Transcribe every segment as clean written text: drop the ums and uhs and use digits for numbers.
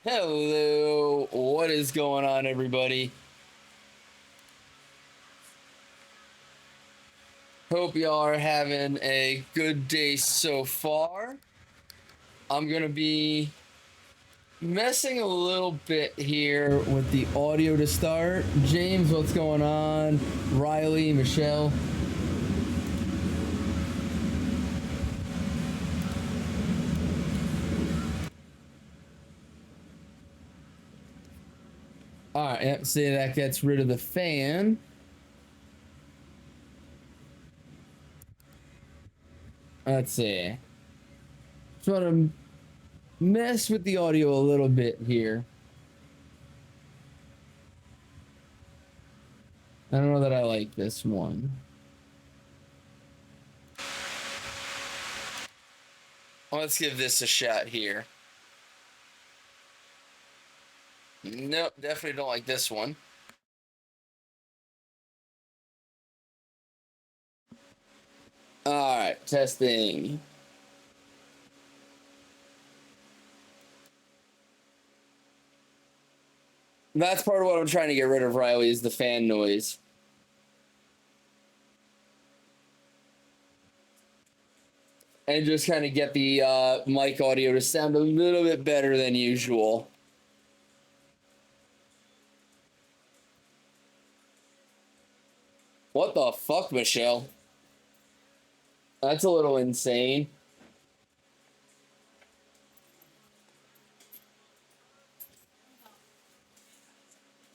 Hello, what is going on, everybody? Hope y'all are having a good day so far. I'm gonna be messing a little bit here with the audio to start. James, what's going on? Riley, Michelle. All right, yep, see, that gets rid of the fan. Let's see. Just want to mess with the audio a little bit here. I don't know that I like this one. Let's give this a shot here. Nope, definitely don't like this one. All right, testing. That's part of what I'm trying to get rid of, Riley, is the fan noise. And just kind of get the mic audio to sound a little bit better than usual. What the fuck, Michelle? That's a little insane.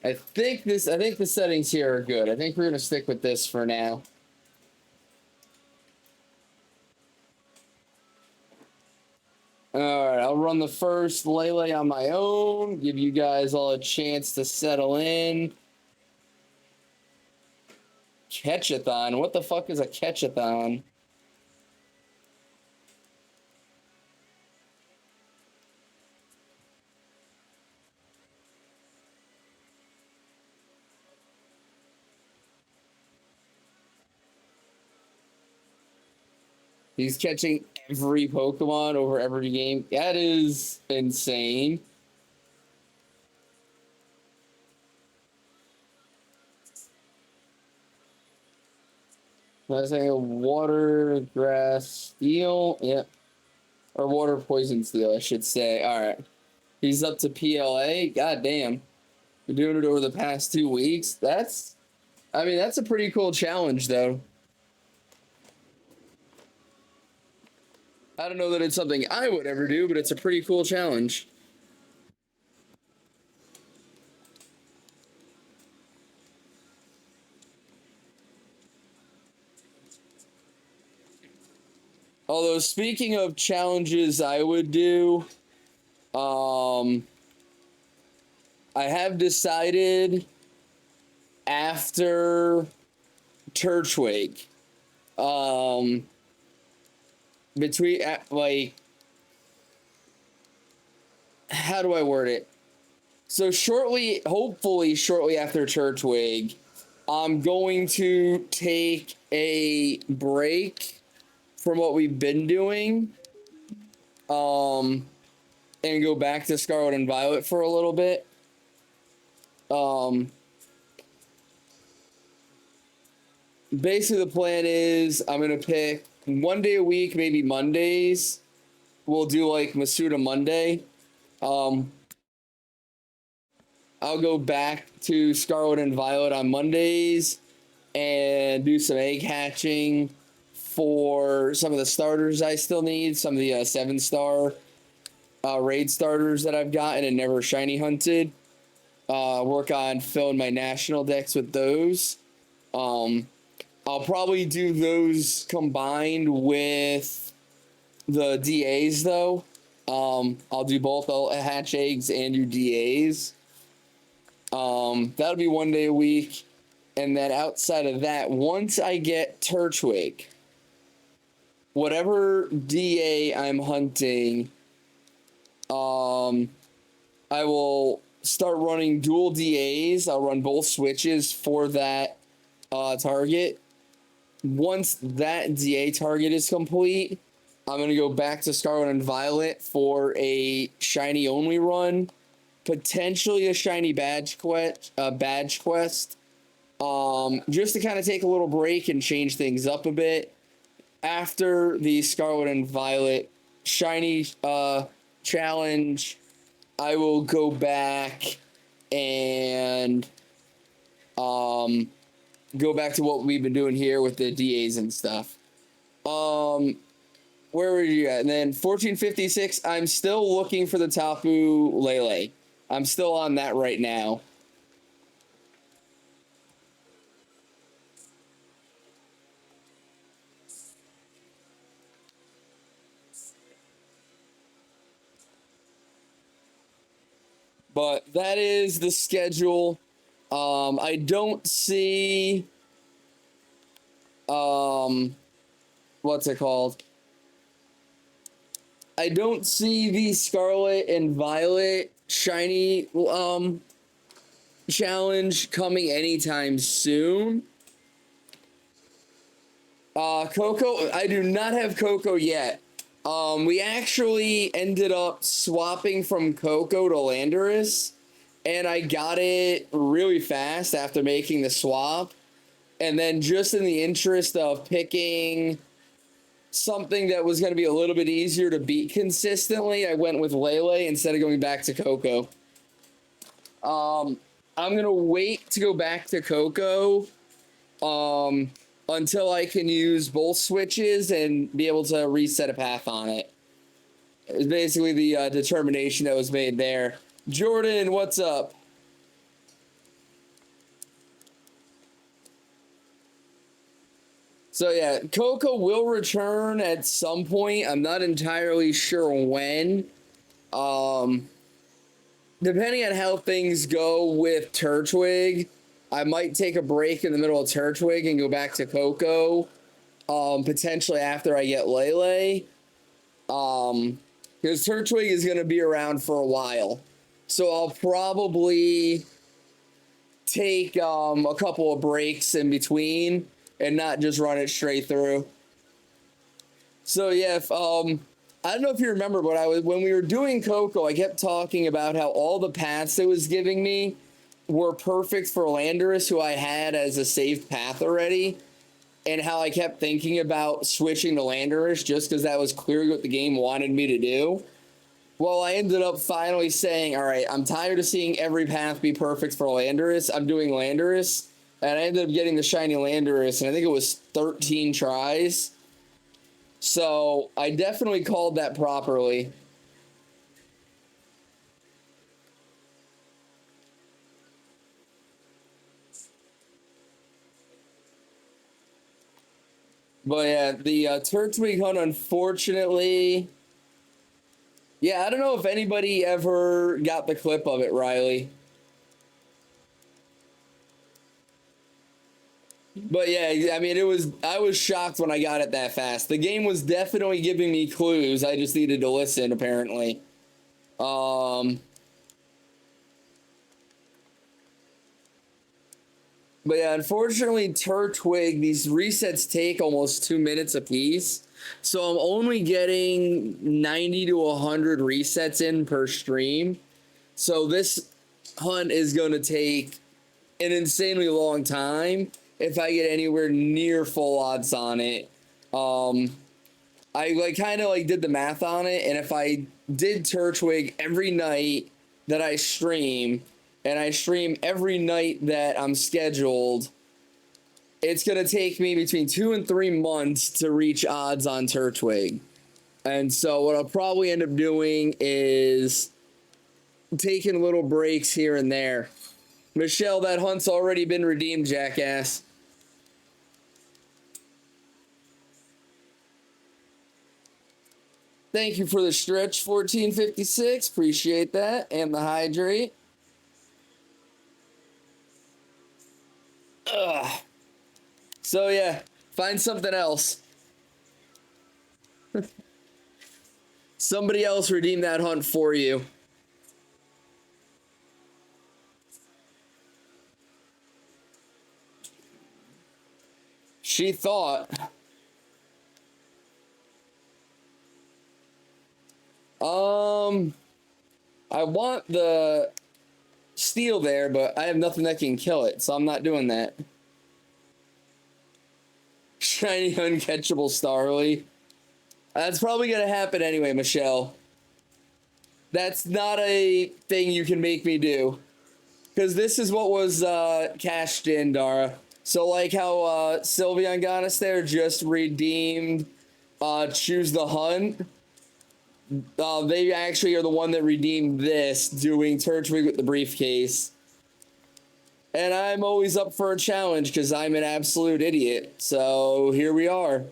I think the settings here are good. I think we're gonna stick with this for now. All right, I'll run the first Lele on my own. Give you guys all a chance to settle in. Catchathon? What the fuck is a catchathon? He's catching every Pokemon over every game. That is insane. I was saying water, grass, steel. Yep. Or water, poison, steel, I should say. All right. He's up to PLA. God damn. Been doing it over the past 2 weeks. That's a pretty cool challenge, though. I don't know that it's something I would ever do, but it's a pretty cool challenge. Although, speaking of challenges I would do, I have decided after Turtwig, between, like, how do I word it? So hopefully shortly after Turtwig, I'm going to take a break from what we've been doing, and go back to Scarlet and Violet for a little bit. Basically the plan is I'm gonna pick one day a week, maybe Mondays. We'll do like Masuda Monday. I'll go back to Scarlet and Violet on Mondays and do some egg hatching for some of the starters I still need, some of the 7-star raid starters that I've gotten and never shiny hunted. Work on filling my national decks with those. I'll probably do those combined with the DAs, though. I'll do both. I'll hatch eggs and do DAs. That'll be one day a week. And then outside of that, once I get Turtwig, whatever DA I'm hunting, I will start running dual DAs. I'll run both switches for that target. Once that DA target is complete, I'm going to go back to Scarlet and Violet for a shiny only run potentially a shiny badge quest, just to kind of take a little break and change things up a bit. After the Scarlet and Violet shiny challenge, I will go back and go back to what we've been doing here with the DAs and stuff. Where were you at? And then 1456, I'm still looking for the Tapu Lele. I'm still on that right now. But that is the schedule. I don't see what's it called? I don't see the Scarlet and Violet shiny challenge coming anytime soon. Coco, I do not have Coco yet. We actually ended up swapping from Coco to Landorus, and I got it really fast after making the swap. And then just in the interest of picking something that was going to be a little bit easier to beat consistently, I went with Lele instead of going back to Coco. I'm going to wait to go back to Coco until I can use both switches and be able to reset a path on it. It's basically the determination that was made there. Jordan, what's up? So yeah, Coco will return at some point. I'm not entirely sure when. Depending on how things go with Turtwig, I might take a break in the middle of Turtwig and go back to Coco. Potentially after I get Lele. Because Turtwig is going to be around for a while. So I'll probably take a couple of breaks in between and not just run it straight through. So yeah, if, I don't know if you remember, but when we were doing Coco, I kept talking about how all the paths it was giving me were perfect for Landorus, who I had as a saved path already, and how I kept thinking about switching to Landorus just because that was clearly what the game wanted me to do. Well, I ended up finally saying, all right, I'm tired of seeing every path be perfect for Landorus. I'm doing Landorus. And I ended up getting the shiny Landorus, and I think it was 13 tries. So I definitely called that properly. But yeah, the Turtwig hunt, unfortunately... Yeah, I don't know if anybody ever got the clip of it, Riley. But yeah, I mean, I was shocked when I got it that fast. The game was definitely giving me clues. I just needed to listen, apparently. But yeah, unfortunately, Turtwig, these resets take almost 2 minutes apiece. So I'm only getting 90 to 100 resets in per stream. So this hunt is going to take an insanely long time if I get anywhere near full odds on it. I kind of did the math on it, and if I did Turtwig every night that I stream, and I stream every night that I'm scheduled, it's going to take me between 2 and 3 months to reach odds on Turtwig. And so what I'll probably end up doing is taking little breaks here and there. Michelle, that hunt's already been redeemed, jackass. Thank you for the stretch, 1456. Appreciate that. And the hydrate. Ugh. So, yeah. Find something else. Somebody else redeem that hunt for you. She thought... I want the steal there, but I have nothing that can kill it, so I'm not doing that. Shiny uncatchable Starly. That's probably going to happen anyway, Michelle. That's not a thing you can make me do. Because this is what was cashed in, Dara. So like how Sylveon got us there, just redeemed Choose the Hunt. They actually are the one that redeemed this, doing Turtwig with the briefcase. And I'm always up for a challenge because I'm an absolute idiot. So here we are.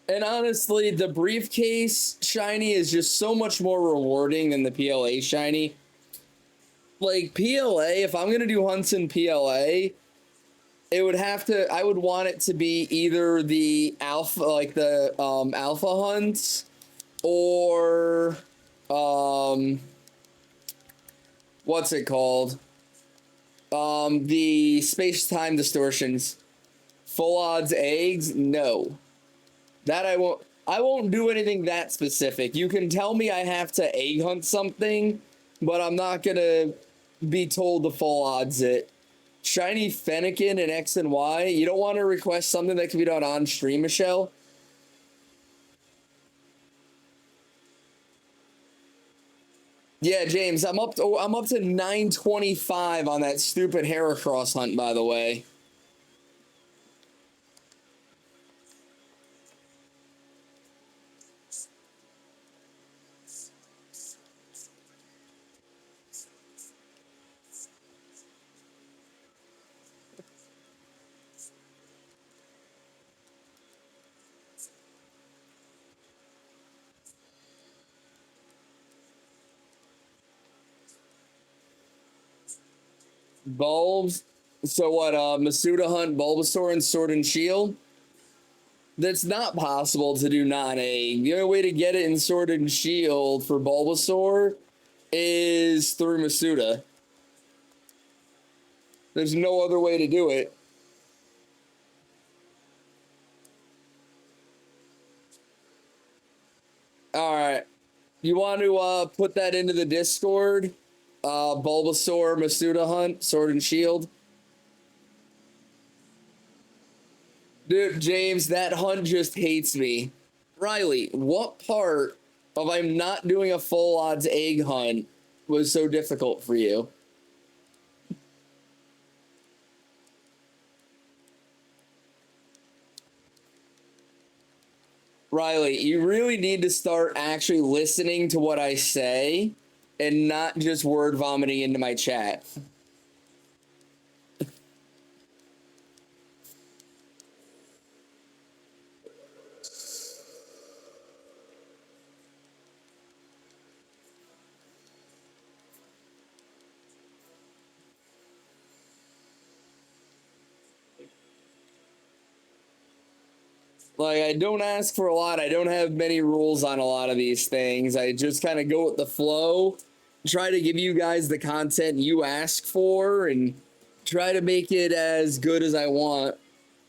And honestly, the briefcase shiny is just so much more rewarding than the PLA shiny. Like PLA, if I'm gonna do hunts in PLA, it would have to. I would want it to be either the alpha, like the alpha hunts, or what's it called? The space-time distortions. Full odds eggs? No. That I won't. I won't do anything that specific. You can tell me I have to egg hunt something, but I'm not gonna be told the full odds it. Shiny Fennekin and X and Y. You don't want to request something that can be done on stream, Michelle? Yeah, James, I'm up to 925 on that stupid Heracross hunt, by the way. Bulbs. So what, Masuda Hunt, Bulbasaur, and Sword and Shield? That's not possible to do non-egg. The only way to get it in Sword and Shield for Bulbasaur is through Masuda. There's no other way to do it. Alright. You want to put that into the Discord? Bulbasaur, Masuda Hunt, Sword and Shield. Dude, James, that hunt just hates me. Riley, what part of I'm not doing a full odds egg hunt was so difficult for you? Riley, you really need to start actually listening to what I say and not just word vomiting into my chat. Like, I don't ask for a lot. I don't have many rules on a lot of these things. I just kind of go with the flow, try to give you guys the content you ask for, and try to make it as good as I want.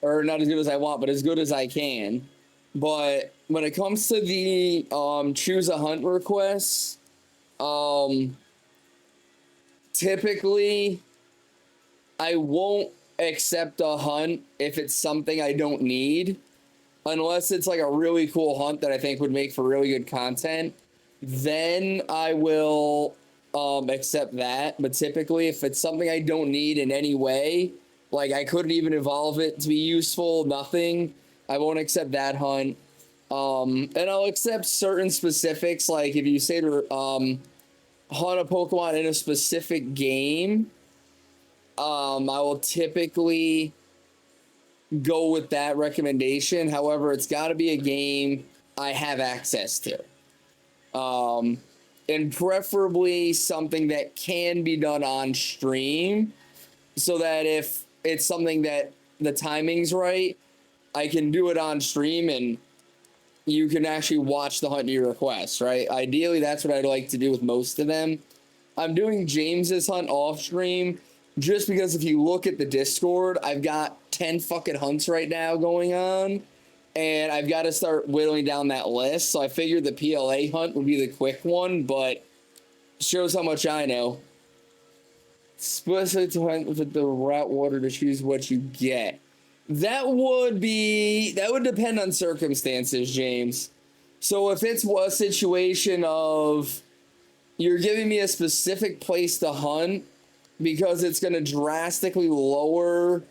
Or not as good as I want, but as good as I can. But when it comes to the choose a hunt requests, typically I won't accept a hunt if it's something I don't need. Unless it's like a really cool hunt that I think would make for really good content, then I will accept that. But typically, if it's something I don't need in any way, like I couldn't even evolve it to be useful, nothing, I won't accept that hunt. And I'll accept certain specifics, like if you say to hunt a Pokemon in a specific game, I will typically go with that recommendation. However, it's got to be a game I have access to. And preferably something that can be done on stream, so that if it's something that the timing's right, I can do it on stream and you can actually watch the hunt you request, right? Ideally, that's what I'd like to do with most of them. I'm doing James's hunt off stream Just because if you look at the Discord, I've got 10 fucking hunts right now going on, and I've got to start whittling down that list. So I figured the PLA hunt would be the quick one, but shows how much I know. Specific to hunt with the route water to choose what you get. That would depend on circumstances, James. So if it's a situation of you're giving me a specific place to hunt because it's going to drastically lower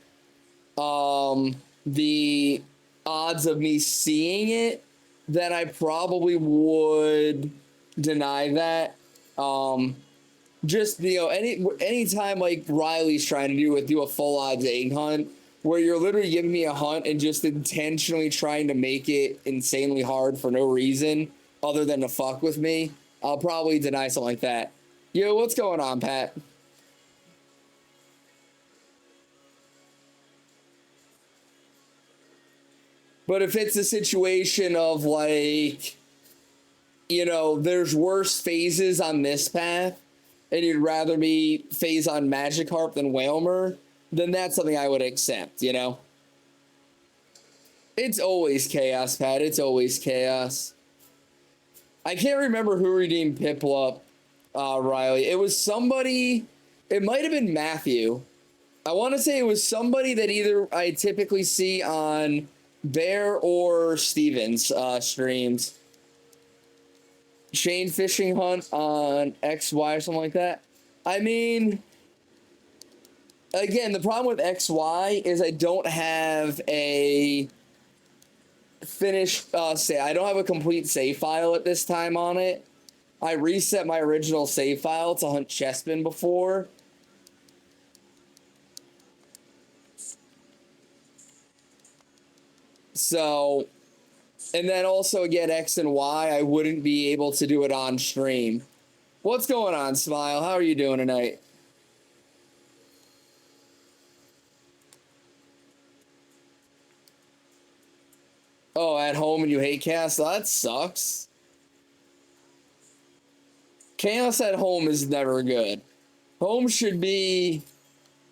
the odds of me seeing it, then I probably would deny that. Just, anytime like Riley's trying to do a full odds egg hunt, where you're literally giving me a hunt and just intentionally trying to make it insanely hard for no reason other than to fuck with me, I'll probably deny something like that. Yo, what's going on, Pat? But if it's a situation of like, there's worse phases on this path, and you'd rather me phase on Magikarp than Whalmer, then that's something I would accept, It's always chaos, Pat. It's always chaos. I can't remember who redeemed Piplup, Riley. It was somebody, it might have been Matthew. I want to say it was somebody that either I typically see on Bear or Steven's streams. Chain fishing hunt on XY or something like that. I mean, again, the problem with XY is I don't have a finished I don't have a complete save file at this time on it. I reset my original save file to hunt Chespin before. So, and then also again, X and Y, I wouldn't be able to do it on stream. What's going on, Smile? How are you doing tonight? Oh, at home and you hate chaos? That sucks. Chaos at home is never good. Home should be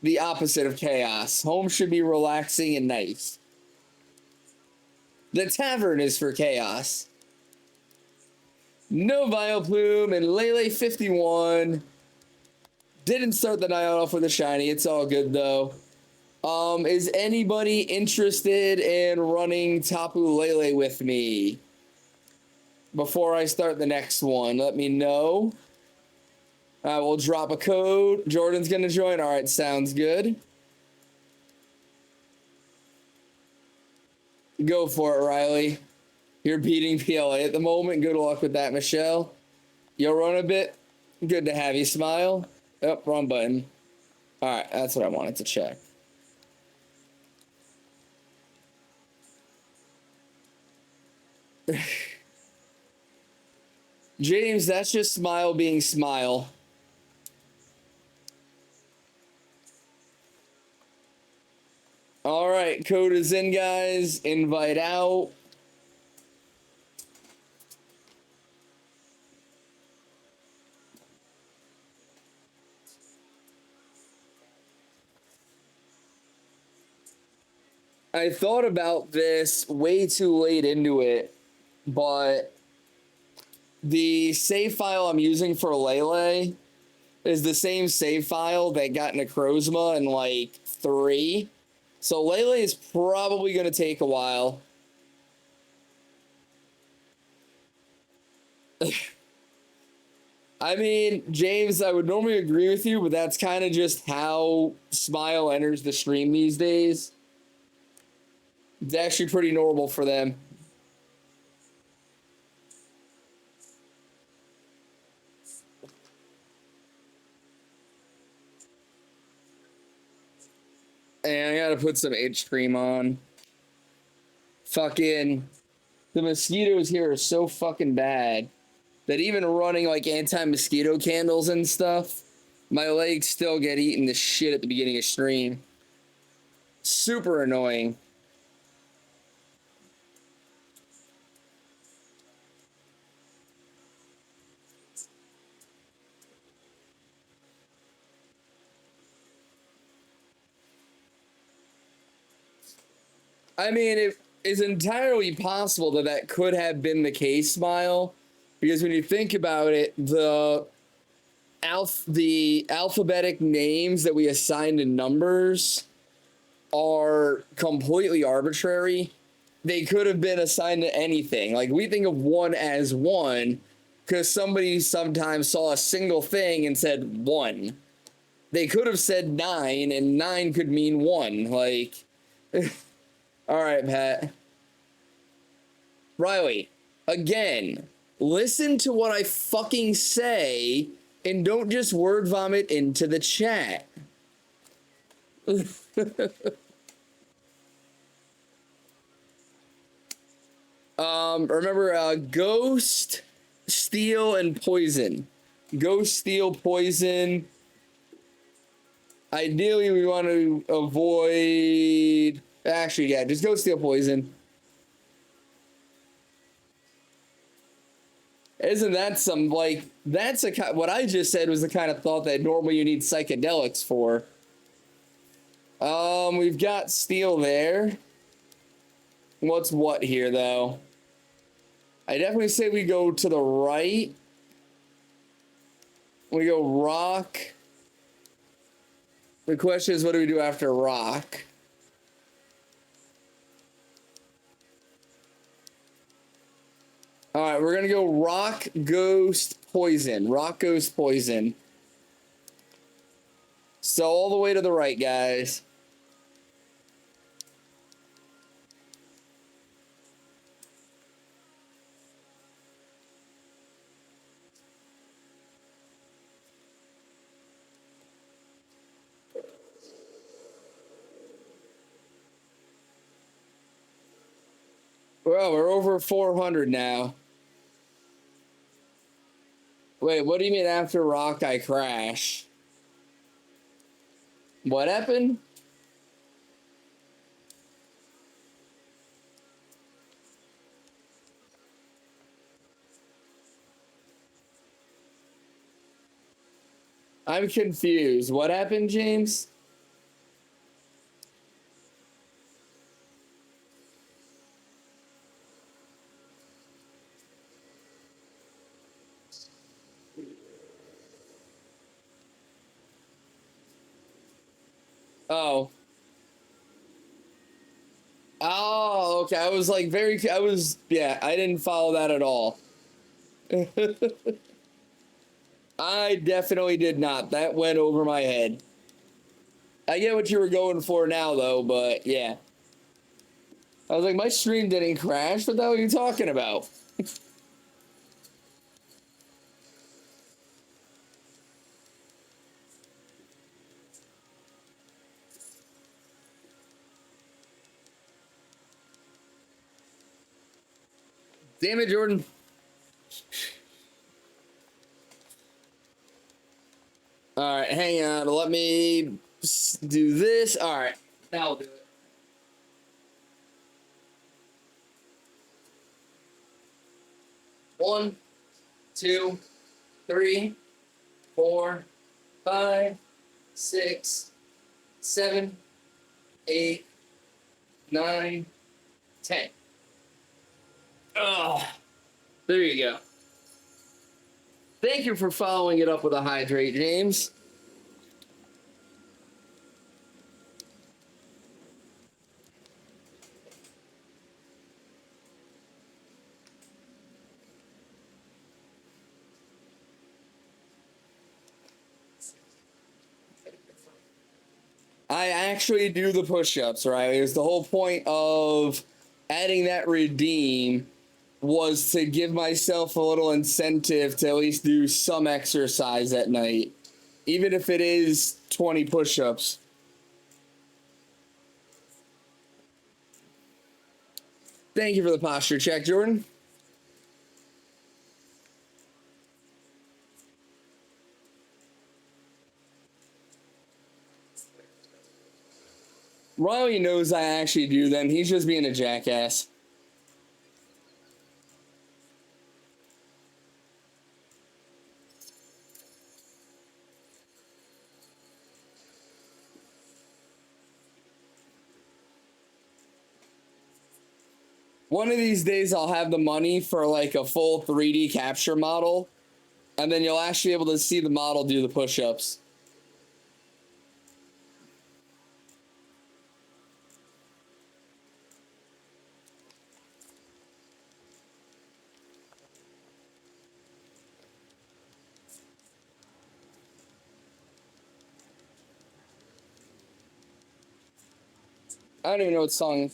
the opposite of chaos. Home should be relaxing and nice. The tavern is for chaos. No Vileplume and Lele 51. Didn't start the night off with a shiny. It's all good though. Is anybody interested in running Tapu Lele with me? Before I start the next one, let me know. I will drop a code. Jordan's gonna join. All right, sounds good. Go for it, Riley. You're beating PLA at the moment. Good luck with that, Michelle. You'll run a bit. Good to have you, Smile. Oh, wrong button. All right, that's what I wanted to check. James, that's just Smile being Smile. All right, code is in, guys. Invite out. I thought about this way too late into it, but the save file I'm using for Lele is the same save file that got Necrozma in like 3. So Lele is probably going to take a while. I mean, James, I would normally agree with you, but that's kind of just how Smile enters the stream these days. It's actually pretty normal for them. And I gotta put some itch cream on. Fucking, the mosquitoes here are so fucking bad that even running like anti-mosquito candles and stuff, my legs still get eaten to shit at the beginning of stream. Super annoying. I mean, it is entirely possible that that could have been the case, Smile, because when you think about it, the alphabetic names that we assign to numbers are completely arbitrary. They could have been assigned to anything. Like, we think of one as one because somebody sometimes saw a single thing and said one. They could have said 9, and 9 could mean 1. Like, all right, Pat. Riley, again, listen to what I fucking say and don't just word vomit into the chat. Remember, ghost, steel, and poison. Ghost, steel, poison. Ideally, we want to avoid... Actually, yeah, just ghost, steel, poison. Isn't that some, like... That's a... What I just said was the kind of thought that normally you need psychedelics for. We've got steel there. What's what here, though? I definitely say we go to the right. We go rock. The question is, what do we do after rock? All right, we're going to go rock, ghost, poison. Rock, ghost, poison. So all the way to the right, guys. Well, we're over 400 now. Wait, what do you mean after rock I crash? What happened? I'm confused. What happened, James? Oh. Oh, okay. I was like yeah, I didn't follow that at all. I definitely did not. That went over my head. I get what you were going for now, though, but yeah. I was like, my stream didn't crash. What the hell are you talking about? Damn it, Jordan. All right, hang on. Let me do this. All right, now I'll do it. One, two, three, 4, 5, 6, 7, 8, 9, 10. Oh, there you go. Thank you for following it up with a hydrate, James. I actually do the push-ups, right? It was the whole point of adding that redeem was to give myself a little incentive to at least do some exercise at night, even if it is 20 push-ups. Thank you for the posture check, Jordan. Riley knows I actually do them. He's just being a jackass. One of these days I'll have the money for like a full 3D capture model, and then you'll actually be able to see the model do the push-ups. I don't even know what song.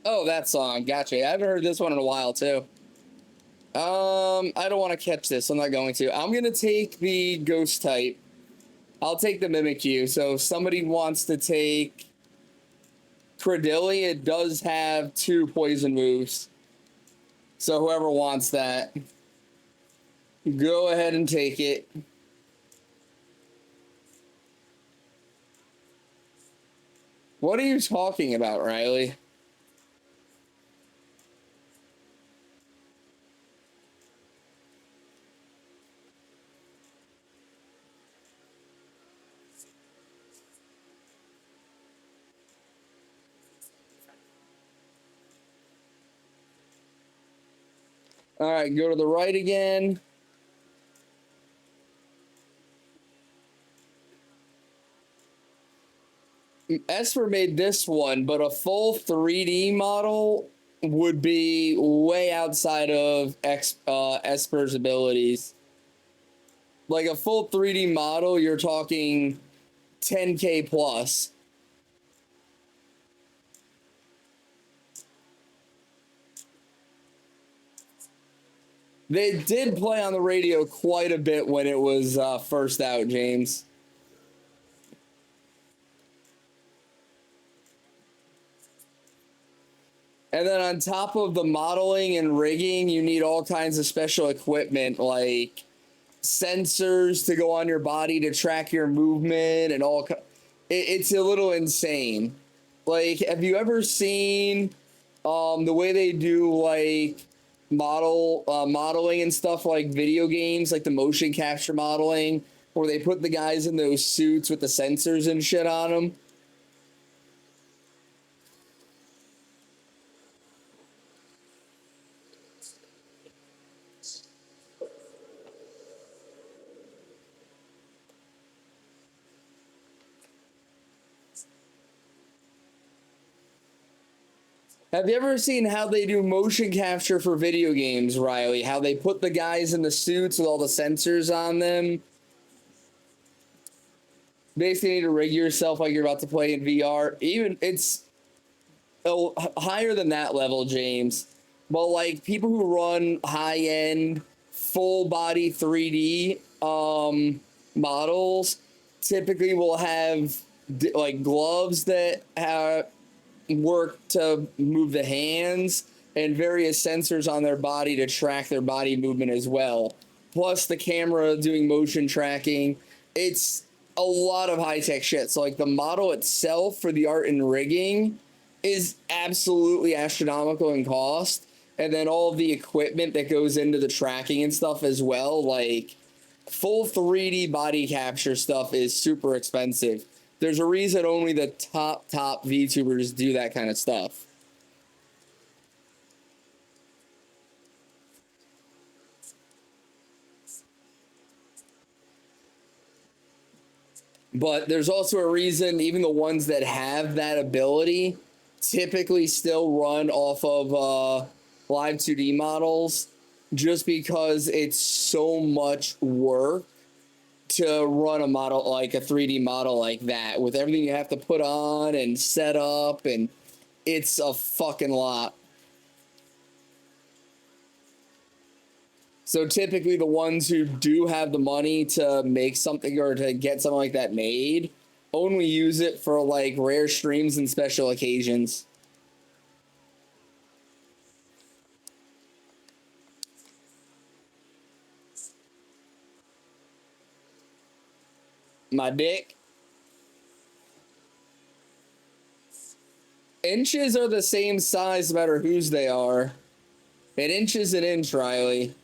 Oh, that song. Gotcha. I haven't heard this one in a while, too. I don't want to catch this. I'm not going to. I'm going to take the ghost type. I'll take the Mimikyu. So if somebody wants to take Credilli, it does have 2 poison moves. So whoever wants that, go ahead and take it. What are you talking about, Riley? All right, go to the right again. Esper made this one, but a full 3D model would be way outside of Esper's abilities. Like a full 3D model, you're talking 10K plus. They did play on the radio quite a bit when it was first out, James. And then on top of the modeling and rigging, you need all kinds of special equipment like sensors to go on your body to track your movement and all. It's a little insane. Like, have you ever seen the way they do like modeling and stuff like video games, like the motion capture modeling, where they put the guys in those suits with the sensors and shit on them? Have you ever seen how they do motion capture for video games, Riley? How they put the guys in the suits with all the sensors on them? Basically, you need to rig yourself like you're about to play in VR. Even it's higher than that level, James. But like people who run high-end, full-body 3D models typically will have like gloves that work to move the hands and various sensors on their body to track their body movement as well. Plus the camera doing motion tracking. It's a lot of high-tech shit. So like the model itself for the art and rigging is absolutely astronomical in cost. And then all of the equipment that goes into the tracking and stuff as well, like full 3D body capture stuff is super expensive. There's a reason only the top VTubers do that kind of stuff. But there's also a reason even the ones that have that ability typically still run off of live 2D models just because it's so much work to run a model like a 3D model like that with everything you have to put on and set up, and it's a fucking lot. So typically the ones who do have the money to make something or to get something like that made only use it for like rare streams and special occasions. My dick. Inches are the same size no matter whose they are. An inch is an inch, Riley.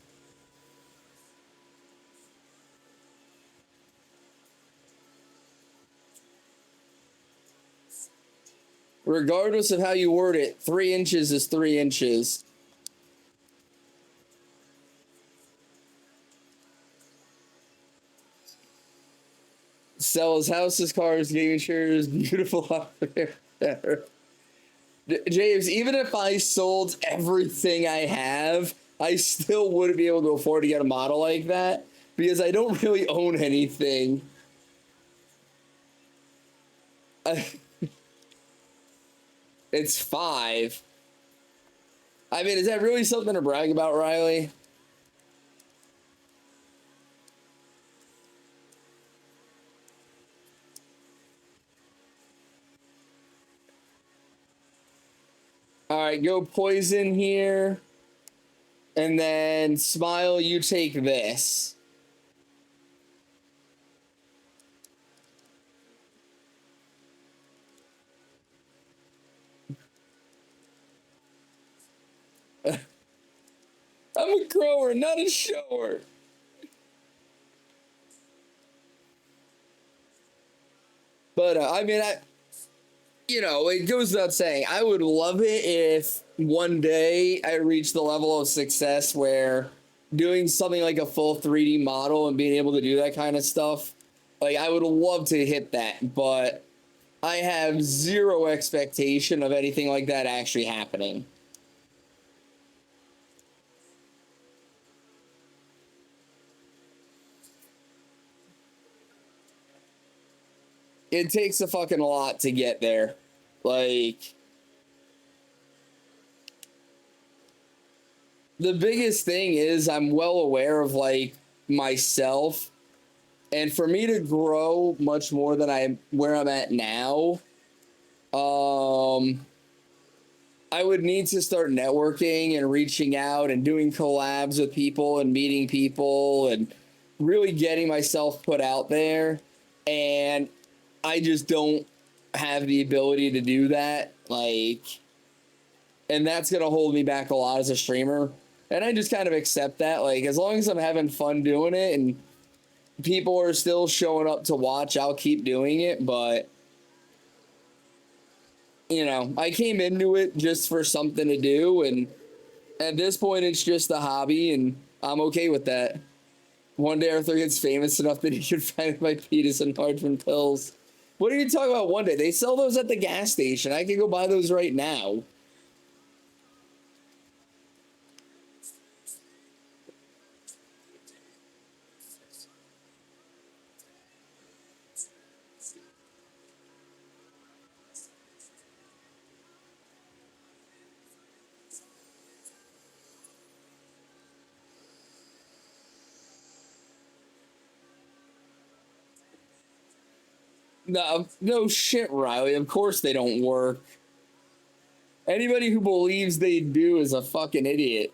Regardless of how you word it, 3 inches is 3 inches. Sells houses, cars, gaming chairs, beautiful out there. James, even if I sold everything I have, I still wouldn't be able to afford to get a model like that because I don't really own anything. It's 5. I mean, is that really something to brag about, Riley? All right, go poison here. And then Smile, you take this. I'm a grower, not a shower. But I mean, it goes without saying, I would love it if one day I reach the level of success where doing something like a full 3D model and being able to do that kind of stuff, like I would love to hit that, but I have zero expectation of anything like that actually happening. It takes a fucking lot to get there. Like, the biggest thing is I'm well aware of, like, myself. And for me to grow much more than where I'm at now, I would need to start networking and reaching out and doing collabs with people and meeting people and really getting myself put out there. And I just don't have the ability to do that. Like, and that's going to hold me back a lot as a streamer. And I just kind of accept that. Like, as long as I'm having fun doing it and people are still showing up to watch, I'll keep doing it. But, I came into it just for something to do. And at this point, it's just a hobby. And I'm okay with that. One day Arthur gets famous enough that he can find my penis and Hardman pills. What are you talking about one day? They sell those at the gas station. I can go buy those right now. No shit, Riley. Of course they don't work. Anybody who believes they do is a fucking idiot.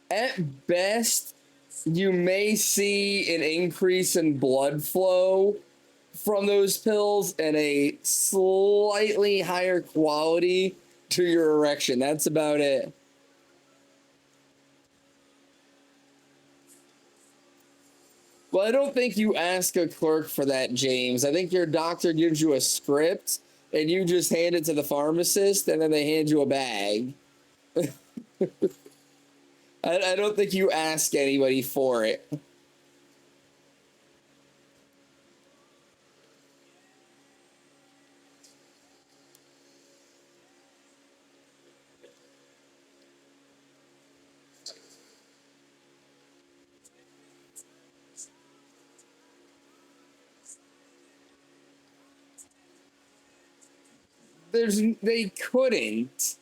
At best, you may see an increase in blood flow from those pills and a slightly higher quality to your erection. That's about it. Well, I don't think you ask a clerk for that, James. I think your doctor gives you a script and you just hand it to the pharmacist and then they hand you a bag. I don't think you ask anybody for it. They couldn't.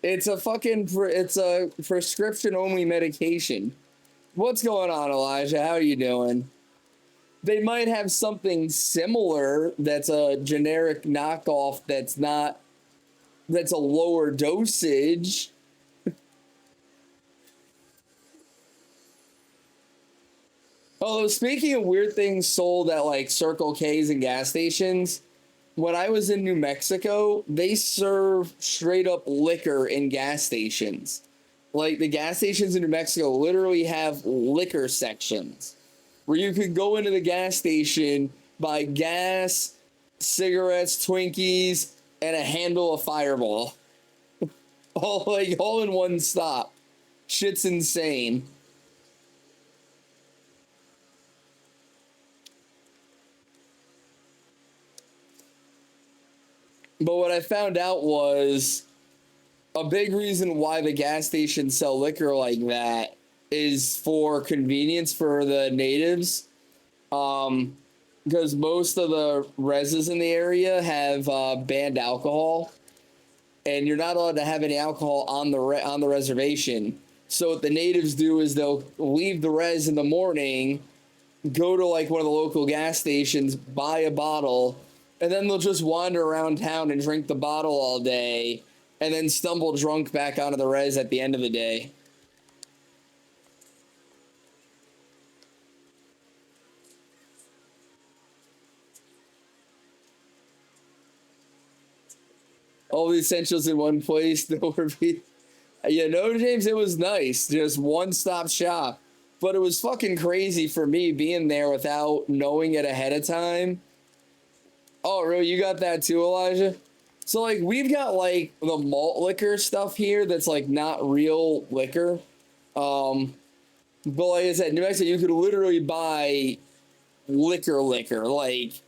It's a prescription only medication. What's going on, Elijah? How are you doing? They might have something similar that's a generic knockoff that's a lower dosage. Although, speaking of weird things sold at like Circle K's and gas stations, when I was in New Mexico, they serve straight up liquor in gas stations. Like, the gas stations in New Mexico literally have liquor sections. where you could go into the gas station, buy gas, cigarettes, Twinkies, and a handle of Fireball. All in one stop. Shit's insane. But what I found out was a big reason why the gas stations sell liquor like that is for convenience for the natives. Because most of the reses in the area have banned alcohol, and you're not allowed to have any alcohol on the reservation. So what the natives do is they'll leave the res in the morning, go to like one of the local gas stations, buy a bottle, and then they'll just wander around town and drink the bottle all day, and then stumble drunk back onto the res at the end of the day. All the essentials in one place. Yeah, no, James, it was nice. Just one-stop shop. But it was fucking crazy for me being there without knowing it ahead of time. Oh, really? You got that too, Elijah? So, like, we've got, like, the malt liquor stuff here that's, like, not real liquor. But like I said, New Mexico, you could literally buy liquor, like,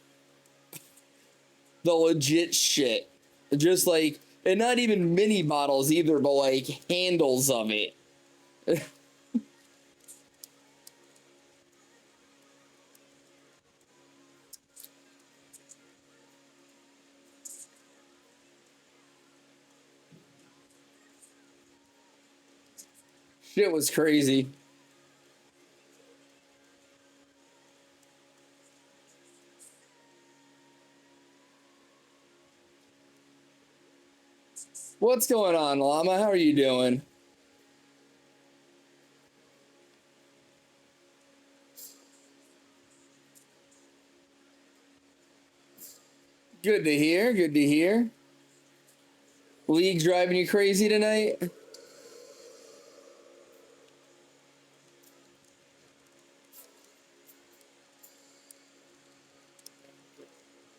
the legit shit. Just, like, and not even mini bottles either, but, like, handles of it. Shit was crazy. What's going on, Llama? How are you doing? Good to hear. Good to hear. League driving you crazy tonight?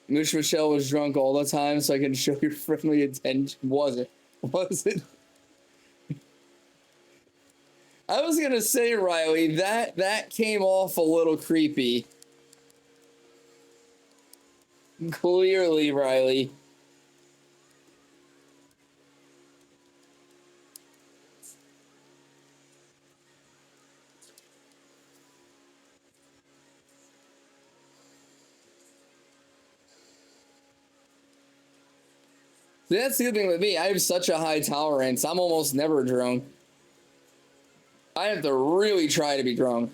Mish Michelle was drunk all the time, so I can show your friendly attention. Was it? I was gonna say, Riley, that came off a little creepy. Clearly, Riley. That's the good thing with me. I have such a high tolerance. I'm almost never drunk. I have to really try to be drunk.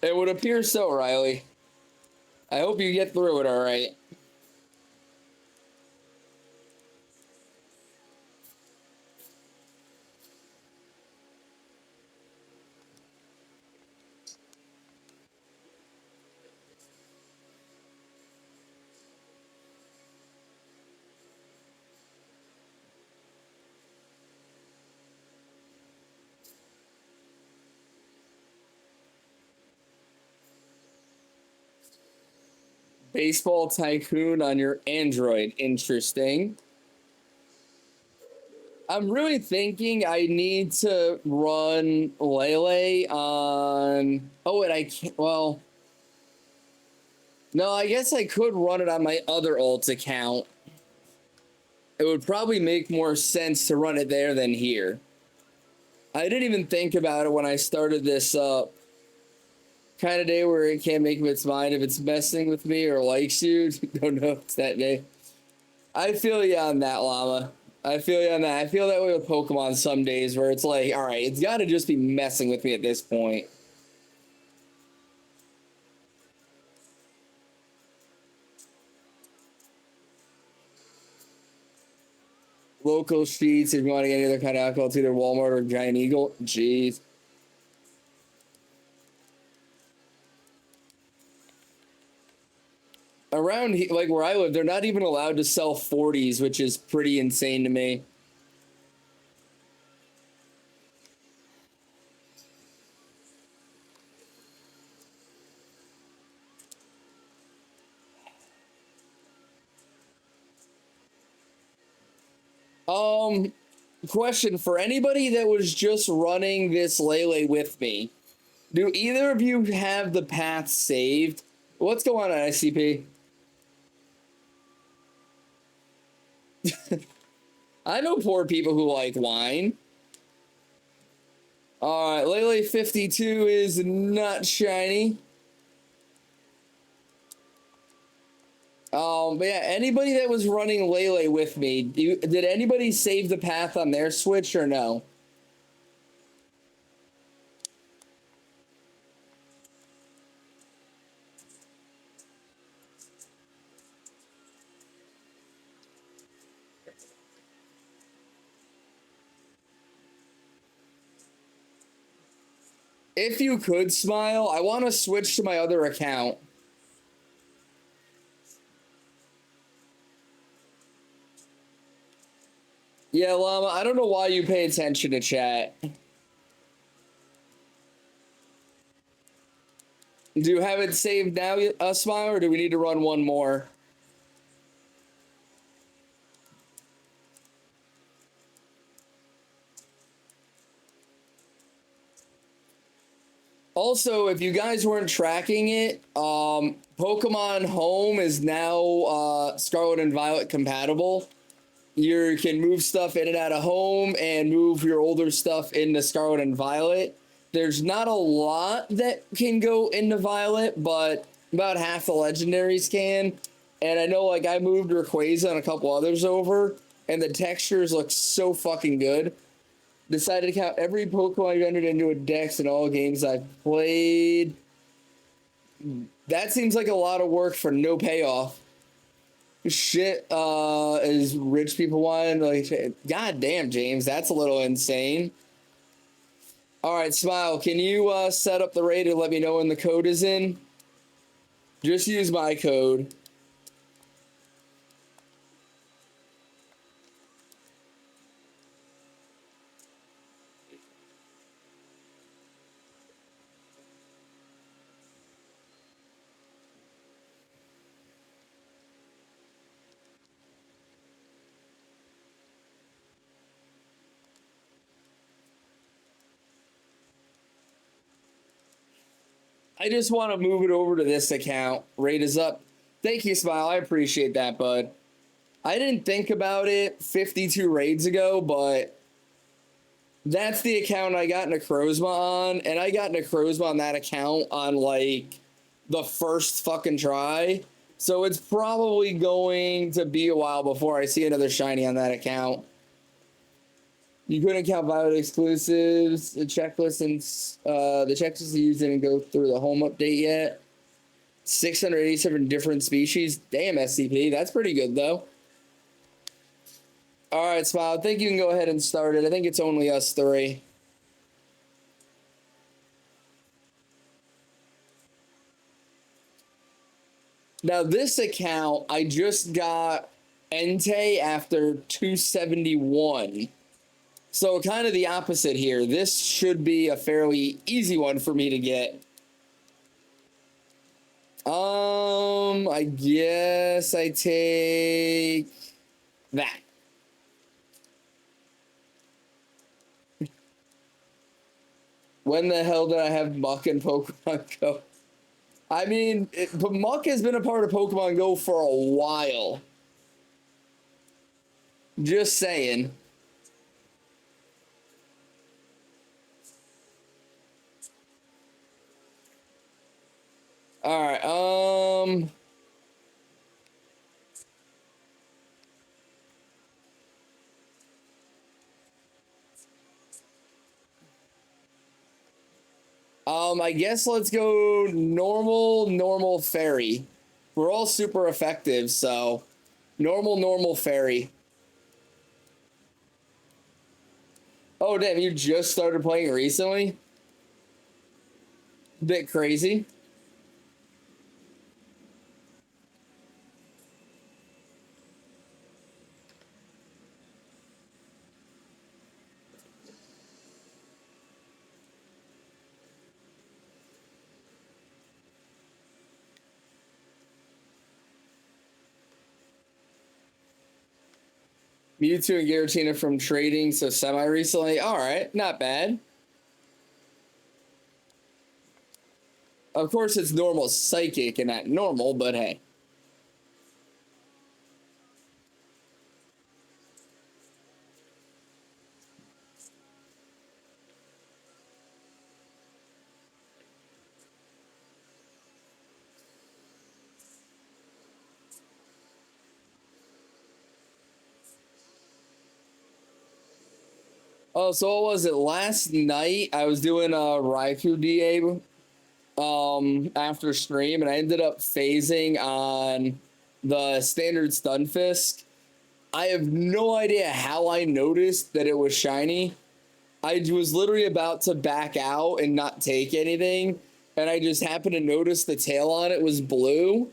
It would appear so, Riley. I hope you get through it all right. Baseball Tycoon on your Android. Interesting. I'm really thinking I need to run Lele on... Oh, and I can't... Well... No, I guess I could run it on my other alt account. It would probably make more sense to run it there than here. I didn't even think about it when I started this up. Kind of day where it can't make up its mind if it's messing with me or likes you. Don't know if it's that day. I feel you on that, Llama. I feel you on that. I feel that way with Pokemon some days where it's like, all right, it's got to just be messing with me at this point. Local streets, if you want to get any other kind of alcohol, it's either Walmart or Giant Eagle. Jeez. Around like where I live, they're not even allowed to sell 40s, which is pretty insane to me. Question for anybody that was just running this Lele with me. Do either of you have the path saved? What's going on, ICP? I know poor people who like wine. All right, Lele 52 is not shiny. But yeah, anybody that was running Lele with me, did anybody save the path on their Switch or no? If you could, Smile, I want to switch to my other account. Yeah, Llama, I don't know why you pay attention to chat. Do you have it saved now, Smile, or do we need to run one more? Also, if you guys weren't tracking it, Pokemon Home is now Scarlet and Violet compatible. You can move stuff in and out of Home and move your older stuff into Scarlet and Violet. There's not a lot that can go into Violet, but about half the legendaries can. And I know, like, I moved Rayquaza and a couple others over, and the textures look so fucking good. Decided to count every Pokemon I've entered into a dex in all games I've played. That seems like a lot of work for no payoff. Shit, is rich people want, like, god damn, James, that's a little insane. All right, Smile, can you set up the raid and let me know when the code is in? Just use my code. I just want to move it over to this account. Rate is up. Thank you, Smile. I appreciate that, bud. I didn't think about it 52 raids ago, but that's the account I got Necrozma on, and I got Necrozma on that account on, like, the first fucking try. So it's probably going to be a while before I see another shiny on that account. You couldn't count Violet exclusives, the checklist, and the checklist you didn't go through the home update yet. 687 different species. Damn, SCP. That's pretty good, though. All right, Smile. I think you can go ahead and start it. I think it's only us three. Now, this account, I just got Entei after 271. So kind of the opposite here. This should be a fairly easy one for me to get. I guess I take that. When the hell did I have Muck in Pokemon Go? I mean, but Muck has been a part of Pokemon Go for a while. Just saying. All right. I guess let's go normal fairy. We're all super effective, so normal fairy. Oh damn, you just started playing recently? Bit crazy. Mewtwo and Giratina from trading, so semi-recently. All right, not bad. Of course, it's normal psychic and not normal, but hey. Oh, so what was it? Last night, I was doing a Raikou DA after stream, and I ended up phasing on the standard Stunfisk. I have no idea how I noticed that it was shiny. I was literally about to back out and not take anything, and I just happened to notice the tail on it was blue,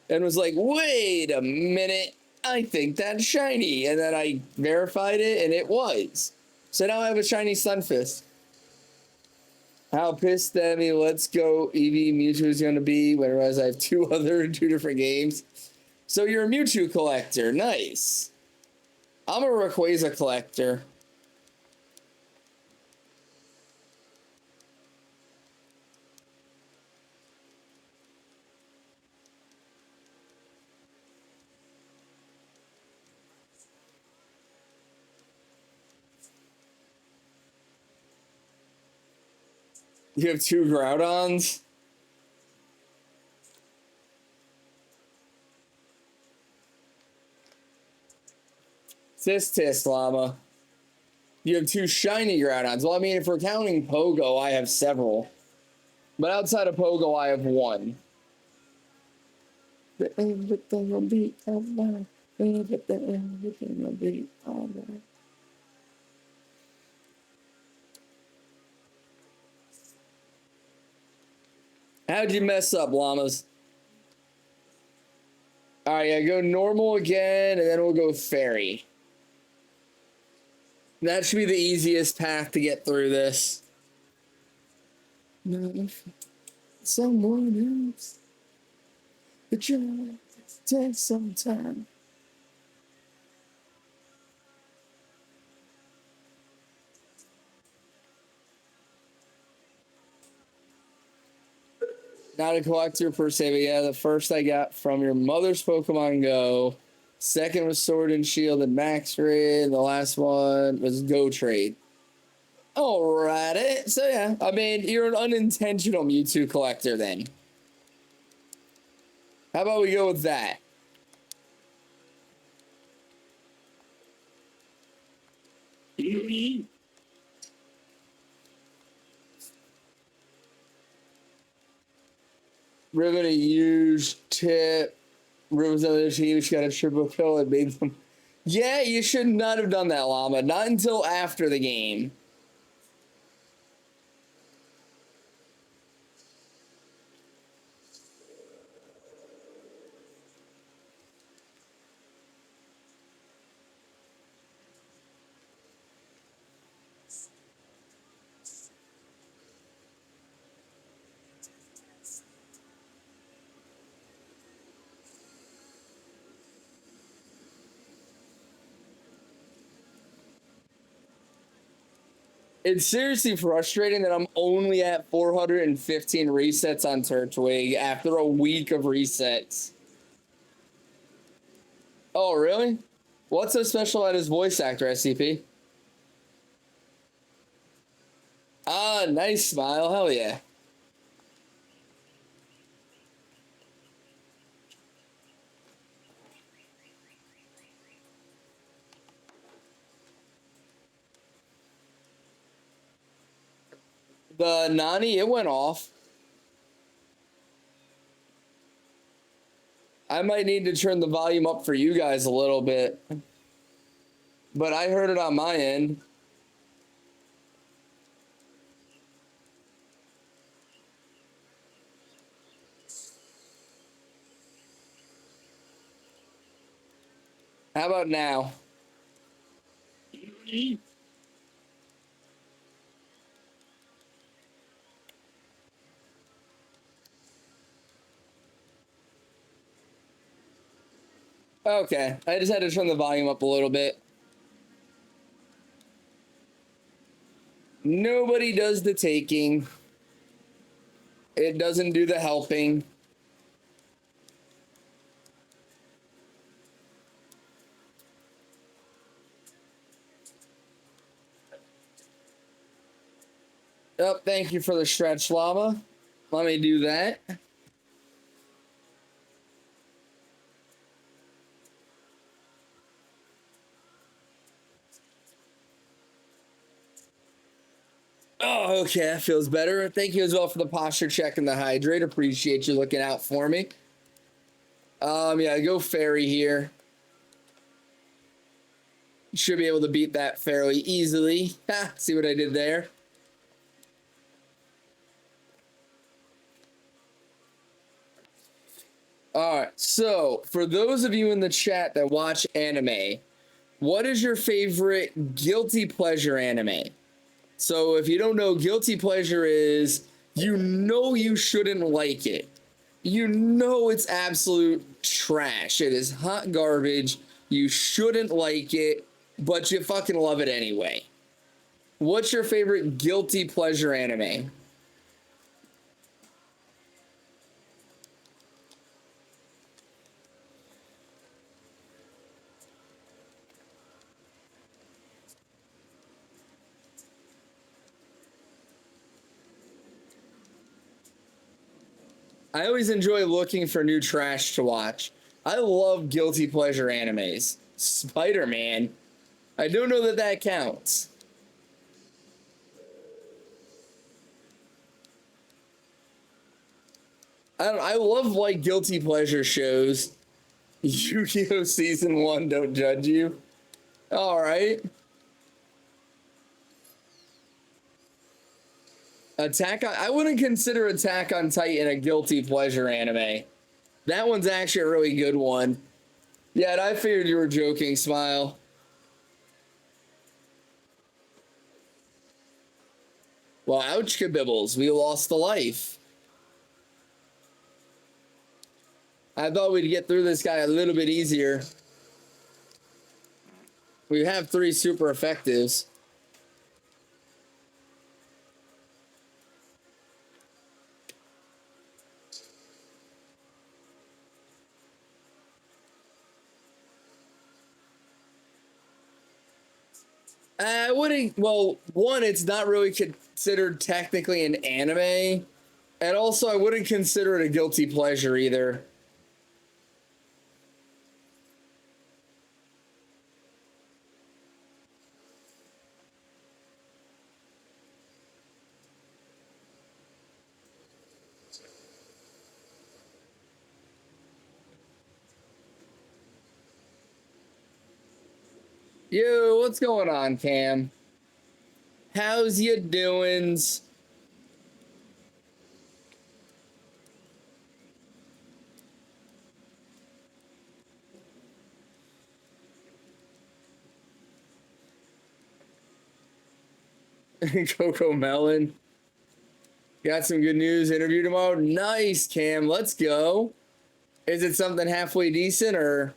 and was like, wait a minute, I think that's shiny. And then I verified it, and it was. So now I have a shiny Stunfisk. How pissed at me, let's go Eevee Mewtwo is going to be, whereas I have two different games. So you're a Mewtwo collector, nice. I'm a Rayquaza collector. You have two Groudons? Tisk Llama. You have two shiny Groudons. Well, I mean, if we're counting Pogo, I have several. But outside of Pogo, I have one. How'd you mess up, Llamas? All right, yeah, go normal again, and then we'll go fairy. That should be the easiest path to get through this. Someone else. The job takes some time. Not a collector per se, but yeah, the first I got from your mother's Pokemon Go. Second was Sword and Shield and Max Raid. The last one was Go Trade. Alrighty. So yeah, I mean, you're an unintentional Mewtwo collector then. How about we go with that? Riven a huge tip. Riven's other team, she got a triple kill and made them. Yeah, you should not have done that, Llama. Not until after the game. It's seriously frustrating that I'm only at 415 resets on Turtwig after a week of resets. Oh, really? What's so special about his voice actor, SCP? Ah, nice smile. Hell yeah. The Nani, it went off. I might need to turn the volume up for you guys a little bit. But I heard it on my end. How about now? Okay, I just had to turn the volume up a little bit. Nobody does the taking. It doesn't do the helping. Oh, thank you for the stretch, llama. Let me do that. Oh, okay, that feels better. Thank you as well for the posture check and the hydrate. Appreciate you looking out for me. Yeah, go fairy here. Should be able to beat that fairly easily. Ha, see what I did there? All right, so for those of you in the chat that watch anime, what is your favorite guilty pleasure anime? So if you don't know, guilty pleasure is you know you shouldn't like it. You know it's absolute trash. It is hot garbage. You shouldn't like it, but you fucking love it anyway. What's your favorite guilty pleasure anime? I always enjoy looking for new trash to watch. I love guilty pleasure animes. Spider-Man. I don't know that that counts. I love like guilty pleasure shows. Yu-Gi-Oh! Season 1, don't judge you. All right. I wouldn't consider Attack on Titan a guilty pleasure anime. That one's actually a really good one. Yeah, I figured you were joking, Smile. Well, ouch, kabibbles. We lost a life. I thought we'd get through this guy a little bit easier. We have 3 super effectives. I wouldn't. Well, one, it's not really considered technically an anime, and also I wouldn't consider it a guilty pleasure either. Yo, what's going on, Cam? How's you doings? Coco Melon. Got some good news. Interview tomorrow. Nice, Cam. Let's go. Is it something halfway decent, or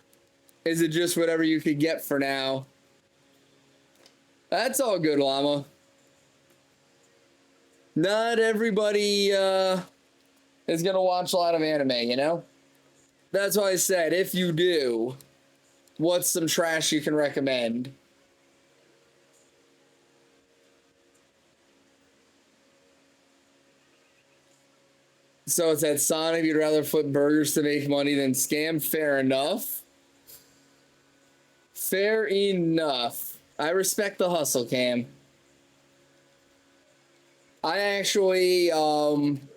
is it just whatever you could get for now? That's all good, Llama. Not everybody is going to watch a lot of anime, you know? That's why I said, if you do, what's some trash you can recommend? So it's at Sonic, you'd rather flip burgers to make money than scam? Fair enough. Fair enough. I respect the hustle, Cam. I actually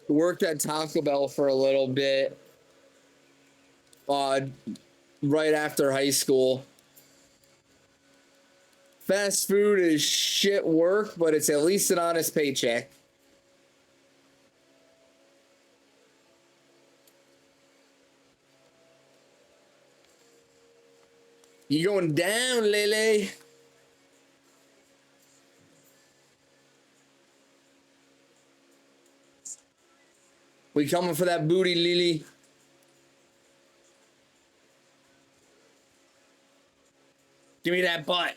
worked at Taco Bell for a little bit right after high school. Fast food is shit work, but it's at least an honest paycheck. You going down, Lele? We coming for that booty, Lily. Give me that butt.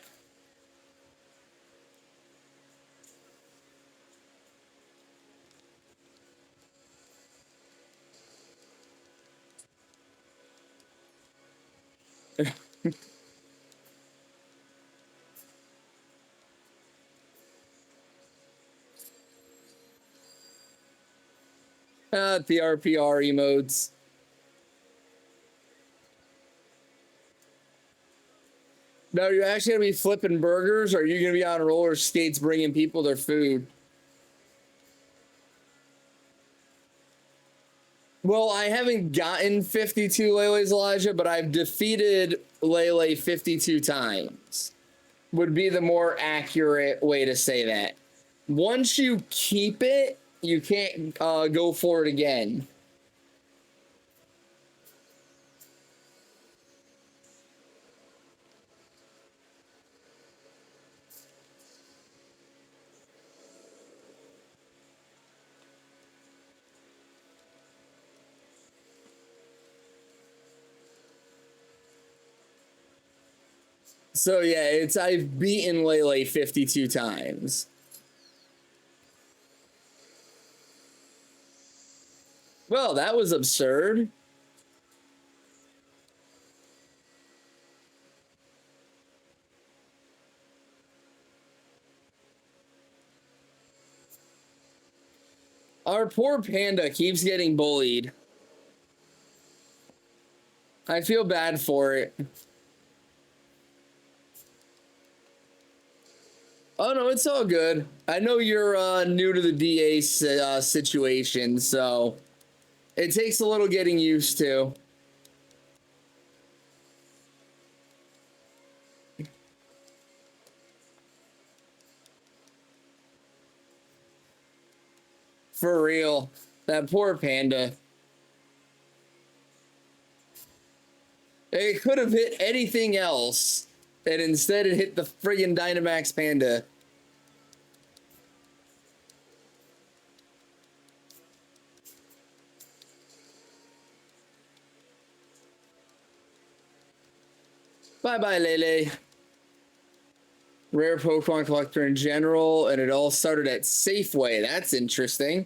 PRPR emotes. No, you're actually going to be flipping burgers, or are you going to be on roller skates bringing people their food? Well, I haven't gotten 52 Lele's, Elijah, but I've defeated Lele 52 times. Would be the more accurate way to say that. Once you keep it, you can't go for it again. So yeah, I've beaten Lele 52 times. Well, that was absurd. Our poor panda keeps getting bullied. I feel bad for it. Oh, no, it's all good. I know you're new to the DA situation, so it takes a little getting used to. For real. That poor panda. It could have hit anything else, and instead it hit the friggin' Dynamax panda. Bye-bye, Lele. Rare Pokemon collector in general, and it all started at Safeway. That's interesting.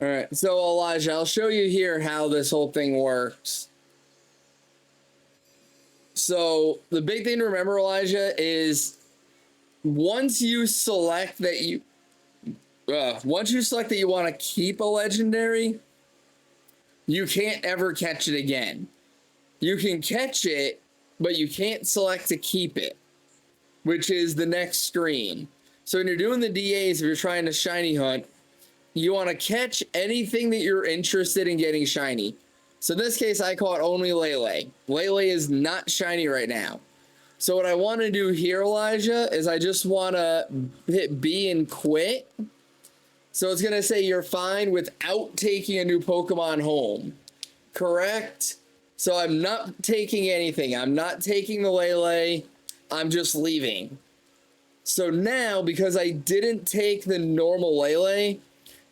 All right, so Elijah, I'll show you here how this whole thing works. So the big thing to remember, Elijah, is once you select that you want to keep a legendary, you can't ever catch it again. You can catch it, but you can't select to keep it, which is the next screen. So when you're doing the DAs, if you're trying to shiny hunt, you want to catch anything that you're interested in getting shiny. So in this case, I caught only Lele. Lele is not shiny right now. So what I want to do here, Elijah, is I just want to hit B and quit. So it's going to say you're fine without taking a new Pokemon home. Correct? So I'm not taking anything. I'm not taking the Lele. I'm just leaving. So now, because I didn't take the normal Lele,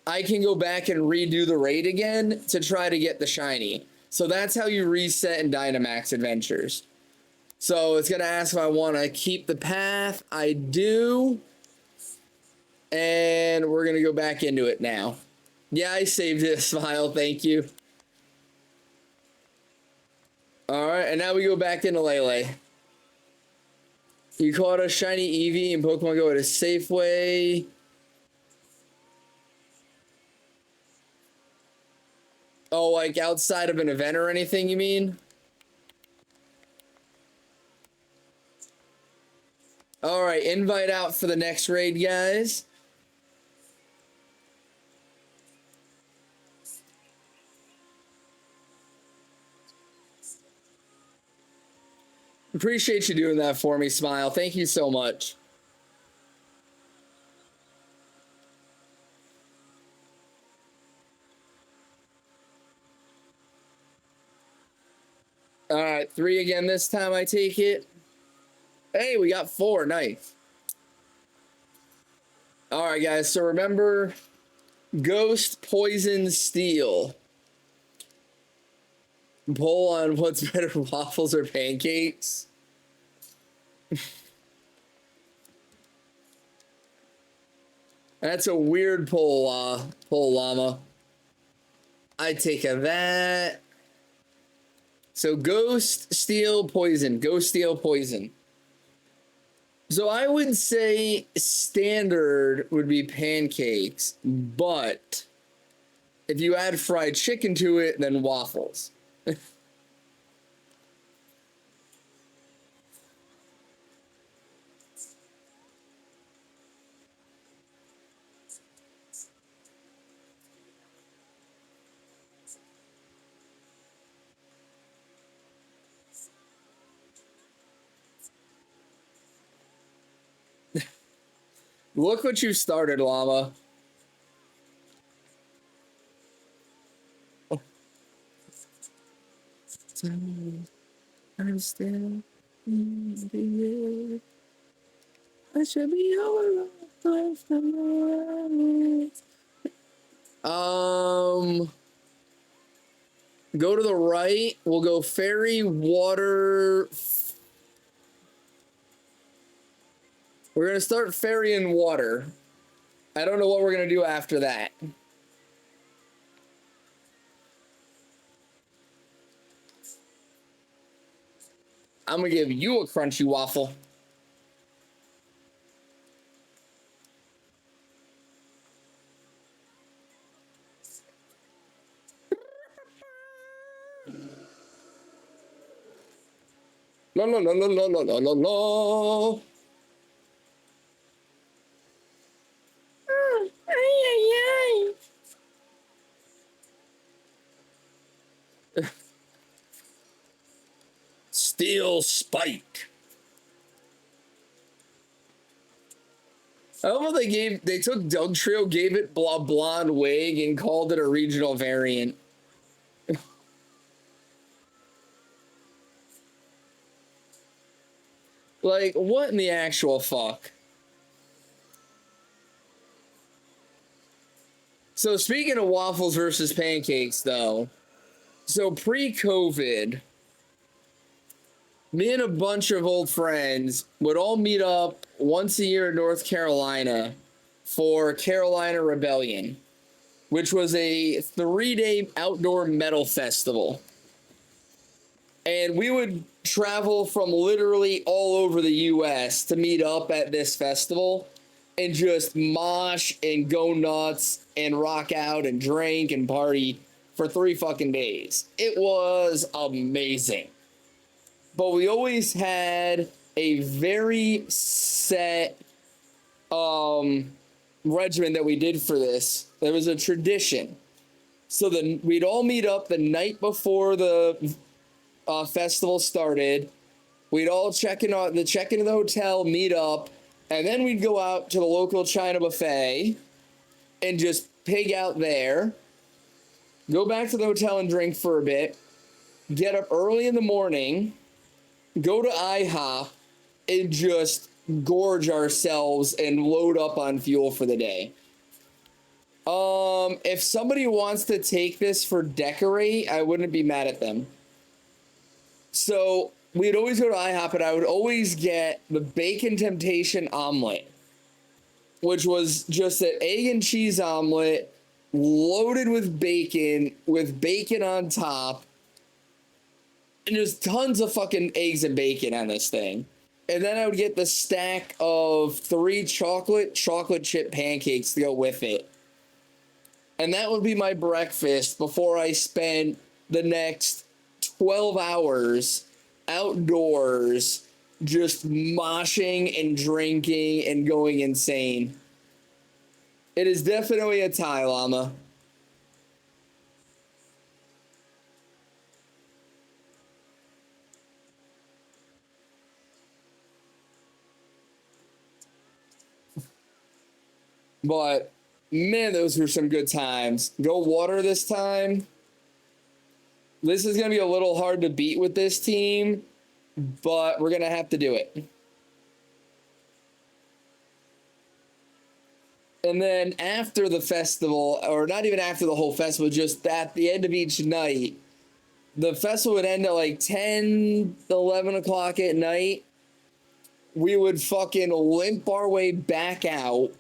I can go back and redo the raid again to try to get the shiny. So that's how you reset in Dynamax Adventures. So it's going to ask if I want to keep the path. I do. And we're going to go back into it now. Yeah, I saved it. Smile. Thank you. All right. And now we go back into Lele. You caught a shiny Eevee in Pokemon Go at a Safeway. Oh, like outside of an event or anything, you mean? All right, invite out for the next raid, guys. Appreciate you doing that for me, Smile. Thank you so much. All right, 3 again this time, I take it. Hey, we got 4. Nice. All right, guys. So remember, Ghost, Poison, Steel. Poll on what's better, waffles or pancakes. That's a weird pull llama. I take a that. So ghost, steel, poison. Ghost, steel, poison. So I would say standard would be pancakes, but if you add fried chicken to it, then waffles. Look what you started, llama. I'm still in the air. I should be over. Go to the right. We'll go fairy, water. We're gonna start fairy and water. I don't know what we're gonna do after that. I'm gonna give you a crunchy waffle. La la la la la la la la. Steel spike. I don't know if they took Doug Trio, gave it blonde wig, and called it a regional variant. Like, what in the actual fuck? So speaking of waffles versus pancakes, though, so pre-COVID, me and a bunch of old friends would all meet up once a year in North Carolina for Carolina Rebellion, which was a 3-day outdoor metal festival. And we would travel from literally all over the U.S. to meet up at this festival and just mosh and go nuts and rock out and drink and party for 3 fucking days. It was amazing. But we always had a very set regimen that we did for this. There was a tradition. So we'd all meet up the night before the festival started. We'd all check into the hotel, meet up, and then we'd go out to the local China buffet and just pig out there. Go back to the hotel and drink for a bit. Get up early in the morning. Go to IHOP and just gorge ourselves and load up on fuel for the day. If somebody wants to take this for decorate, I wouldn't be mad at them. So we'd always go to IHOP and I would always get the bacon temptation omelet, which was just an egg and cheese omelet loaded with bacon on top. And there's tons of fucking eggs and bacon on this thing. And then I would get the stack of 3 chocolate chip pancakes to go with it. And that would be my breakfast before I spent the next 12 hours outdoors just moshing and drinking and going insane. It is definitely a Thai llama. But man, those were some good times. Go water this time. This is going to be a little hard to beat with this team, but we're going to have to do it. And then after the festival, or not even after the whole festival, just at the end of each night, the festival would end at like 10, 11 o'clock at night. we would fucking limp our way back out.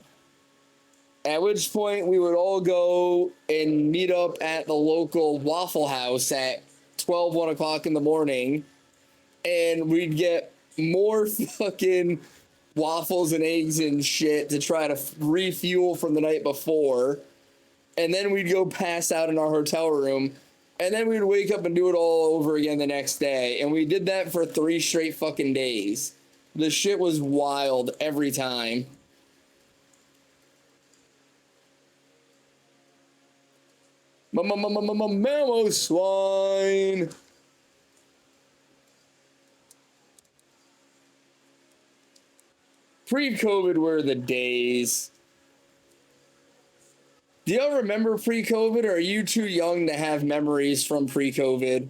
At which point we would all go and meet up at the local Waffle House at 12, 1 o'clock in the morning. And we'd get more fucking waffles and eggs and shit to try to refuel from the night before. And then we'd go pass out in our hotel room. And then we'd wake up and do it all over again the next day. And we did that for 3 straight fucking days. The shit was wild every time. Mammo swine. Pre-COVID were the days. Do y'all remember pre-COVID, or are you too young to have memories from pre-COVID?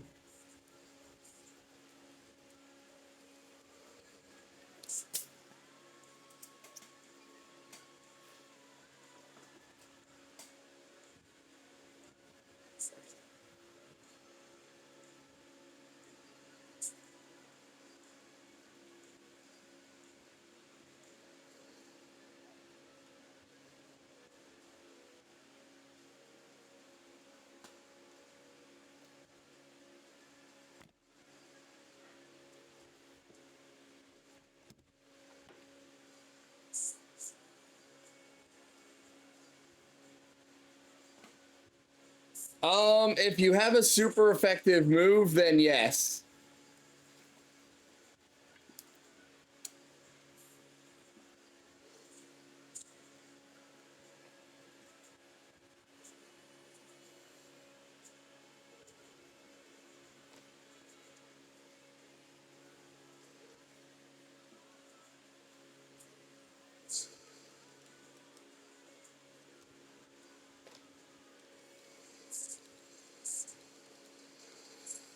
If you have a super effective move, then yes.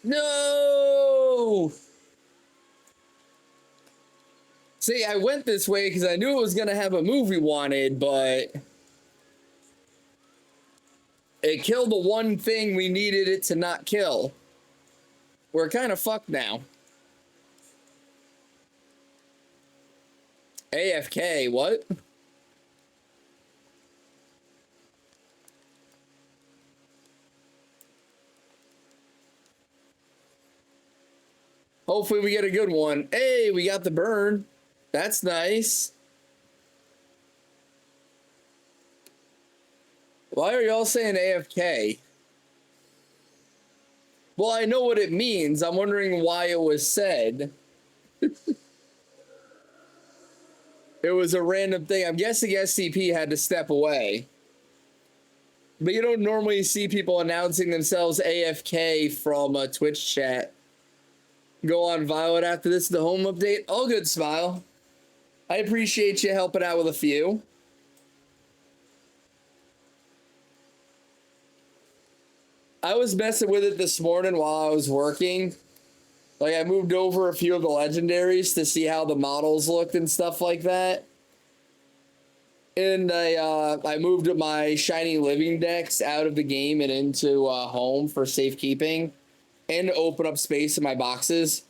No! See, I went this way because I knew it was going to have a move we wanted, but it killed the one thing we needed it to not kill. We're kind of fucked now. AFK, what? Hopefully we get a good one. Hey, we got the burn. That's nice. Why are y'all saying AFK? Well, I know what it means. I'm wondering why it was said. It was a random thing. I'm guessing SCP had to step away. But you don't normally see people announcing themselves AFK from a Twitch chat. Go on Violet after this, the home update. All good, Smile. I appreciate you helping out with a few. I was messing with it this morning while I was working. Like, I moved over a few of the legendaries to see how the models looked and stuff like that. And I moved my shiny living decks out of the game and into home for safekeeping and to open up space in my boxes.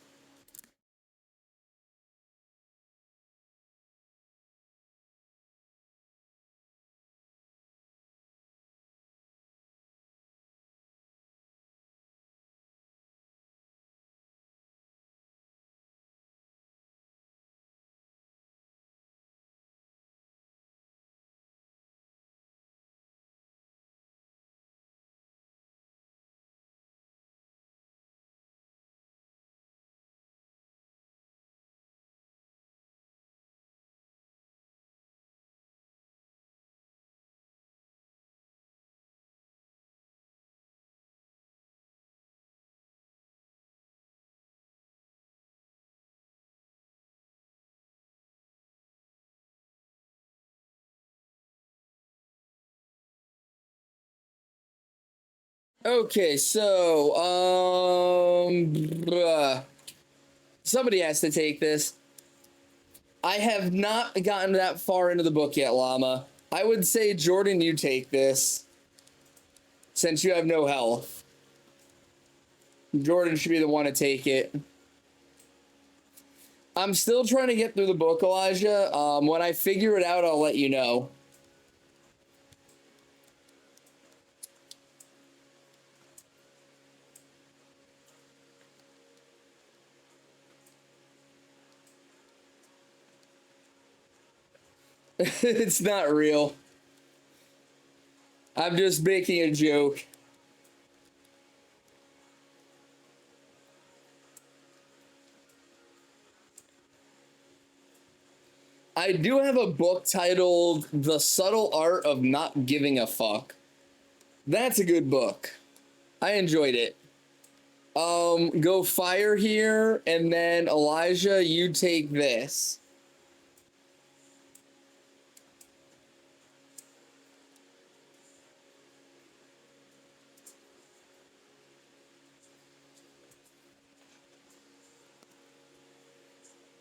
Okay, so, somebody has to take this. I have not gotten that far into the book yet, Llama. I would say, Jordan, you take this, since you have no health. Jordan should be the one to take it. I'm still trying to get through the book, Elijah. When I figure it out, I'll let you know. It's not real. I'm just making a joke. I do have a book titled The Subtle Art of Not Giving a Fuck. That's a good book. I enjoyed it. Go fire here, and then Elijah, you take this.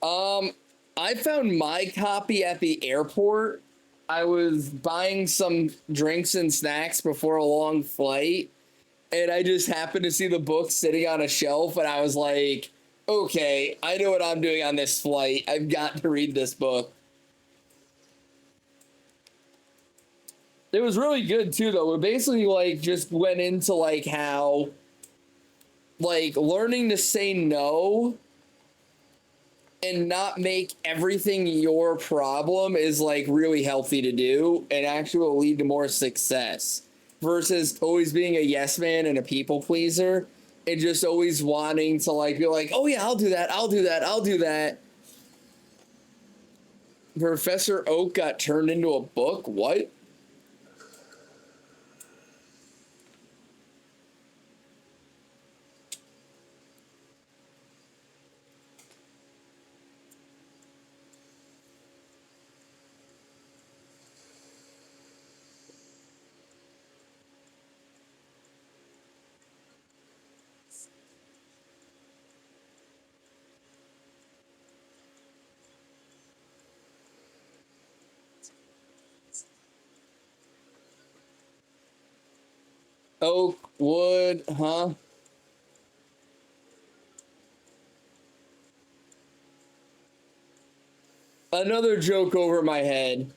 Um, I found my copy at the airport. I was buying some drinks and snacks before a long flight, and I just happened to see the book sitting on a shelf, and I was like, okay, I know what I'm doing on this flight. I've got to read this book. It was really good too, though. It basically like just went into like how like learning to say no and not make everything your problem is like really healthy to do and actually will lead to more success versus always being a yes man and a people pleaser and just always wanting to like be like, oh yeah, I'll do that, I'll do that, I'll do that. Professor Oak got turned into a book. What? Oak, wood, huh? Another joke over my head.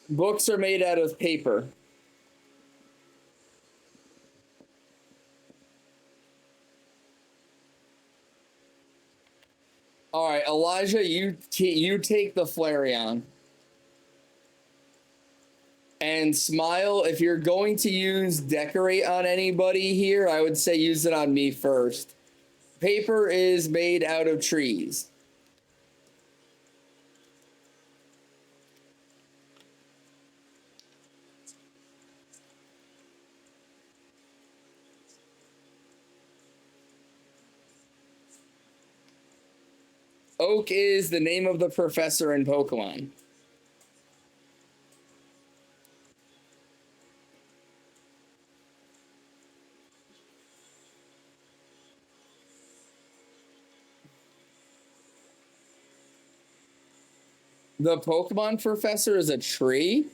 Books are made out of paper. All right, Elijah, you take the Flareon. And Smile, if you're going to use decorate on anybody here, I would say use it on me first. Paper is made out of trees. Oak is the name of the professor in Pokemon. The Pokemon professor is a tree?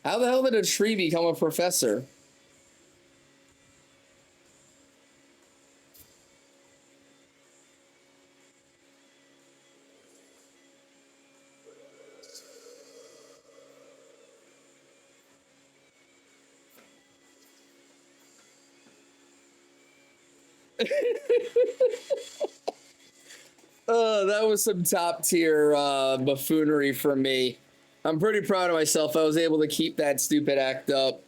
How the hell did a tree become a professor? That was some top tier buffoonery from me. I'm pretty proud of myself. I was able to keep that stupid act up.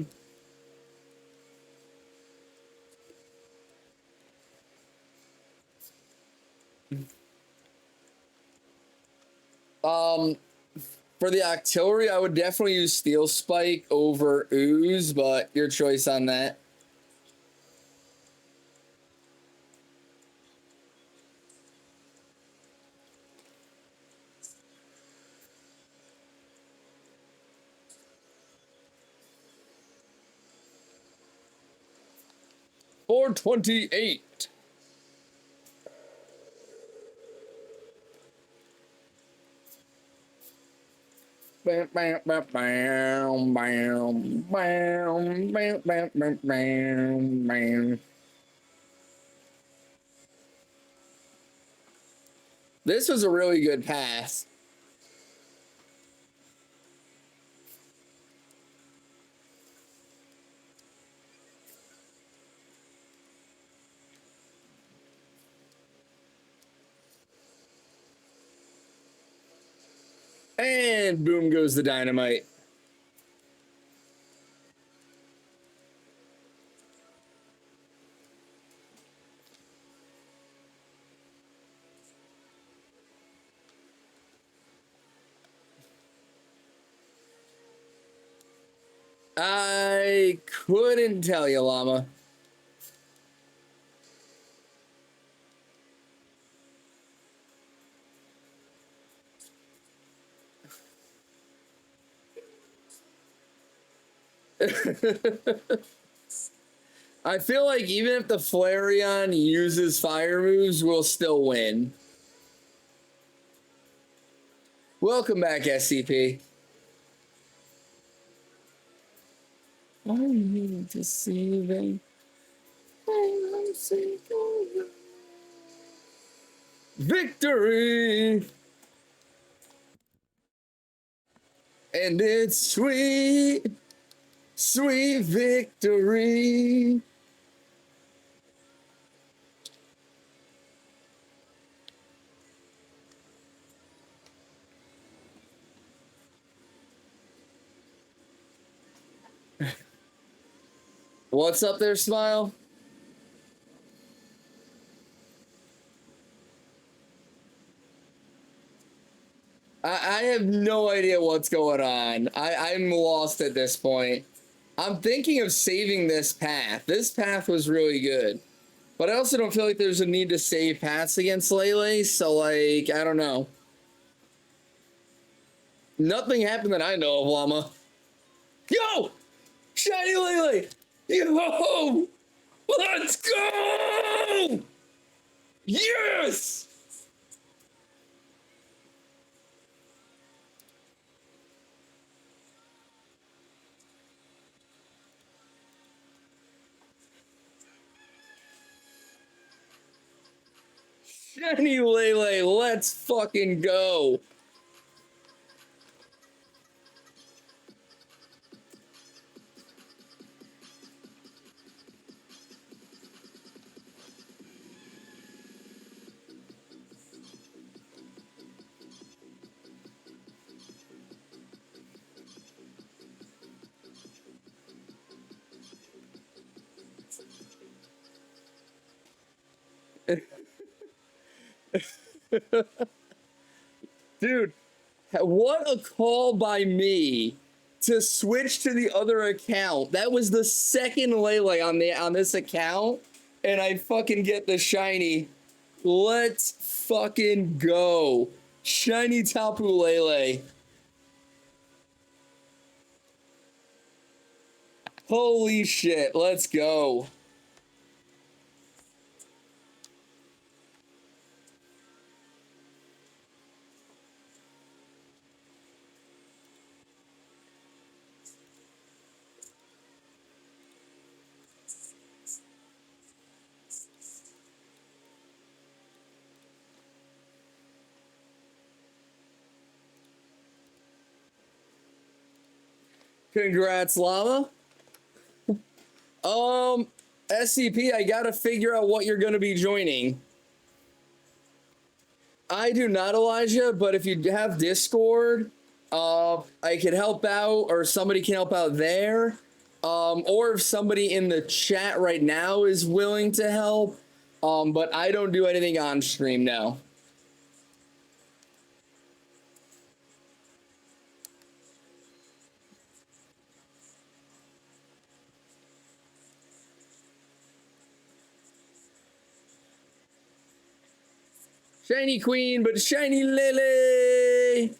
Um, for the Octillery, I would definitely use Steel Spike over Ooze, but your choice on that. 428. Bam, bam, bam, bam, bam, bam, bam, bam, bam, bam, bam. This was a really good pass. And boom goes the dynamite. I couldn't tell you, Llama. I feel like even if the Flareon uses fire moves, we'll still win. Welcome back, SCP. I need to see them. Victory! And it's sweet, sweet victory. What's up there, Smile? I have no idea what's going on. I'm lost at this point. I'm thinking of saving this path. This path was really good. But I also don't feel like there's a need to save paths against Lele, so, like, I don't know. Nothing happened that I know of, Llama. Yo! Shiny Lele! Yo! Let's go! Yes! Shiny Lele, let's fucking go. Dude, what a call by me to switch to the other account. That was the second Lele on this account, and I fucking get the shiny. Let's fucking go. Shiny Tapu Lele. Holy shit, let's go. Congrats, Llama. SCP, I gotta figure out what you're gonna be joining. I do not, Elijah, but if you have Discord, I could help out, or somebody can help out there. Or if somebody in the chat right now is willing to help. But I don't do anything on stream now. Shiny Queen, but Shiny Lele!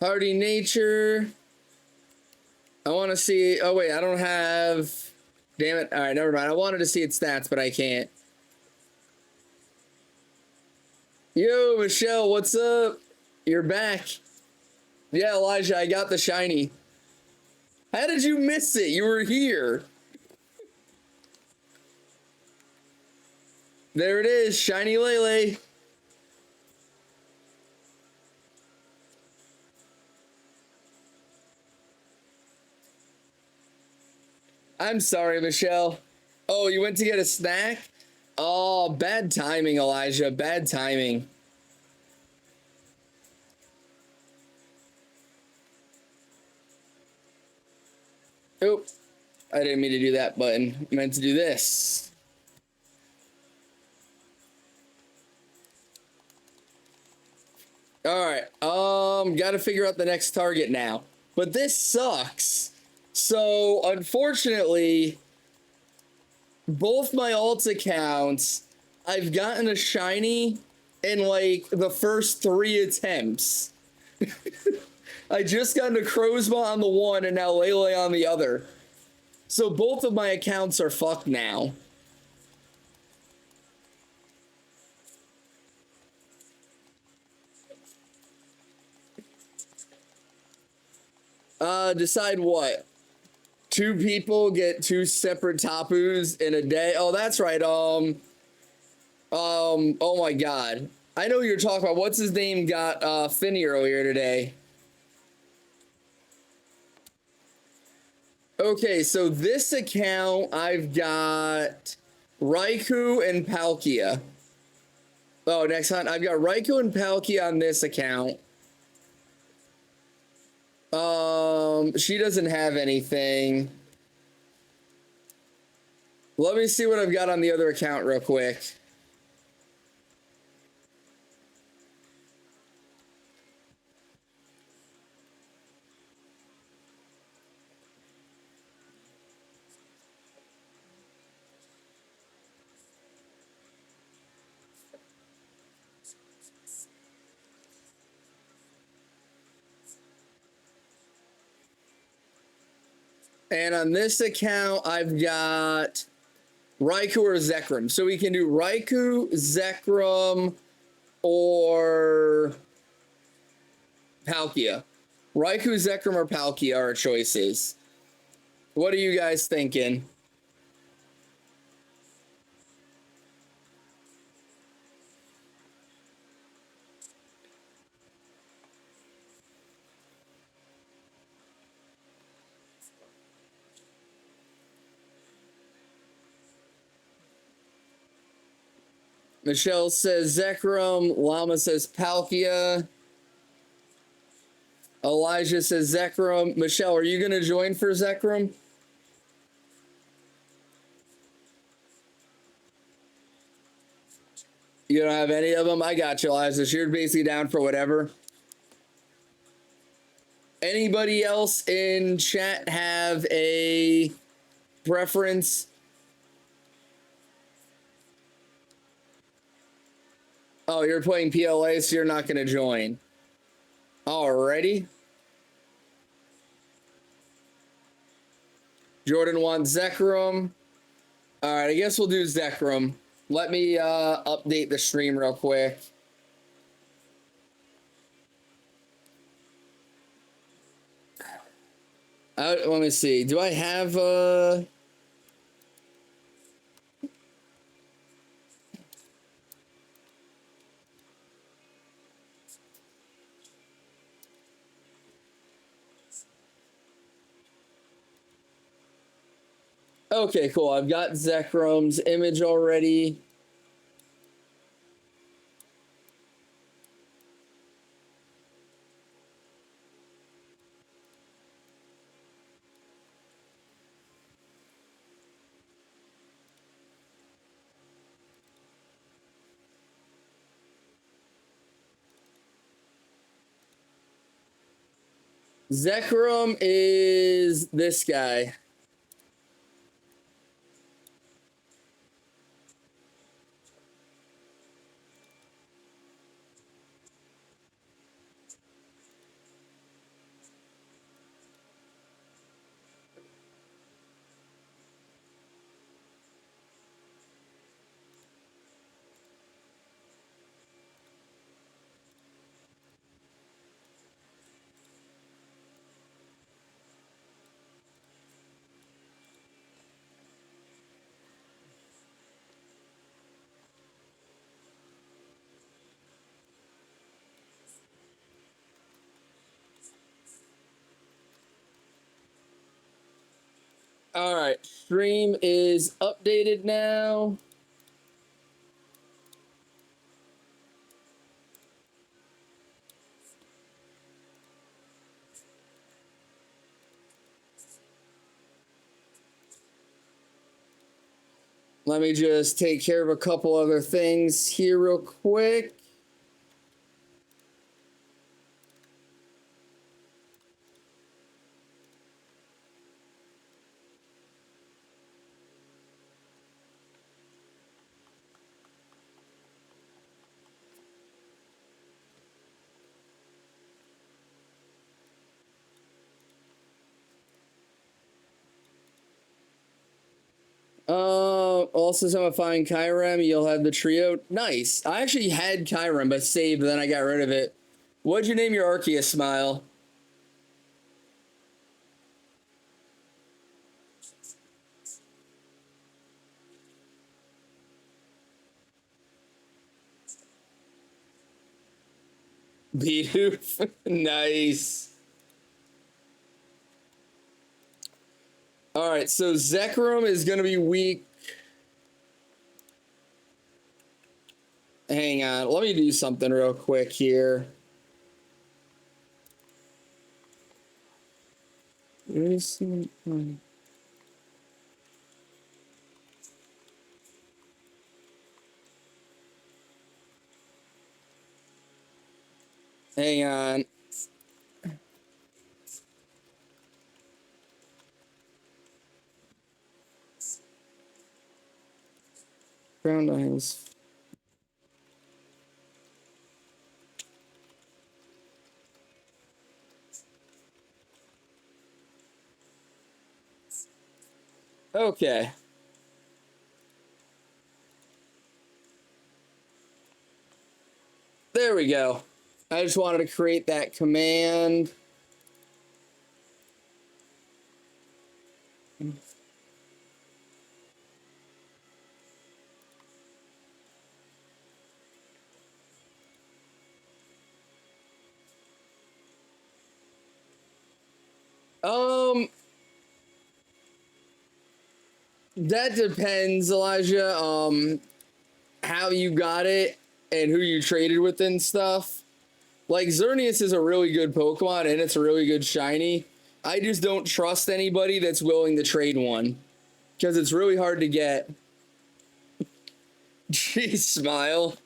Hardy nature. I want to see. Oh, wait. I don't have. Damn it. All right. Never mind. I wanted to see its stats, but I can't. Yo, Michelle. What's up? You're back. Yeah, Elijah. I got the shiny. How did you miss it? You were here. There it is. Shiny Lele. I'm sorry, Michelle. Oh, you went to get a snack? Oh, bad timing, Elijah. Bad timing. Oop. I didn't mean to do that button. I meant to do this. All right. Got to figure out the next target now. But this sucks. So, unfortunately, both my alt accounts, I've gotten a shiny in like the first 3 attempts. I just got a Crozma on the one and now Lele on the other. So both of my accounts are fucked now. Decide what? 2 people get 2 separate Tapus in a day? Oh, that's right. Oh my god. I know who you're talking about. What's his name got Finny earlier today? Okay, so this account, I've got Raikou and Palkia. Oh, next hunt, I've got Raikou and Palkia on this account. She doesn't have anything. Let me see what I've got on the other account real quick. And on this account, I've got Raikou or Zekrom. So we can do Raikou, Zekrom, or Palkia. Raikou, Zekrom, or Palkia are our choices. What are you guys thinking? Michelle says Zekrom. Llama says Palkia. Elijah says Zekrom. Michelle, are you going to join for Zekrom? You don't have any of them? I got you, Elijah. So you're basically down for whatever. Anybody else in chat have a preference? Oh, you're playing PLA, so you're not going to join. Alrighty. Jordan wants Zekrom. All right, I guess we'll do Zekrom. Let me update the stream real quick. Let me see. Do I have Okay, cool. I've got Zekrom's image already. Zekrom is this guy. All right, stream is updated now. Let me just take care of a couple other things here real quick. Also, simplifying Kyurem, you'll have the trio. Nice. I actually had Kyurem, but saved, but then I got rid of it. What'd you name your Arceus, Smile? Bidoof. Nice. All right, so Zekrom is going to be weak. Hang on. Let me do something real quick here. Hang on. Ground Isles. Okay. There we go. I just wanted to create that command. That depends, Elijah. How you got it and who you traded with and stuff. Like, Xerneas is a really good Pokemon and it's a really good shiny. I just don't trust anybody that's willing to trade one because it's really hard to get. Jeez, Smile.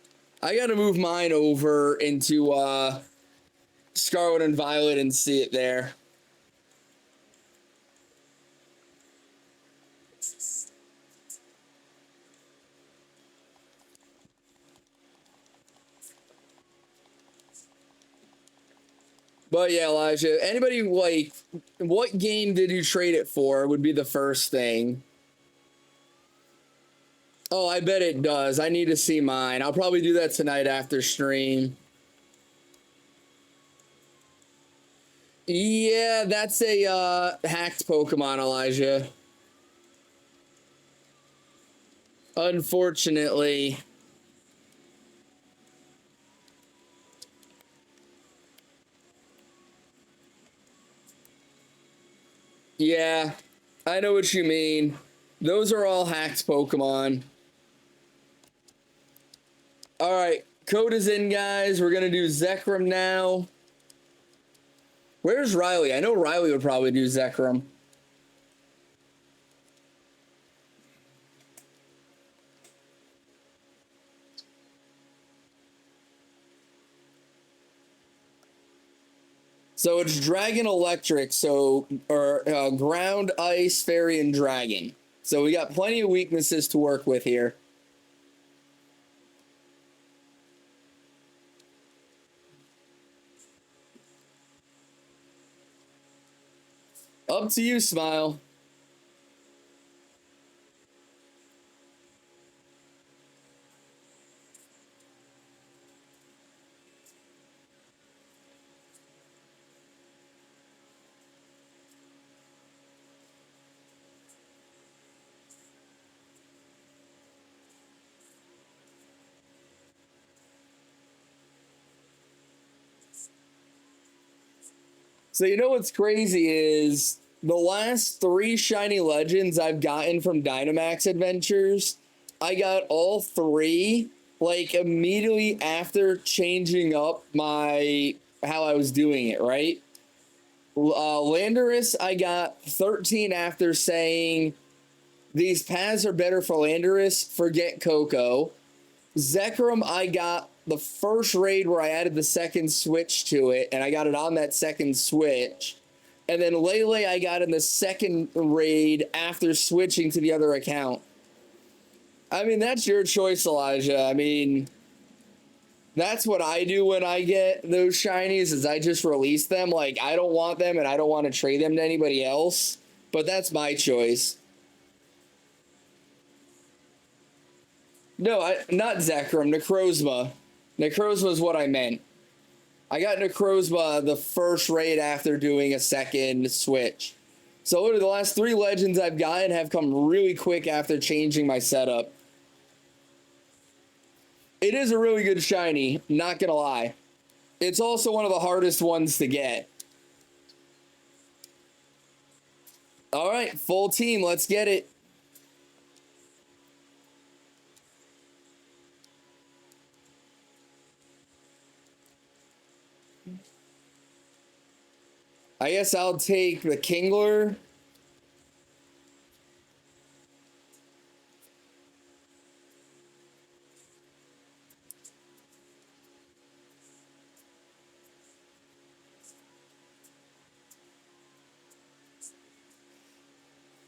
I gotta move mine over into Scarlet and Violet and see it there. But yeah, Elijah, anybody like, what game did you trade it for would be the first thing. Oh, I bet it does. I need to see mine. I'll probably do that tonight after stream. Yeah, that's a hacked Pokemon, Elijah. Unfortunately. Yeah, I know what you mean. Those are all hacked Pokemon. All right, code is in, guys. We're going to do Zekrom now. Where's Riley? I know Riley would probably do Zekrom. So it's Dragon Electric, or Ground, Ice, Fairy, and Dragon. So we got plenty of weaknesses to work with here. Up to you, Smile. So you know what's crazy is The last 3 shiny legends I've gotten from Dynamax Adventures, I got all 3 like immediately after changing up my how I was doing it, right? Landorus, I got 13 after saying these paths are better for Landorus, forget Coco. Zekrom, I got the first raid where I added the second switch to it, and I got it on that second switch. And then Lele, I got in the second raid after switching to the other account. I mean, that's your choice, Elijah. I mean, that's what I do when I get those shinies is I just release them. Like, I don't want them and I don't want to trade them to anybody else. But that's my choice. No, not Zekrom, Necrozma. Necrozma is what I meant. I got Necrozma the first raid after doing a second switch. So literally the last 3 legends I've gotten have come really quick after changing my setup. It is a really good shiny, not gonna lie. It's also one of the hardest ones to get. All right, full team, let's get it. I guess I'll take the Kingler.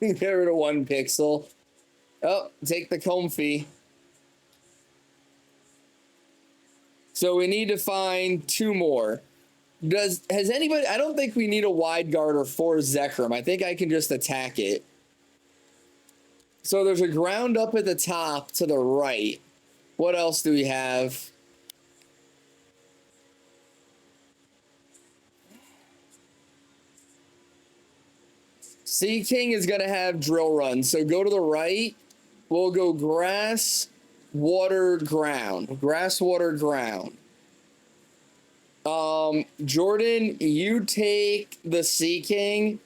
Get rid of 1 pixel. Oh, take the Comfy. So we need to find 2 more. Has anybody... I don't think we need a wide guarder for Zekrom. I think I can just attack it. So there's a ground up at the top to the right. What else do we have? Sea King is going to have drill run. So go to the right. We'll go grass, water, ground. Grass, water, ground. Jordan, you take the Sea King.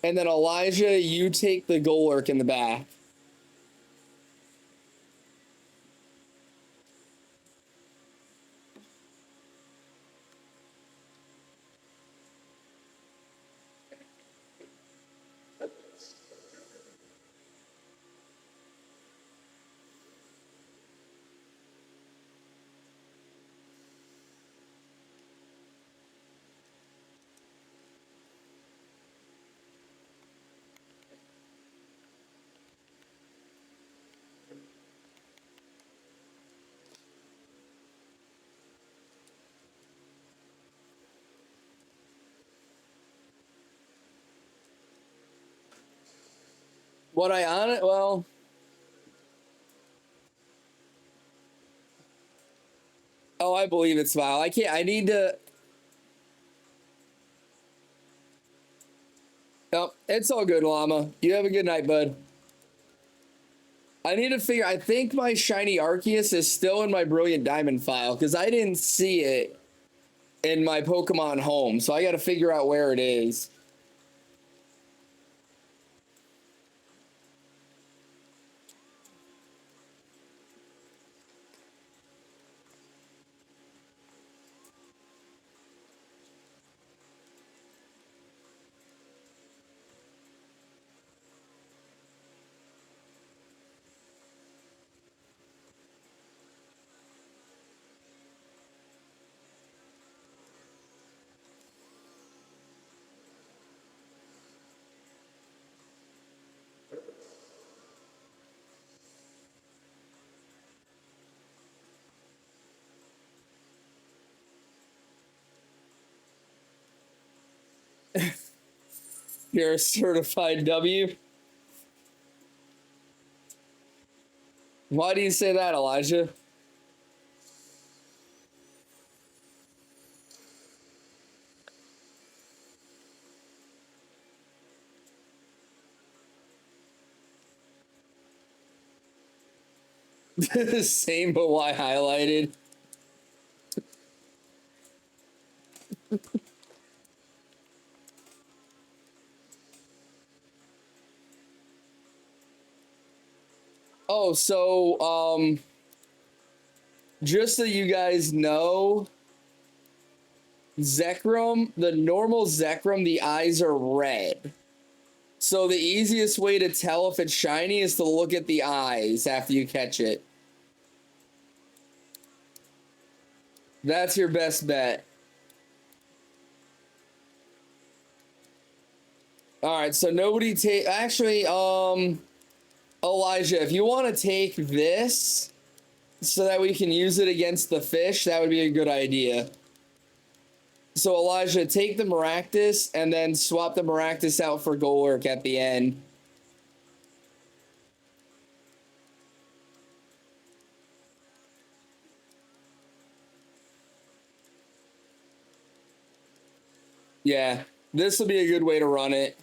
And then Elijah, you take the Golurk in the back. What I on it? Well, oh, I believe it, Smile. I can't. I need to. Oh, it's all good, Llama. You have a good night, bud. I need to figure. I think my shiny Arceus is still in my Brilliant Diamond file because I didn't see it in my Pokemon home. So I got to figure out where it is. You're a certified W. Why do you say that, Elijah? Same, but why highlighted? Oh, so, just so you guys know, Zekrom, the normal Zekrom, the eyes are red. So the easiest way to tell if it's shiny is to look at the eyes after you catch it. That's your best bet. All right, so nobody take... Actually, Elijah, if you want to take this so that we can use it against the fish, that would be a good idea. So Elijah, take the Maractus and then swap the Maractus out for Golurk at the end. Yeah, this will be a good way to run it.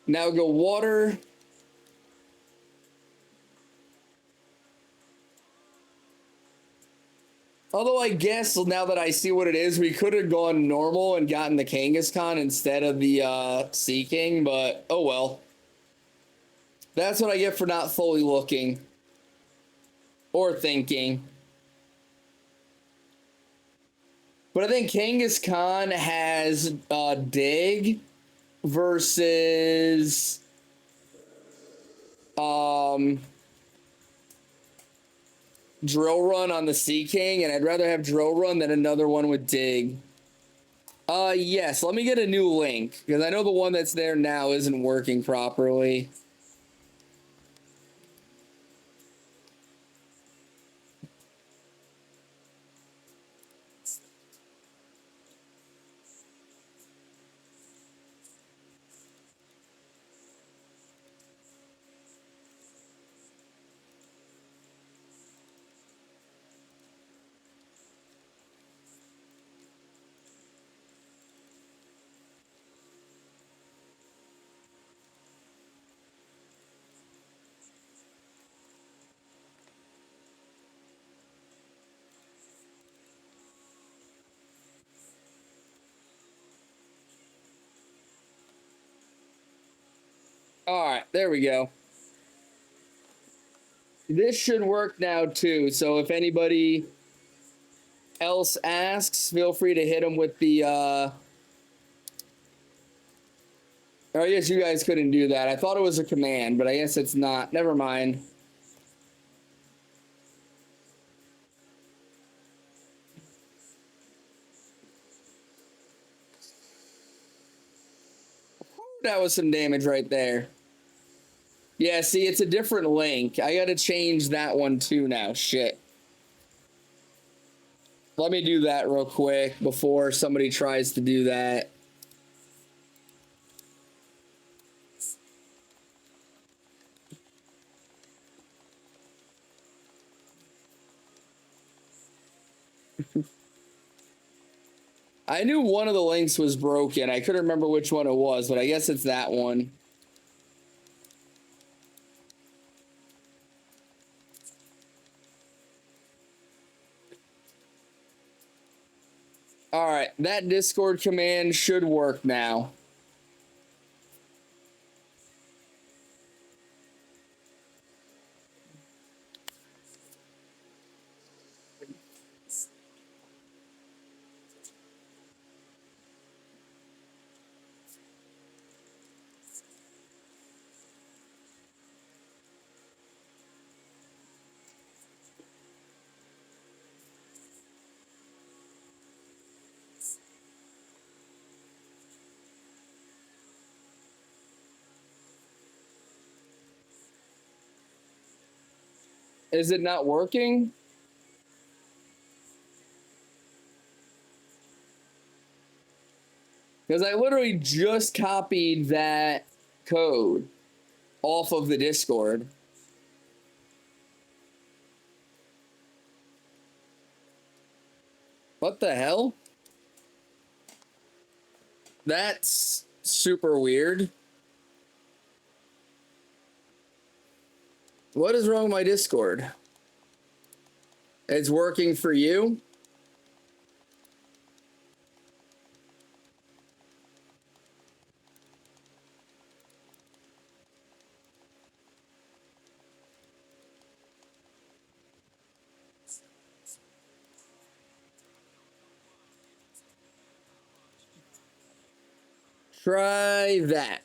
Now go water. Although I guess now that I see what it is, we could have gone normal and gotten the Kangaskhan instead of the Sea King, but oh well. That's what I get for not fully looking or thinking. But I think Kangaskhan has Dig versus Drill Run on the Sea King, and I'd rather have Drill Run than another one with Dig. Yes, let me get a new link, because I know the one that's there now isn't working properly. All right, there we go. This should work now too, so if anybody else asks, feel free to hit them with the oh, I guess you guys couldn't do that. I thought it was a command, but I guess it's not. Never mind. That was some damage right there. Yeah, see, it's a different link. I gotta change that one too now. Shit. Let me do that real quick before somebody tries to do that. I knew one of the links was broken. I couldn't remember which one it was, but I guess it's that one. All right, that Discord command should work now. Is it not working? Because I literally just copied that code off of the Discord. What the hell? That's super weird. What is wrong with my Discord? It's working for you? Try that.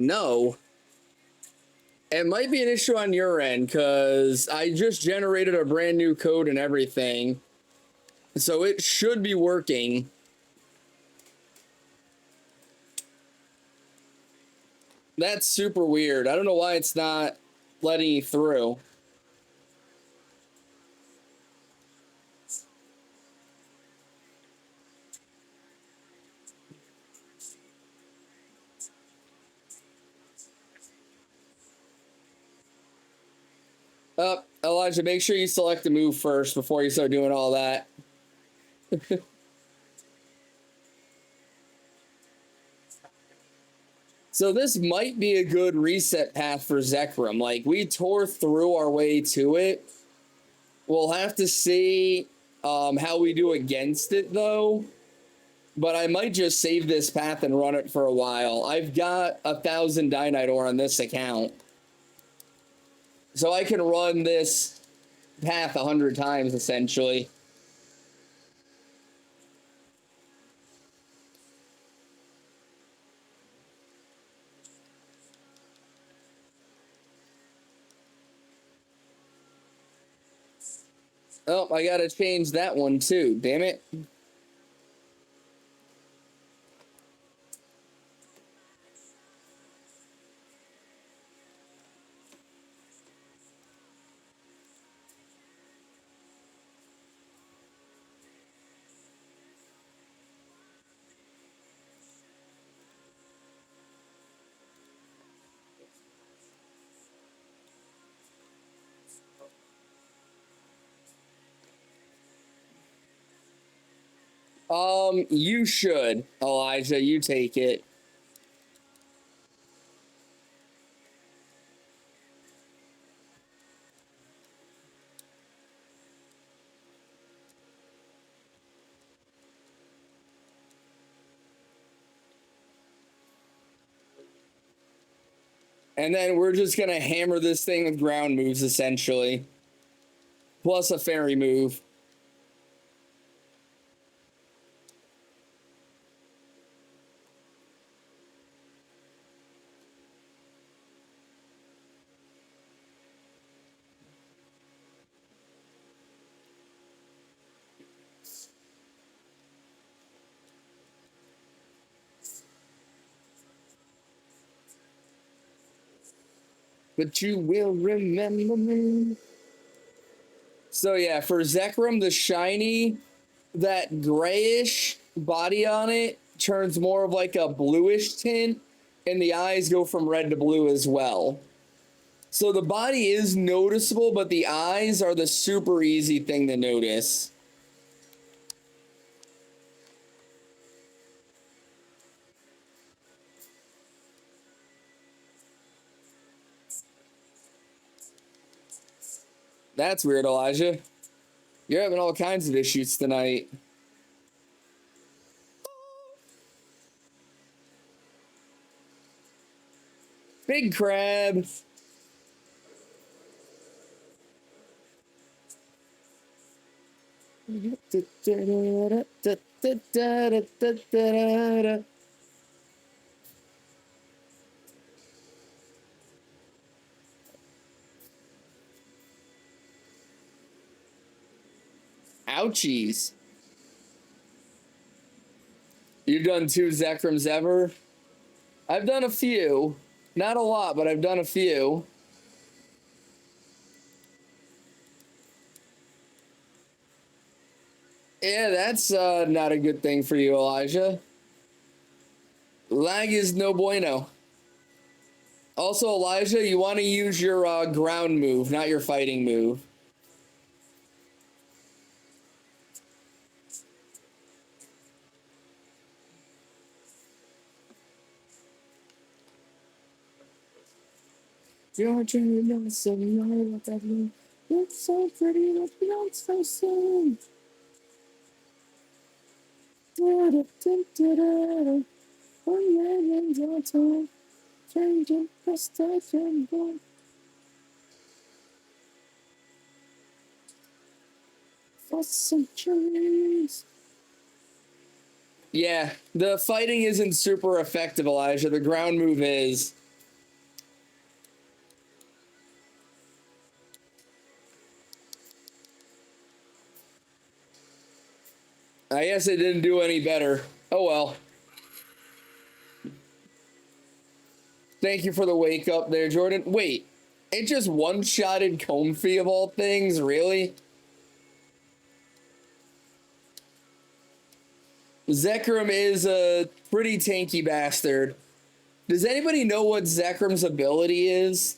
No. It might be an issue on your end because I just generated a brand new code and everything. So it should be working. That's super weird. I don't know why it's not letting you through. Elijah, make sure you select the move first before you start doing all that. So this might be a good reset path for Zekrom. Like, we tore through our way to it. We'll have to see how we do against it, though. But I might just save this path and run it for a while. I've got 1,000 Dynite ore on this account. So I can run this path 100 times, essentially. Oh, I gotta change that one too, damn it. You should, Elijah, you take it. And then we're just going to hammer this thing with ground moves, essentially. Plus a fairy move. But you will remember me. So yeah, for Zekrom, the shiny, that grayish body on it turns more of like a bluish tint, and the eyes go from red to blue as well. So the body is noticeable, but the eyes are the super easy thing to notice. That's weird, Elijah. You're having all kinds of issues tonight. Big crab. Ouchies. You've done 2 Zekroms ever? I've done a few. Not a lot, but I've done a few. Yeah, that's not a good thing for you, Elijah. Lag is no bueno. Also, Elijah, you want to use your ground move, not your fighting move. Georgia, you know, so you know what that means. It's so pretty, but you don't so soon. Oh, yeah, your time. Changing frustration. For centuries. Yeah, the fighting isn't super effective, Elijah. The ground move is. I guess it didn't do any better. Oh well. Thank you for the wake up there, Jordan. Wait, it just one-shotted Comfy of all things? Really? Zekrom is a pretty tanky bastard. Does anybody know what Zekrom's ability is?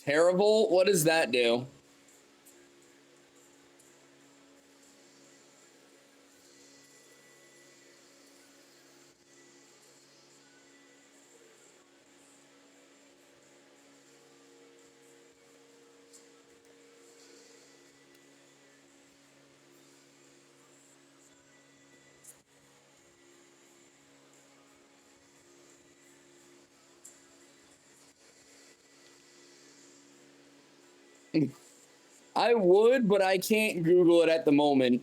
Terrible? What does that do? I would, but I can't Google it at the moment.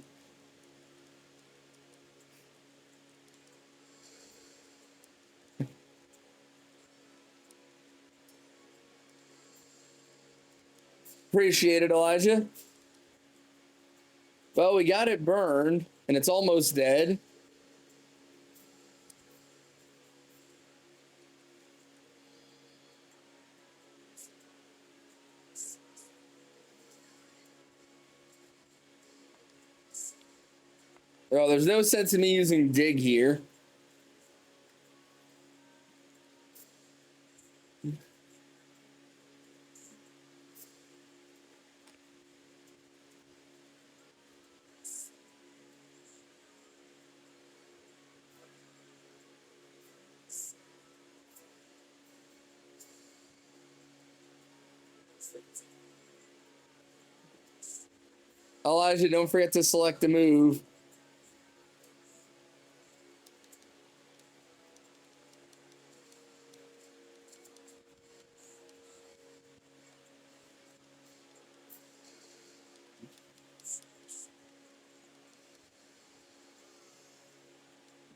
Appreciate it, Elijah. Well, we got it burned, and it's almost dead. Oh, there's no sense in me using dig here. Elijah, don't forget to select a move.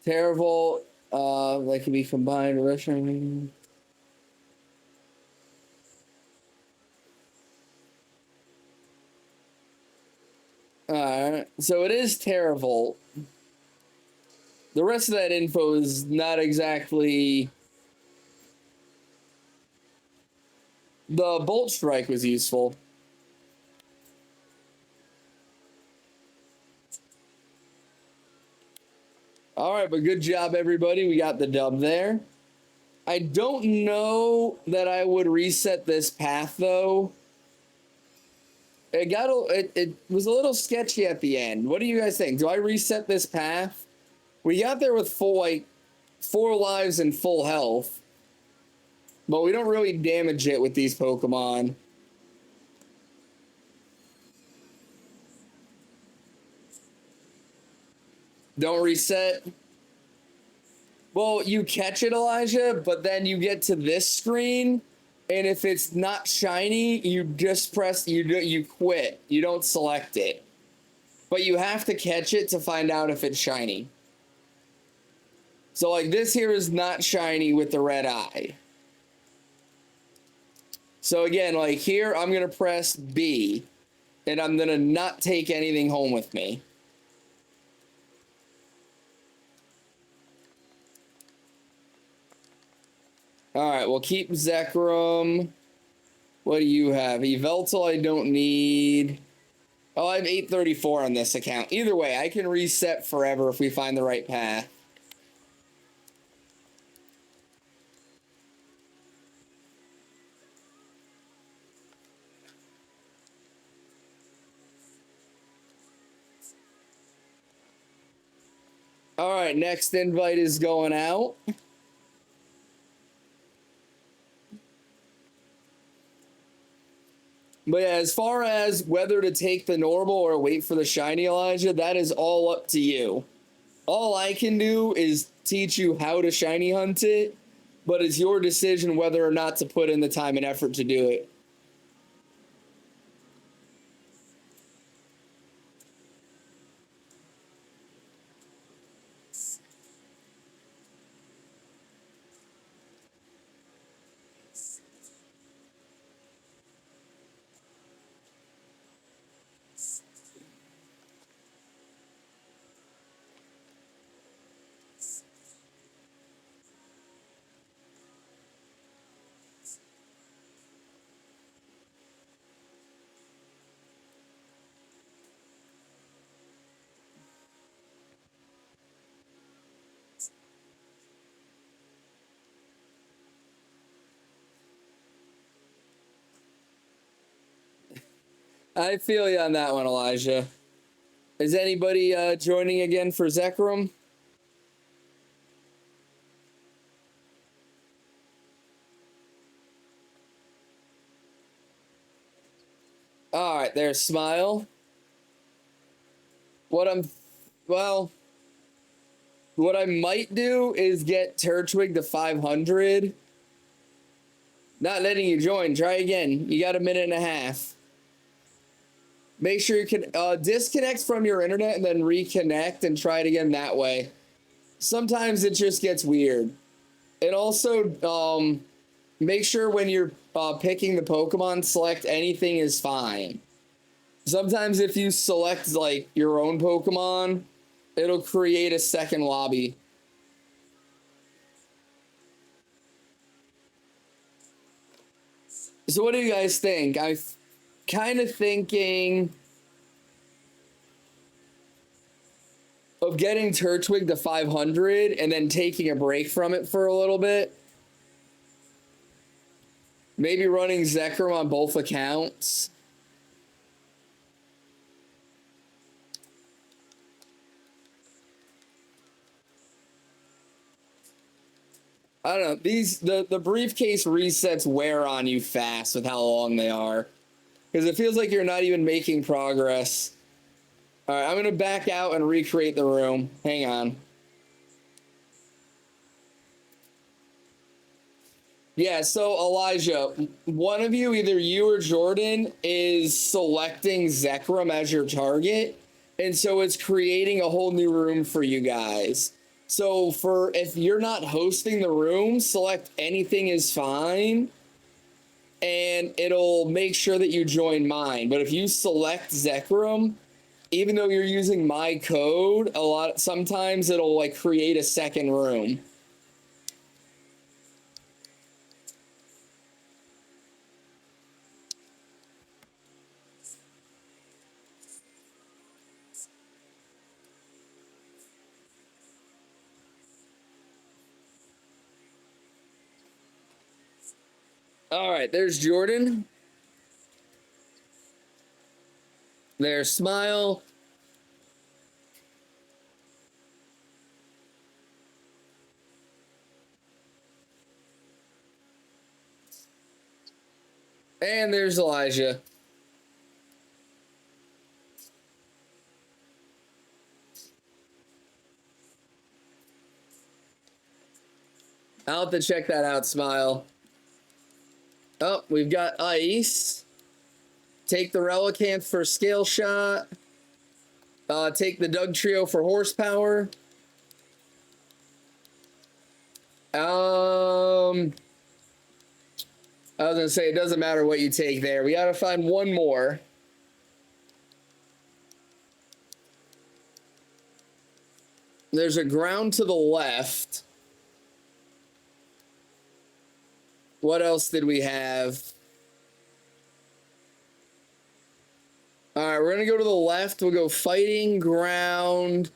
Terrible. That can be combined with Russian. Alright, so it is terrible. The rest of that info is not exactly. The Bolt Strike was useful. Alright, but good job, everybody. We got the dub there. I don't know that I would reset this path, though. It was a little sketchy at the end. What do you guys think? Do I reset this path? We got there with full, like, 4 lives and full health. But we don't really damage it with these Pokemon. Don't reset. Well, you catch it, Elijah, but then you get to this screen, and if it's not shiny, you just press, you quit. You don't select it. But you have to catch it to find out if it's shiny. So, like, this here is not shiny with the red eye. So, again, like, here, I'm going to press B, and I'm going to not take anything home with me. Alright, we'll keep Zekrom. What do you have? Yveltal I don't need. Oh, I have 834 on this account. Either way, I can reset forever if we find the right path. All right, next invite is going out. But yeah, as far as whether to take the normal or wait for the shiny, Elijah, that is all up to you. All I can do is teach you how to shiny hunt it, but it's your decision whether or not to put in the time and effort to do it. I feel you on that one, Elijah. Is anybody joining again for Zekrom? All right, there's Smile. What I'm, well, what I might do is get Turtwig to 500. Not letting you join. Try again. You got a minute and a half. Make sure you can disconnect from your internet and then reconnect and try it again that way. Sometimes it just gets weird. And also, make sure when you're picking the Pokemon, select anything is fine. Sometimes if you select like your own Pokemon, it'll create a second lobby. So what do you guys think? I'm kind of thinking of getting Turtwig to 500 and then taking a break from it for a little bit. Maybe running Zekrom on both accounts. I don't know. The briefcase resets wear on you fast with how long they are. Because it feels like you're not even making progress. All right, I'm going to back out and recreate the room. Hang on. Yeah, so Elijah, one of you, either you or Jordan, is selecting Zekrom as your target. And so it's creating a whole new room for you guys. So for if you're not hosting the room, select anything is fine. And it'll make sure that you join mine. But if you select Zekrom, even though you're using my code, sometimes it'll like create a second room. All right, there's Jordan. There's Smile. And there's Elijah. I'll have to check that out, Smile. Oh, we've got Ice. Take the Relicanth for Scale Shot. Take the Doug Trio for Horsepower. I was going to say, it doesn't matter what you take there. We got to find one more. There's a ground to the left. What else did we have? All right, we're going to go to the left. We'll go fighting, ground,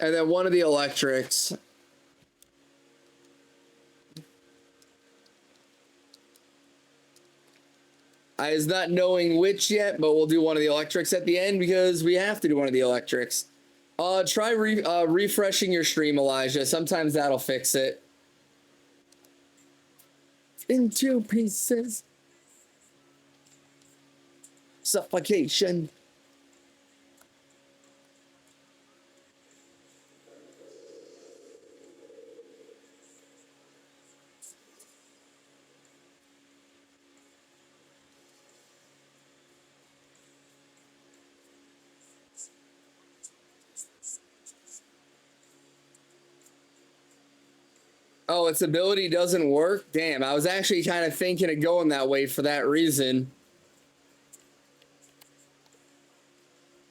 and then one of the electrics. I is not knowing which yet, but we'll do one of the electrics at the end because we have to do one of the electrics. Try refreshing your stream, Elijah. Sometimes that'll fix it. In two pieces. Suffocation. Oh, its ability doesn't work? Damn, I was actually kind of thinking of going that way for that reason.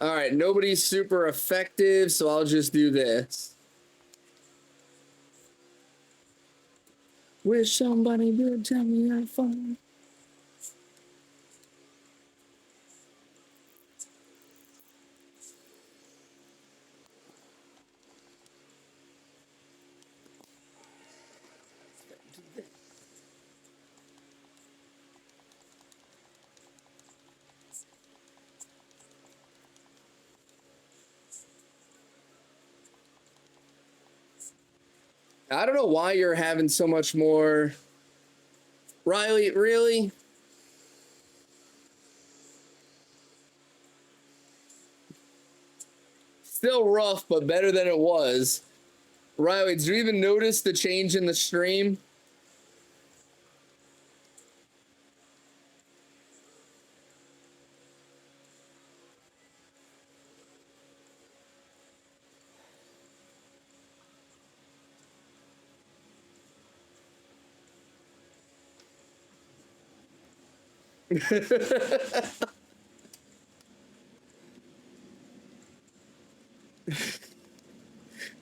Alright, nobody's super effective, so I'll just do this. Wish somebody would tell me I'm fine. I don't know why you're having so much more. Riley, really? Still rough, but better than it was. Riley, did you even notice the change in the stream?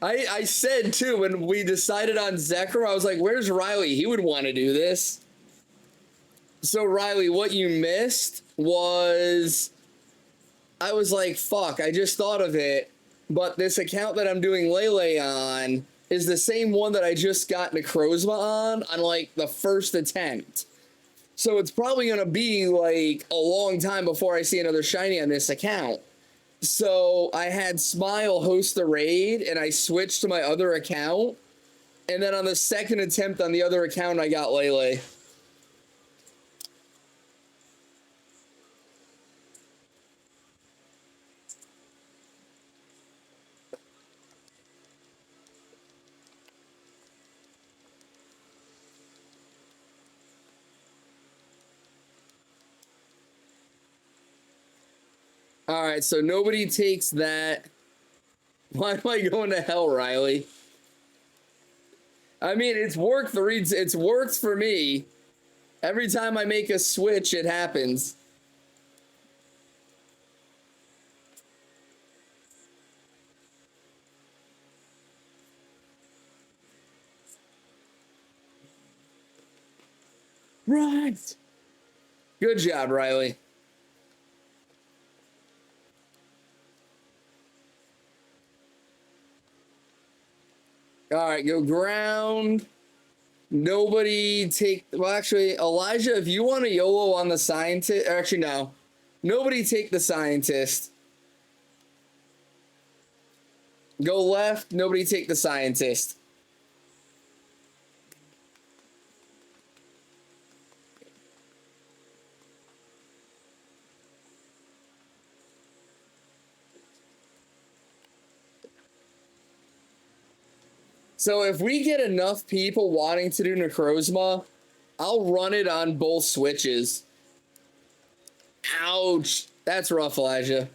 I said too when we decided on Zekrom, I was like, where's Riley? He would want to do this. So Riley, what you missed was I was like, fuck, I just thought of it, but this account that I'm doing Lele on is the same one that I just got Necrozma on like the first attempt. So it's probably going to be like a long time before I see another shiny on this account. So I had Smile host the raid and I switched to my other account. And then on the second attempt on the other account, I got Lele. All right, so nobody takes that. Why am I going to hell, Riley? I mean, it's worked for it's worked for me. Every time I make a switch, it happens. Right. Good job, Riley. All right, go ground. Nobody take. Well, actually, Elijah, if you want a YOLO on the scientist, actually no, nobody take the scientist. Go left. Nobody take the scientist. So if we get enough people wanting to do Necrozma, I'll run it on both switches. Ouch. That's rough, Elijah.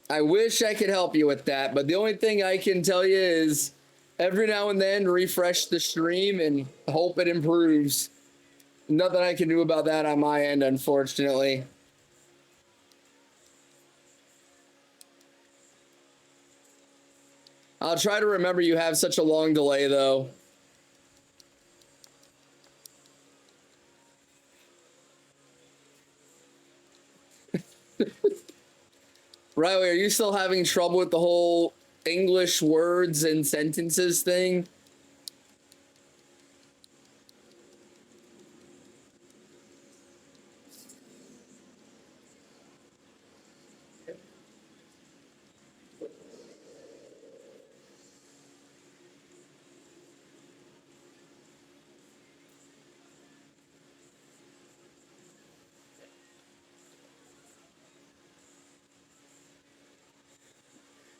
I wish I could help you with that, but the only thing I can tell you is every now and then refresh the stream and hope it improves. Nothing I can do about that on my end, unfortunately. I'll try to remember you have such a long delay, though. Riley, are you still having trouble with the whole English words and sentences thing?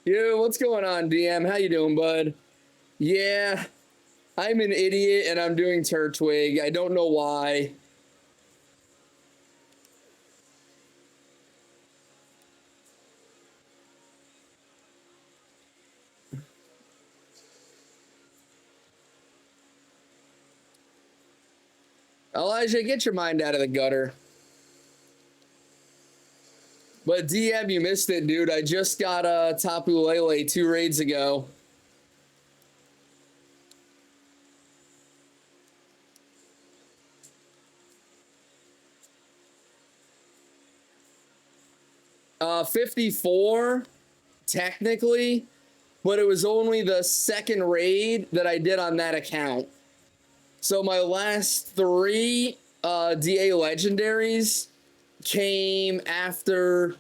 Yo, what's going on, DM? How you doing, bud? Yeah, I'm an idiot and I'm doing Turtwig. I don't know why. Elijah, get your mind out of the gutter. But DM, you missed it, dude. I just got Tapu Lele 2 raids ago. Uh, 54, technically, but it was only the second raid that I did on that account. So my last 3 DA legendaries came after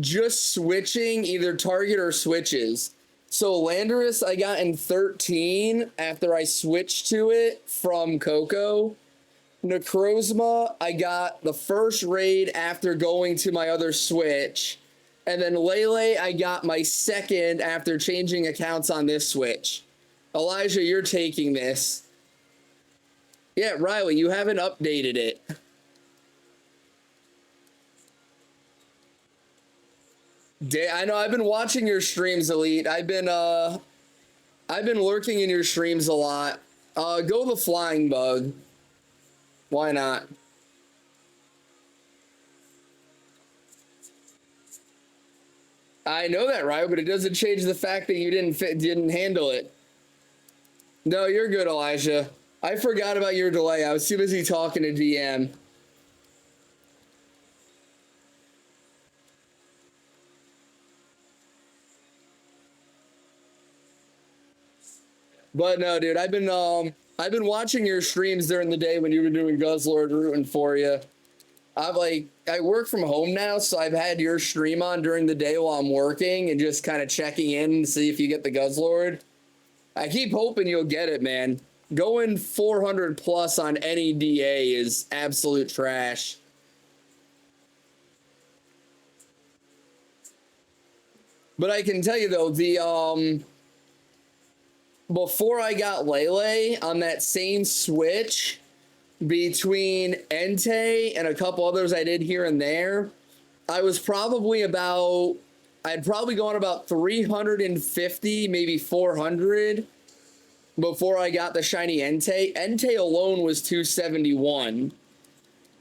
just switching either target or switches. So Landorus I got in 13 after I switched to it from Coco. Necrozma I got the first raid after going to my other switch. And then Lele I got my second after changing accounts on this switch. Elijah, you're taking this. Yeah, Riley, you haven't updated it. I know I've been watching your streams, Elite. I've been lurking in your streams a lot. Go the flying bug. Why not? I know that, right? But it doesn't change the fact that you didn't handle it. No, you're good, Elijah. I forgot about your delay. I was too busy talking to DM. But no, dude, I've been watching your streams during the day when you were doing Guzzlord rooting for you. I work from home now, so I've had your stream on during the day while I'm working and just kind of checking in to see if you get the Guzzlord. I keep hoping you'll get it, man. Going 400 plus on any DA is absolute trash. But I can tell you though, the before I got Lele on that same switch between Entei and a couple others I did here and there, I was probably about, I'd probably gone about 350, maybe 400 before I got the shiny Entei. Entei alone was 271.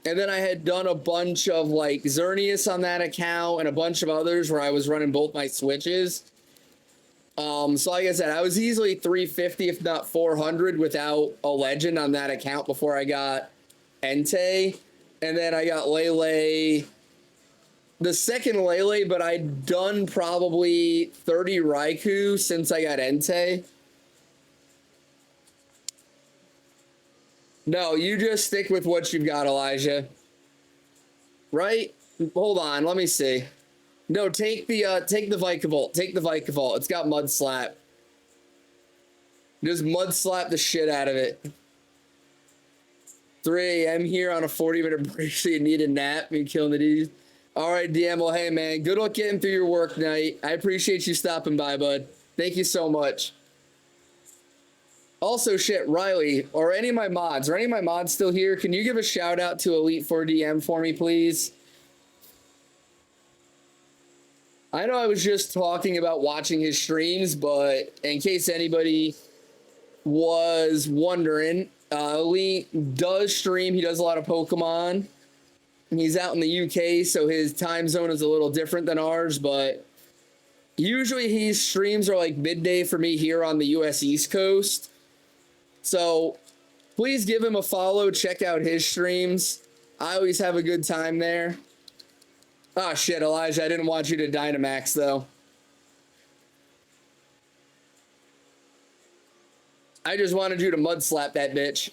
And then I had done a bunch of like Xerneas on that account and a bunch of others where I was running both my switches. So like I said, I was easily 350, if not 400 without a legend on that account before I got Entei. And then I got Lele, the second Lele, but I'd done probably 30 Raikou since I got Entei. No, you just stick with what you've got, Elijah. Right? Hold on, let me see. No, take the Vikavolt. Take the Vikavolt. It's got Mud Slap. Just Mud Slap the shit out of it. 3 a.m. here on a 40-minute break, so you need a nap. You're killing the D's. All right, DM. Well, hey, man. Good luck getting through your work night. I appreciate you stopping by, bud. Thank you so much. Also, shit, Riley, or any of my mods, are any of my mods still here? Can you give a shout out to Elite 4DM for me, please? I know I was just talking about watching his streams, but in case anybody was wondering, Elite does stream. He does a lot of Pokemon. He's out in the UK, so his time zone is a little different than ours, but usually his streams are like midday for me here on the US East Coast. So please give him a follow. Check out his streams. I always have a good time there. Oh, shit, Elijah. I didn't want you to Dynamax, though. I just wanted you to mud slap that bitch.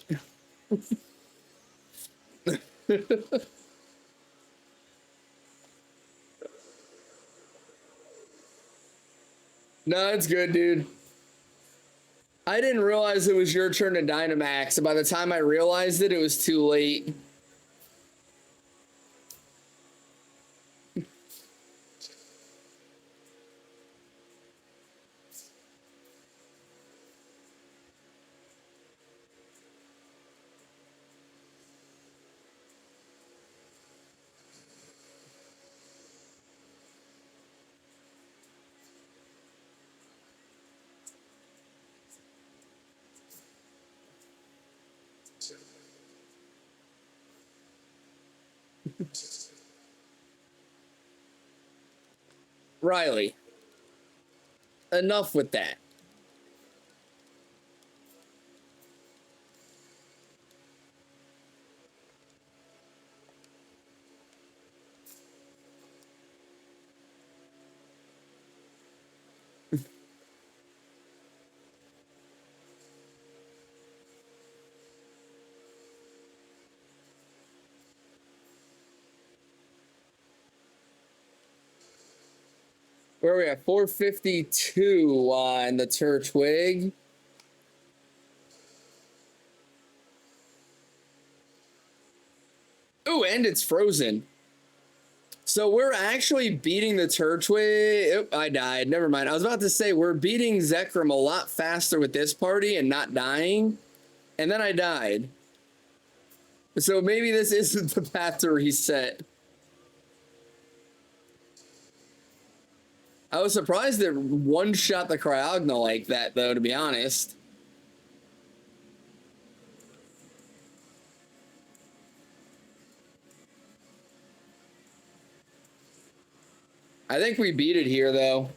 No, it's good, dude. I didn't realize it was your turn to Dynamax, and by the time I realized it, it was too late. Riley, enough with that. Where are we at? 452 on the Turtwig. Ooh, and it's frozen. So we're actually beating the Turtwig. Oh, I died. Never mind. I was about to say we're beating Zekrom a lot faster with this party and not dying. And then I died. So maybe this isn't the path to reset. I was surprised that one shot the Cryogna like that, though, to be honest. I think we beat it here, though.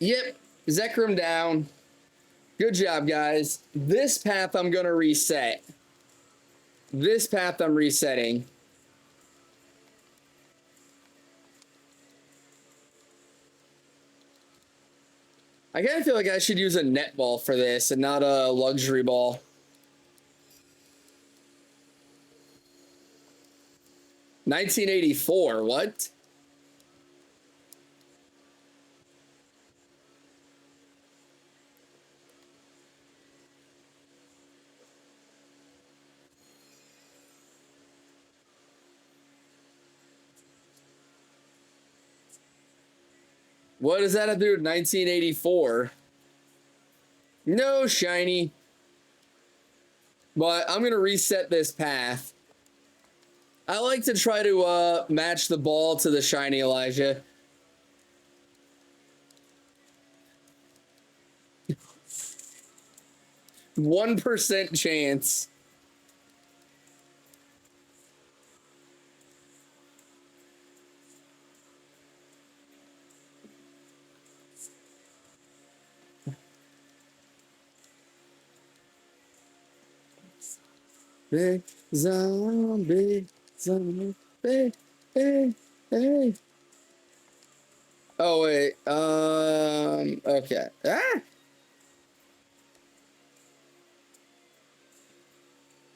Yep, Zekrom down. Good job, guys. This path I'm going to reset. This path I'm resetting. I kind of feel like I should use a net ball for this and not a luxury ball. 1984, what? What does that have to do with 1984? No shiny. But I'm going to reset this path. I like to try to match the ball to the shiny Elijah. %1 chance. Big zombie, zombie, hey, hey. Oh wait, okay. Ah!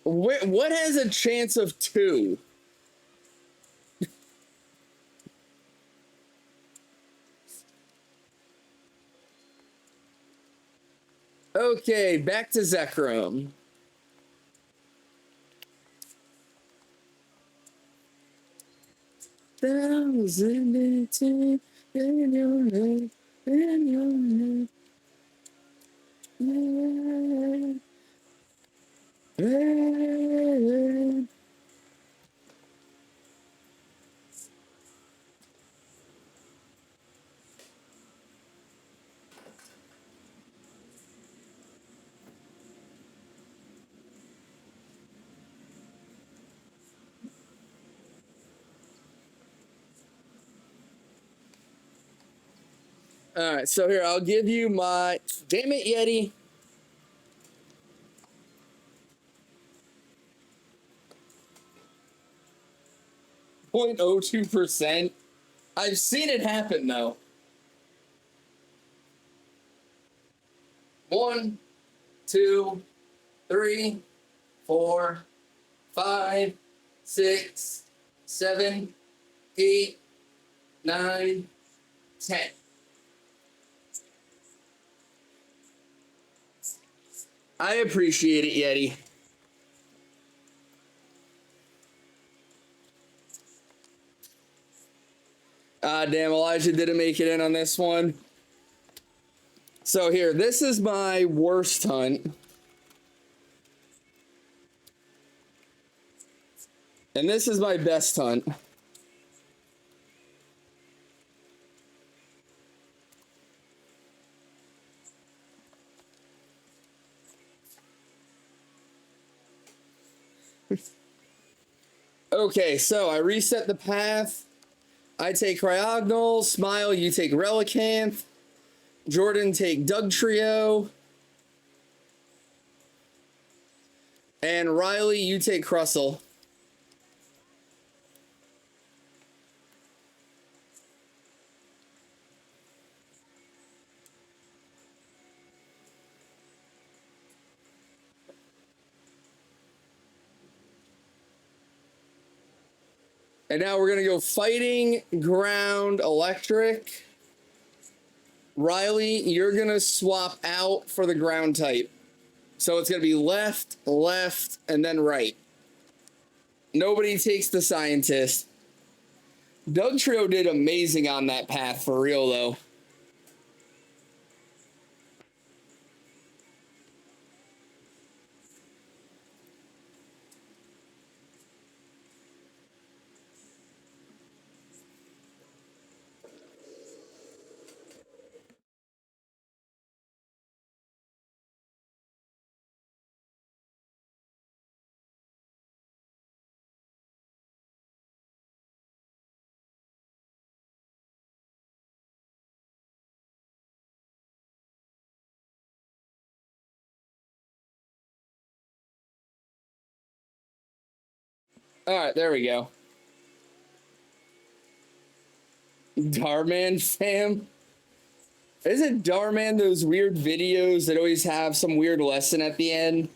What has a chance of 2? Okay, back to Zekrom. Thousand in your head, in your head. All right, so here, I'll give you my... Damn it, Yeti. .02%. I've seen it happen, though. 1, 2, 3, 4, 5, 6, 7, 8, 9, 10. I appreciate it, Yeti. Damn, Elijah didn't make it in on this one. So here, this is my worst hunt. And this is my best hunt. Okay, so I reset the path. I take Cryogonal. Smile, you take Relicanth. Jordan, take Dugtrio. And Riley, you take Crustle. And now we're going to go Fighting, Ground, Electric. Riley, you're going to swap out for the Ground type. So it's going to be left, left, and then right. Nobody takes the Scientist. Dugtrio did amazing on that path for real, though. All right, there we go. Darman fam. Isn't Darman those weird videos that always have some weird lesson at the end?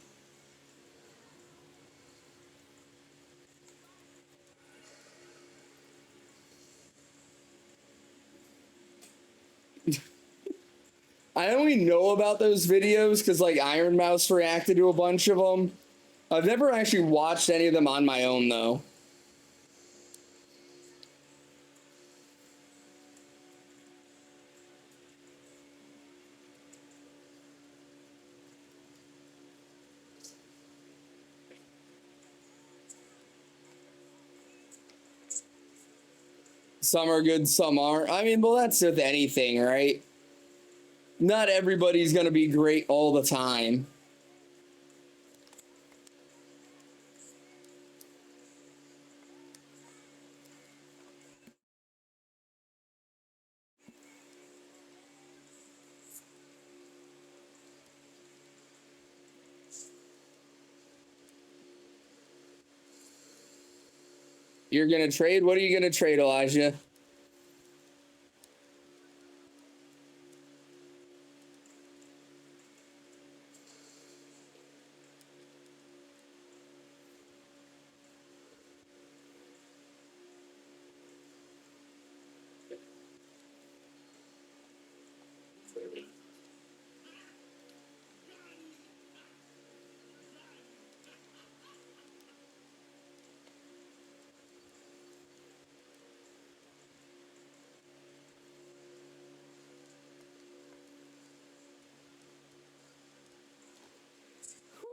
I only know about those videos because like Iron Mouse reacted to a bunch of them. I've never actually watched any of them on my own though. Some are good, some aren't. I mean, well, that's with anything, right? Not everybody's going to be great all the time. You're going to trade? What are you going to trade, Elijah?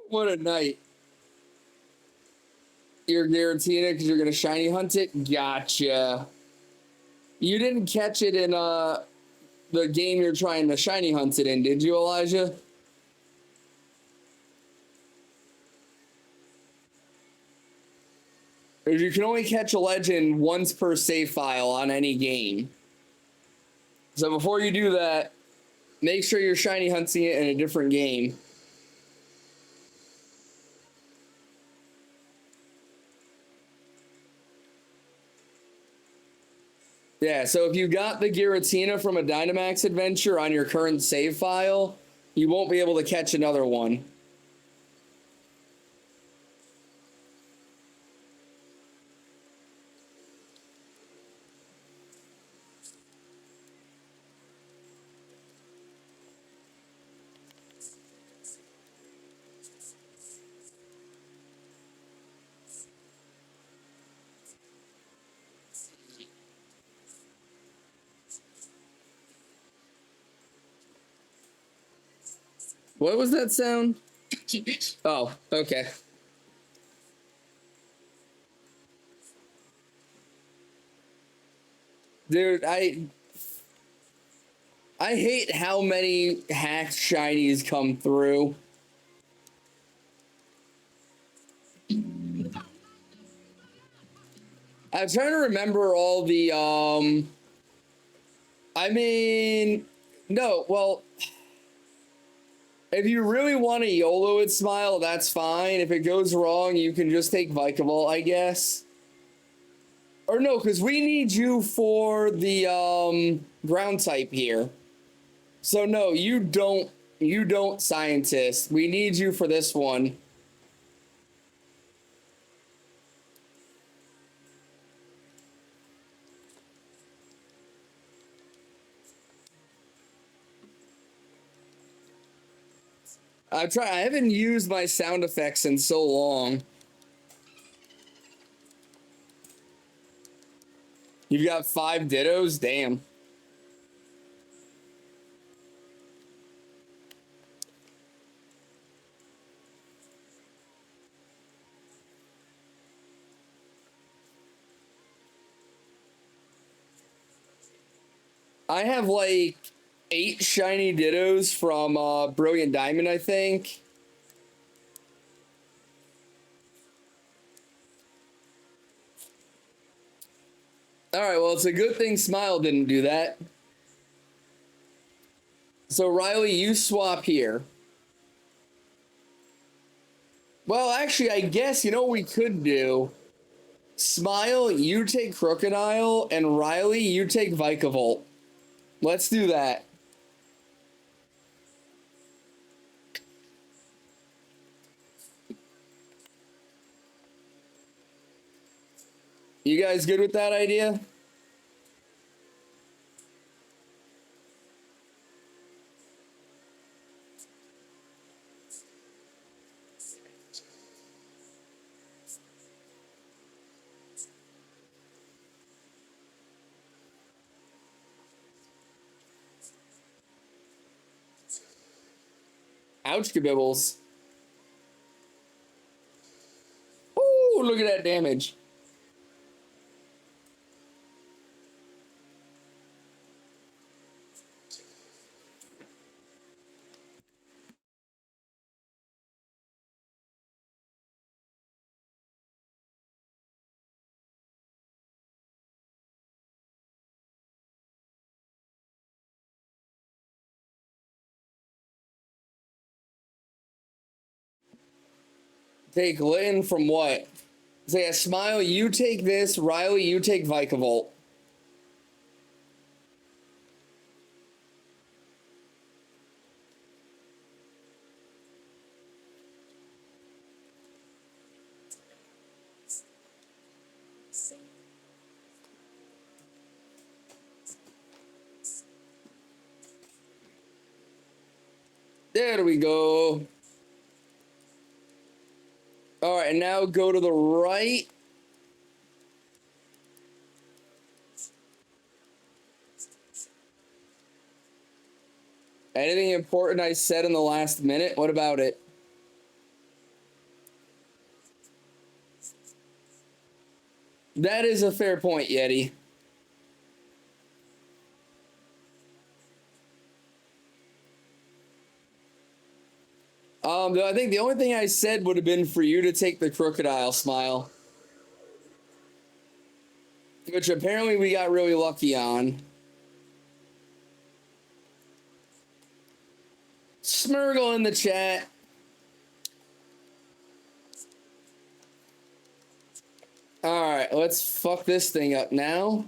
What a night. You're Giratina because you're going to shiny hunt it? Gotcha. You didn't catch it in the game you're trying to shiny hunt it in, did you, Elijah? Because you can only catch a legend once per save file on any game. So before you do that, make sure you're shiny hunting it in a different game. Yeah, so if you got the Giratina from a Dynamax adventure on your current save file, you won't be able to catch another one. What was that sound? Oh, okay. Dude, I hate how many hacked shinies come through. I'm trying to remember all the, I mean, no, well, if you really want to YOLO it, Smile, that's fine. If it goes wrong, you can just take Vikavolt, I guess. Or no, because we need you for the ground type here. So no, you don't, Scientist. We need you for this one. I haven't used my sound effects in so long. You've got 5 Dittos? Damn. I have like 8 shiny Dittos from Brilliant Diamond, I think. Alright, well, it's a good thing Smile didn't do that. So, Riley, you swap here. Well, actually, I guess, you know what we could do? Smile, you take Crocodile, and Riley, you take Vikavolt. Let's do that. You guys good with that idea? Ouch, kabibbles. Ooh, look at that damage. Take Lynn from what? Say a Smile, you take this. Riley, you take Vikavolt. There we go. All right, and now go to the right. Anything important I said in the last minute? What about it? That is a fair point, Yeti. I think the only thing I said would have been for you to take the Crocodile, Smile. Which apparently we got really lucky on. Smurgle in the chat. Alright, let's fuck this thing up now.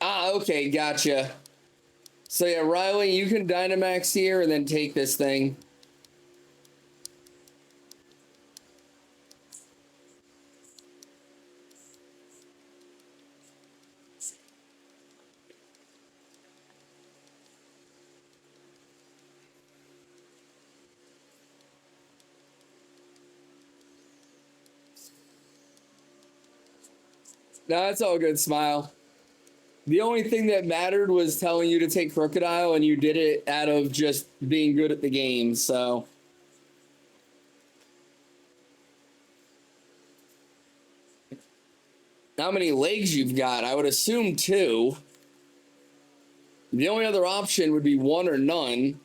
Ah, okay, gotcha. So yeah, Riley, you can Dynamax here and then take this thing. No, it's all good, Smile. The only thing that mattered was telling you to take Crocodile, and you did it out of just being good at the game, so. How many legs you've got? I would assume 2. The only other option would be 1 or none.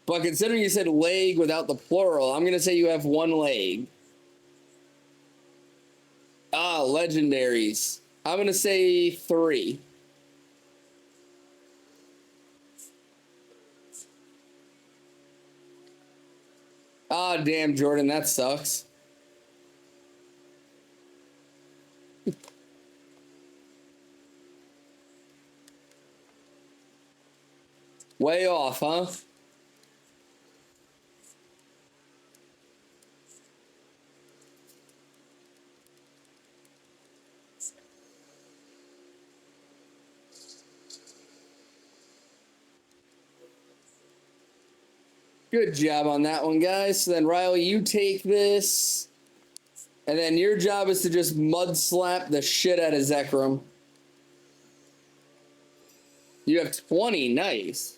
But considering you said leg without the plural, I'm going to say you have one leg. Ah, legendaries. I'm going to say 3. Ah, damn, Jordan, that sucks. Way off, huh? Good job on that one, guys. So then, Riley, you take this, and then your job is to just mud slap the shit out of Zekrom. You have 20. Nice.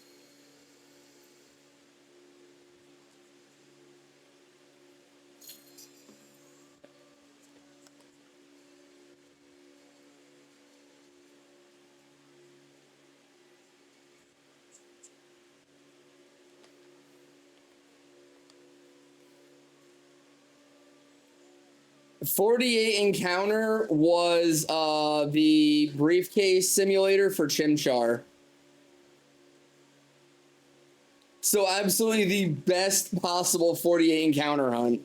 .48 encounter was the briefcase simulator for Chimchar. So absolutely the best possible 48 encounter hunt.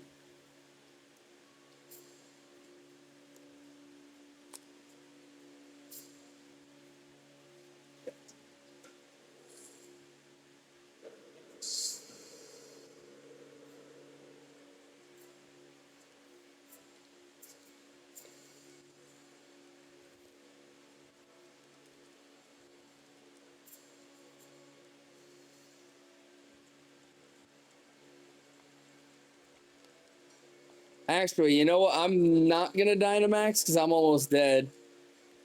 Actually, you know what? I'm not going to Dynamax because I'm almost dead.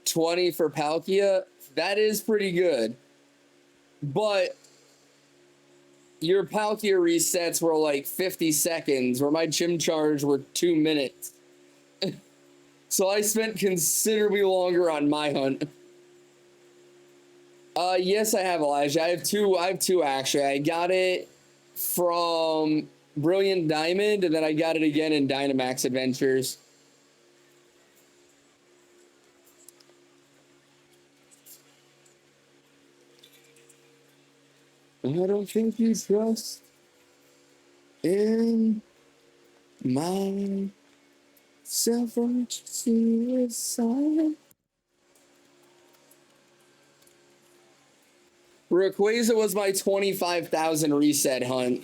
20 for Palkia. That is pretty good. But your Palkia resets were like 50 seconds, where my Chimchars were 2 minutes. So I spent considerably longer on my hunt. Yes, I have, Elijah. I have two actually. I got it from Brilliant Diamond, and then I got it again in Dynamax Adventures. I don't think you trust in my self-suicide. Rayquaza was my 25,000 reset hunt.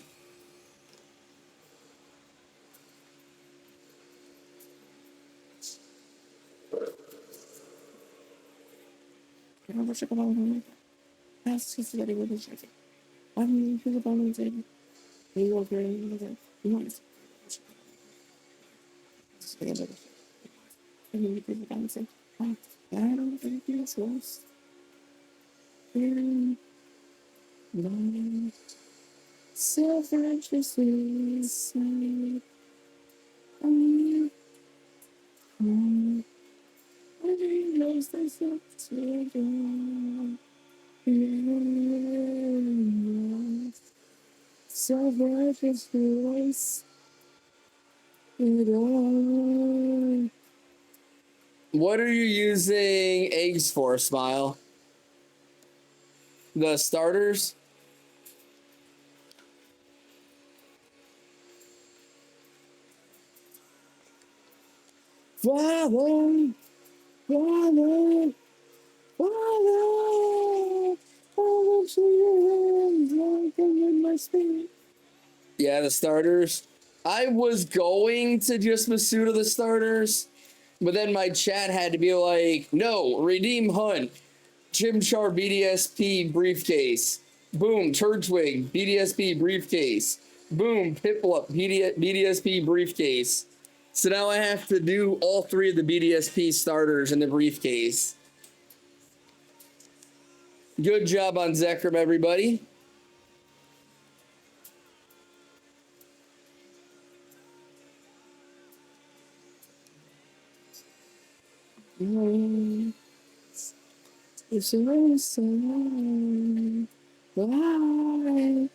What are you using eggs for, Smile? The starters? Father, Father, Father, yeah, the starters. I was going to just Masuda the starters, but then my chat had to be like, no, redeem hunt. Chimchar BDSP briefcase. Boom, Turtwig BDSP briefcase. Boom, Piplup BDSP briefcase. So now I have to do all 3 of the BDSP starters in the briefcase. Good job on Zekrom, everybody. It's so bye.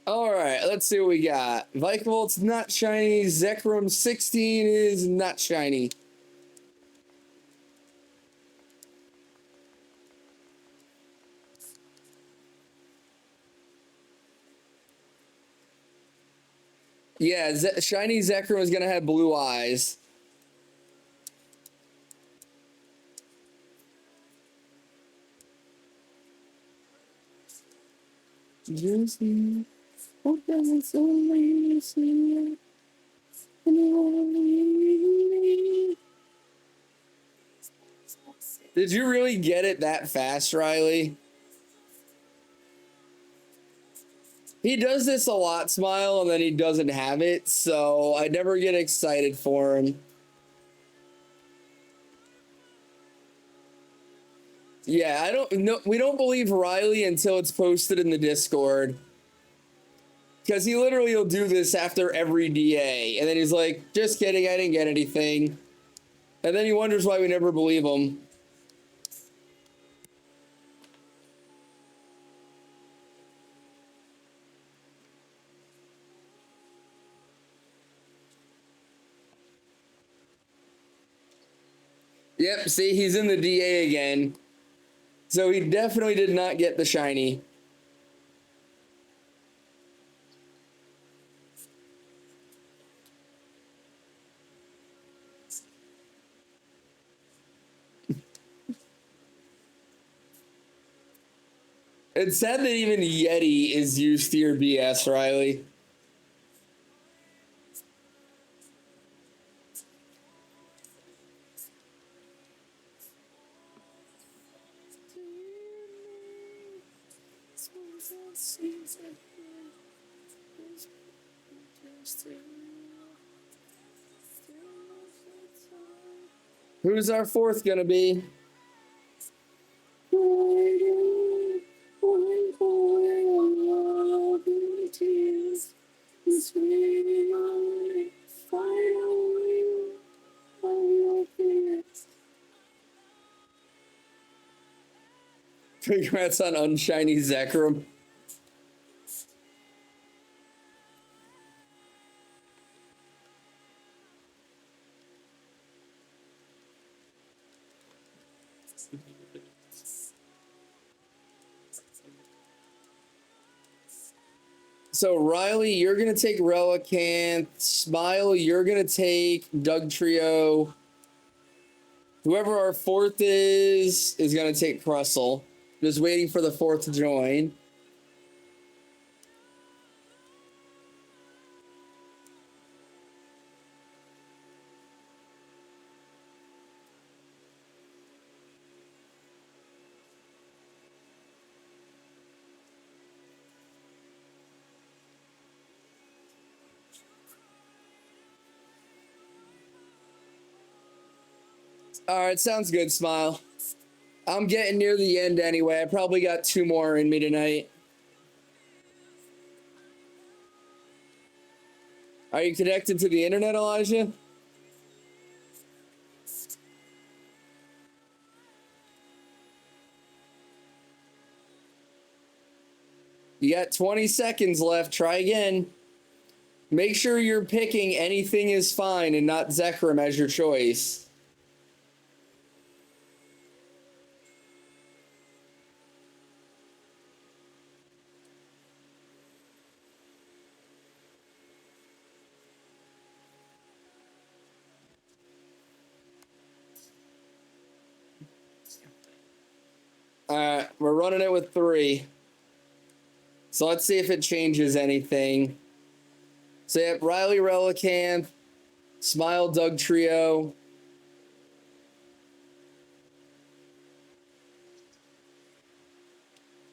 All right, let's see what we got. Vikvolt's not shiny. Zekrom 16 is not shiny. Yeah, shiny Zekrom is going to have blue eyes. Did you really get it that fast, Riley? He does this a lot, Smile, and then he doesn't have it, so I never get excited for him. Yeah, I don't know. We don't believe Riley until it's posted in the Discord. Because he literally will do this after every DA. And then he's like, just kidding, I didn't get anything. And then he wonders why we never believe him. Yep, see, he's in the DA again. So he definitely did not get the shiny. It's sad that even Yeti is used to your BS, Riley. Who's our fourth gonna be? Congrats on unshiny Zekrom. So Riley, you're gonna take Relicanth. Smile, you're gonna take Doug Trio. Whoever our fourth is gonna take Crustle. Just waiting for the fourth to join. All right, sounds good, Smile. I'm getting near the end anyway. I probably got 2 more in me tonight. Are you connected to the internet, Elijah? You got 20 seconds left. Try again. Make sure you're picking anything is fine and not Zekrom as your choice. We're running it with 3. So let's see if it changes anything. So you have Riley Relicanth, Smile Doug Trio.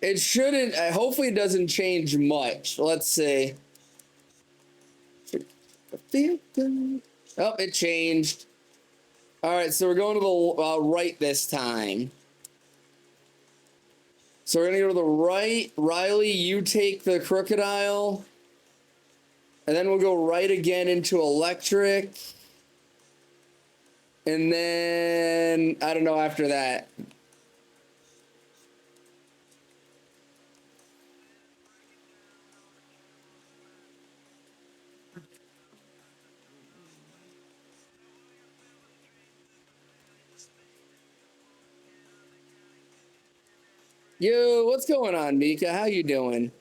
It shouldn't, hopefully it doesn't change much. Let's see. Oh, it changed. All right, so we're going to the right this time. So we're going to go to the right. Riley, you take the crocodile. And then we'll go right again into electric. And then, I don't know after that. Yo, what's going on, Mika? How you doing?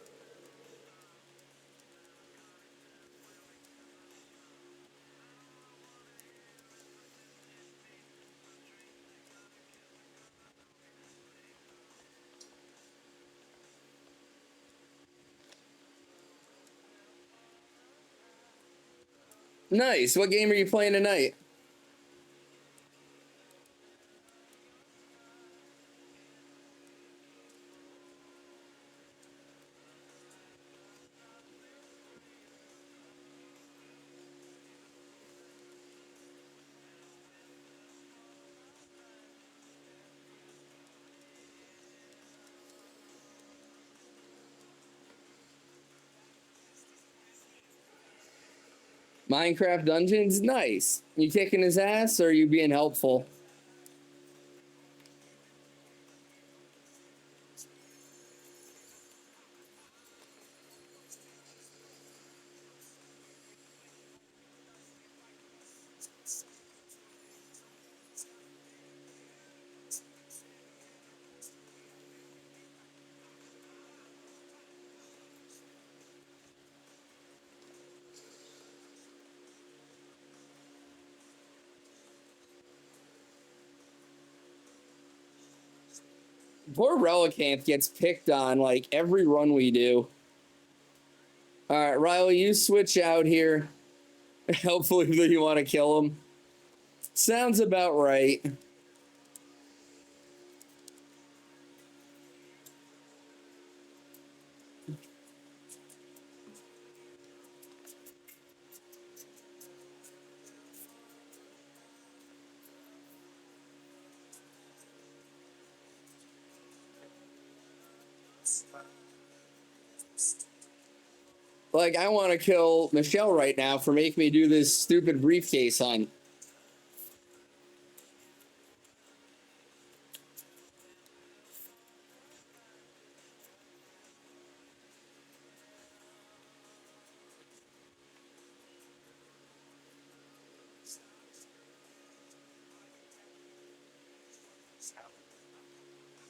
Nice. What game are you playing tonight? Minecraft Dungeons? Nice. You kicking his ass or are you being helpful? Poor Relicanth gets picked on like every run we do. All right, Riley, you switch out here. Hopefully you want to kill him. Sounds about right. Like, I want to kill Michelle right now for making me do this stupid briefcase hunt.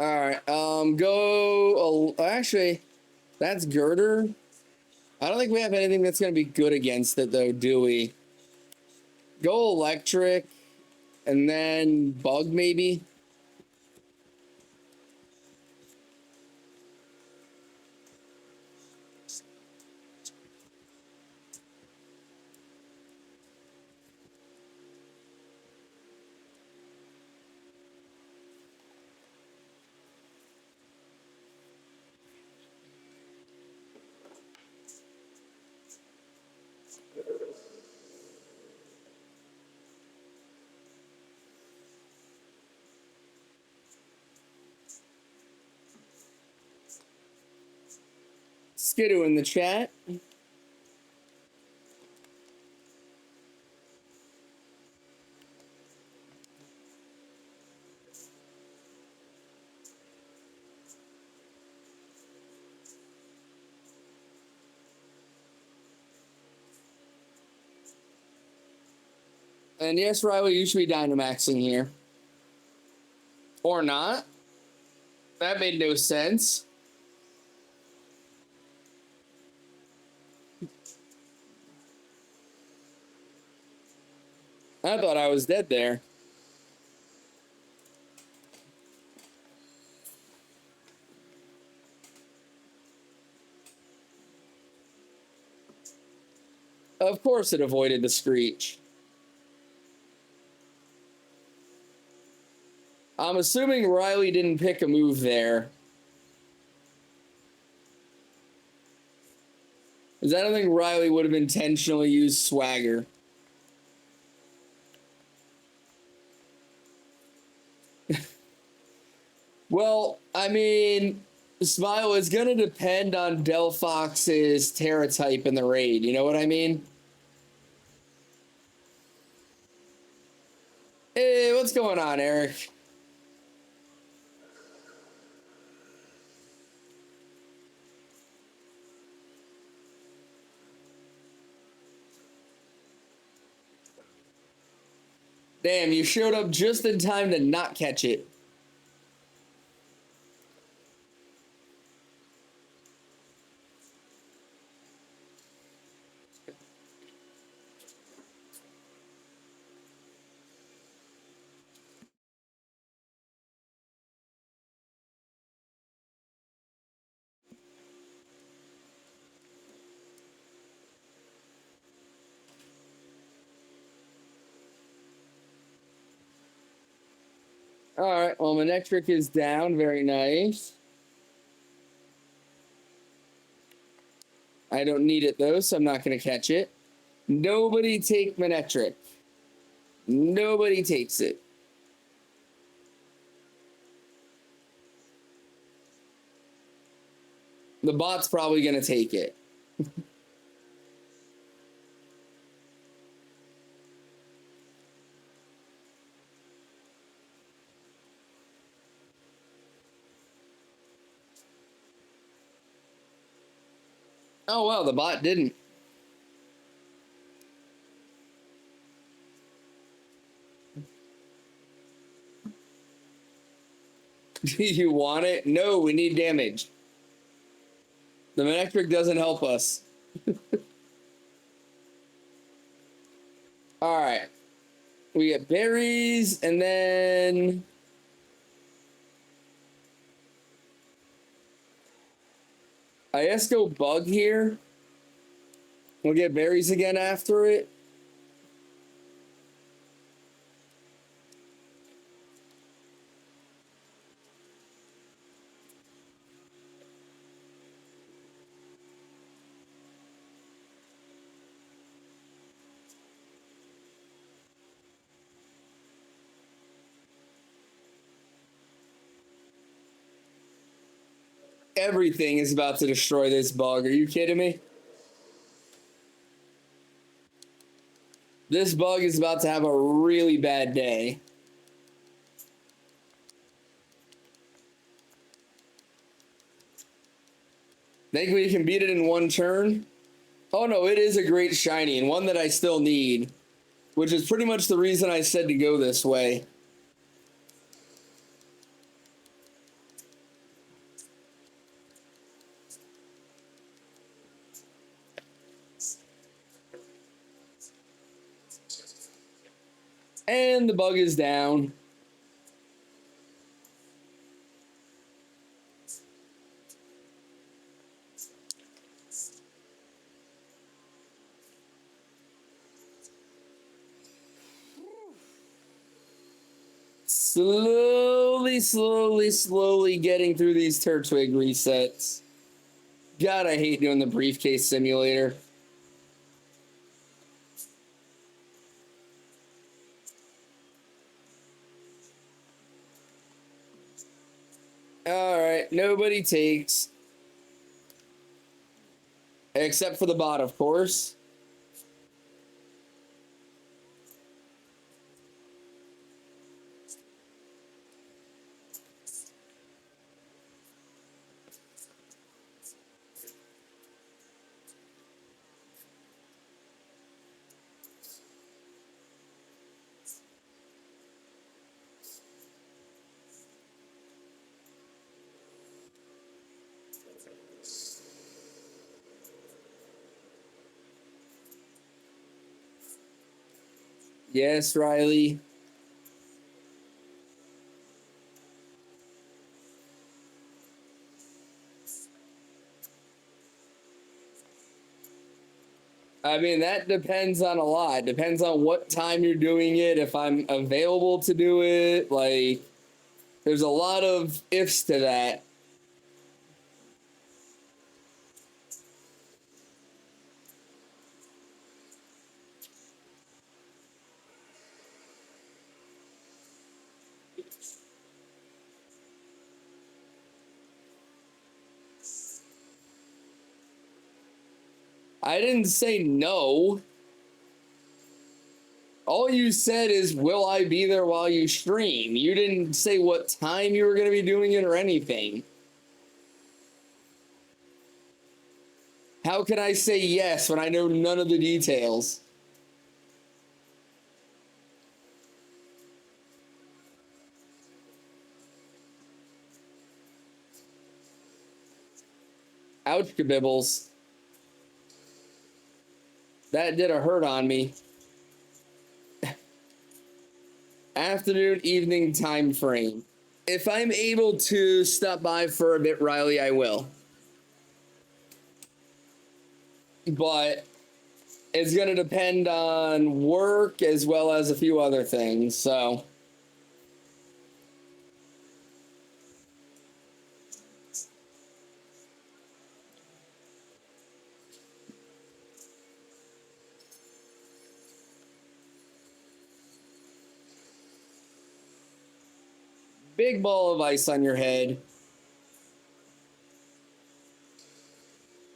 All right, go. Actually, that's Girder. I don't think we have anything that's going to be good against it, though, do we? Go electric, and then bug, maybe? Skidoo in the chat. And yes, Riley, you should be Dynamaxing here. Or not. That made no sense. I thought I was dead there. Of course it avoided the screech. I'm assuming Riley didn't pick a move there. Because I don't think Riley would have intentionally used swagger. Well, I mean, Smile is going to depend on Delphox's Terra type in the raid. You know what I mean? Hey, what's going on, Eric? Damn, you showed up just in time to not catch it. All right, well, Manectric is down. Very nice. I don't need it, though, so I'm not going to catch it. Nobody take Manectric. Nobody takes it. The bot's probably going to take it. Oh, well, the bot didn't. You want it? No, we need damage. The Manectric doesn't help us. All right. We get berries, and then I guess go bug here. We'll get berries again after it. Everything is about to destroy this bug. Are you kidding me? This bug is about to have a really bad day. Think we can beat it in one turn? Oh no, it is a great shiny and one that I still need, which is pretty much the reason I said to go this way. And the bug is down. Slowly getting through these Turtwig resets. God, I hate doing the briefcase simulator. All right, nobody takes. Except for the bot, of course. Yes, Riley. I mean, that depends on a lot. Depends on what time you're doing it, if I'm available to do it. Like, there's a lot of ifs to that. I didn't say no. All you said is, will I be there while you stream? You didn't say what time you were going to be doing it or anything. How can I say yes when I know none of the details? Ouch, kabibbles. That did a hurt on me. Afternoon, evening time frame. If I'm able to stop by for a bit, Riley, I will. But it's going to depend on work as well as a few other things, so. Big ball of ice on your head.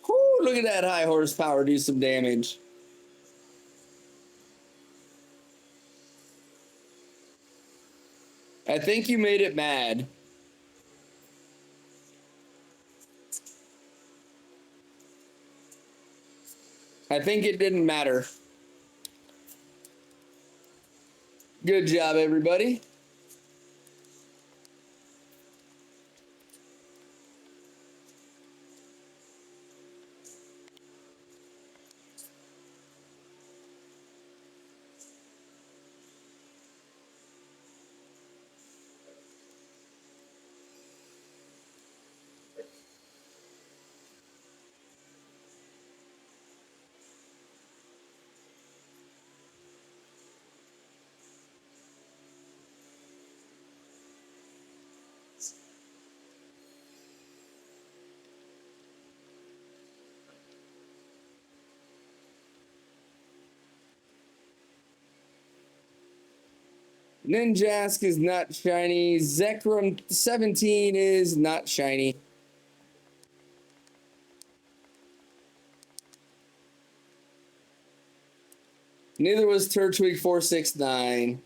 Whoo, look at that high horsepower do some damage. I think you made it mad. I think it didn't matter. Good job, everybody. Ninjask is not shiny. Zekrom 17 is not shiny. Neither was Turtwig 469.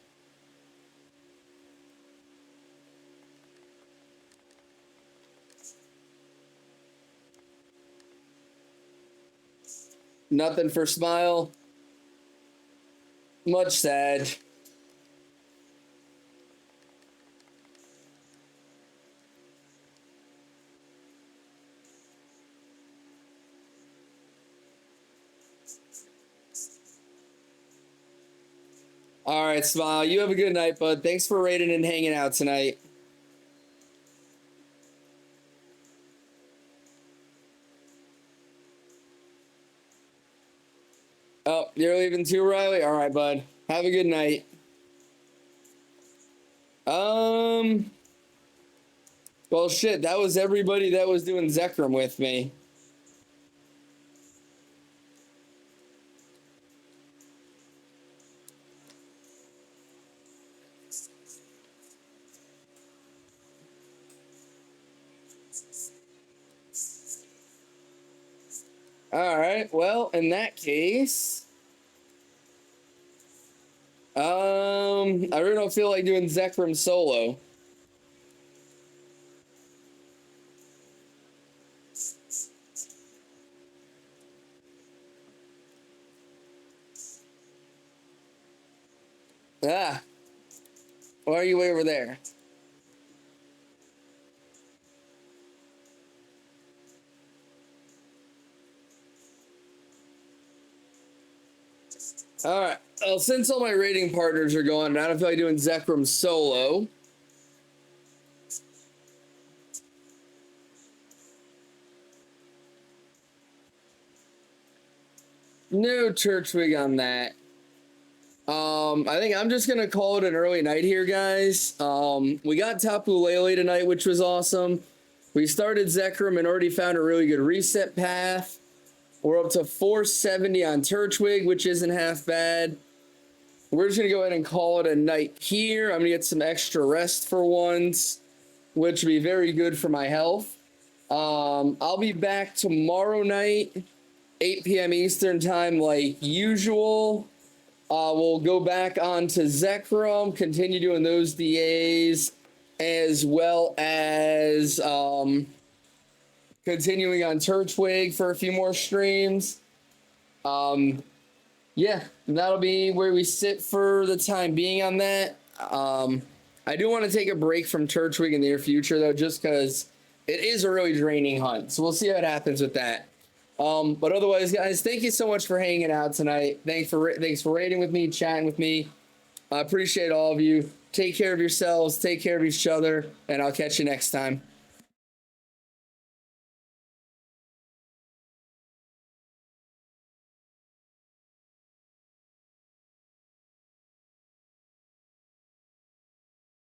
Nothing for Smile. Much sad. All right, Smile. You have a good night, bud. Thanks for raiding and hanging out tonight. Oh, you're leaving too, Riley? All right, bud. Have a good night. Well, shit, that was everybody that was doing Zekrom with me. All right, well, in that case, I really don't feel like doing Zekrom solo. Ah, why are you way over there? All right, well, since all my raiding partners are gone, I don't feel like doing Zekrom solo. No Turtwig on that. I think I'm just gonna call it an early night here, guys. We got Tapu Lele tonight, which was awesome. We started Zekrom and already found a really good reset path. We're up to 470 on Turtwig, which isn't half bad. We're just gonna go ahead and call it a night here. I'm gonna get some extra rest for once, which would be very good for my health. I'll be back tomorrow night 8 p.m. Eastern time like usual. We'll go back on to Zekrom, continue doing those DAs, as well as continuing on Turtwig for a few more streams. Yeah, that'll be where we sit for the time being on that. I do want to take a break from Turtwig in the near future, though, just because it is a really draining hunt. So we'll see what happens with that. But otherwise, guys, thank you so much for hanging out tonight. Thanks for raiding with me, chatting with me. I appreciate all of you. Take care of yourselves. Take care of each other. And I'll catch you next time.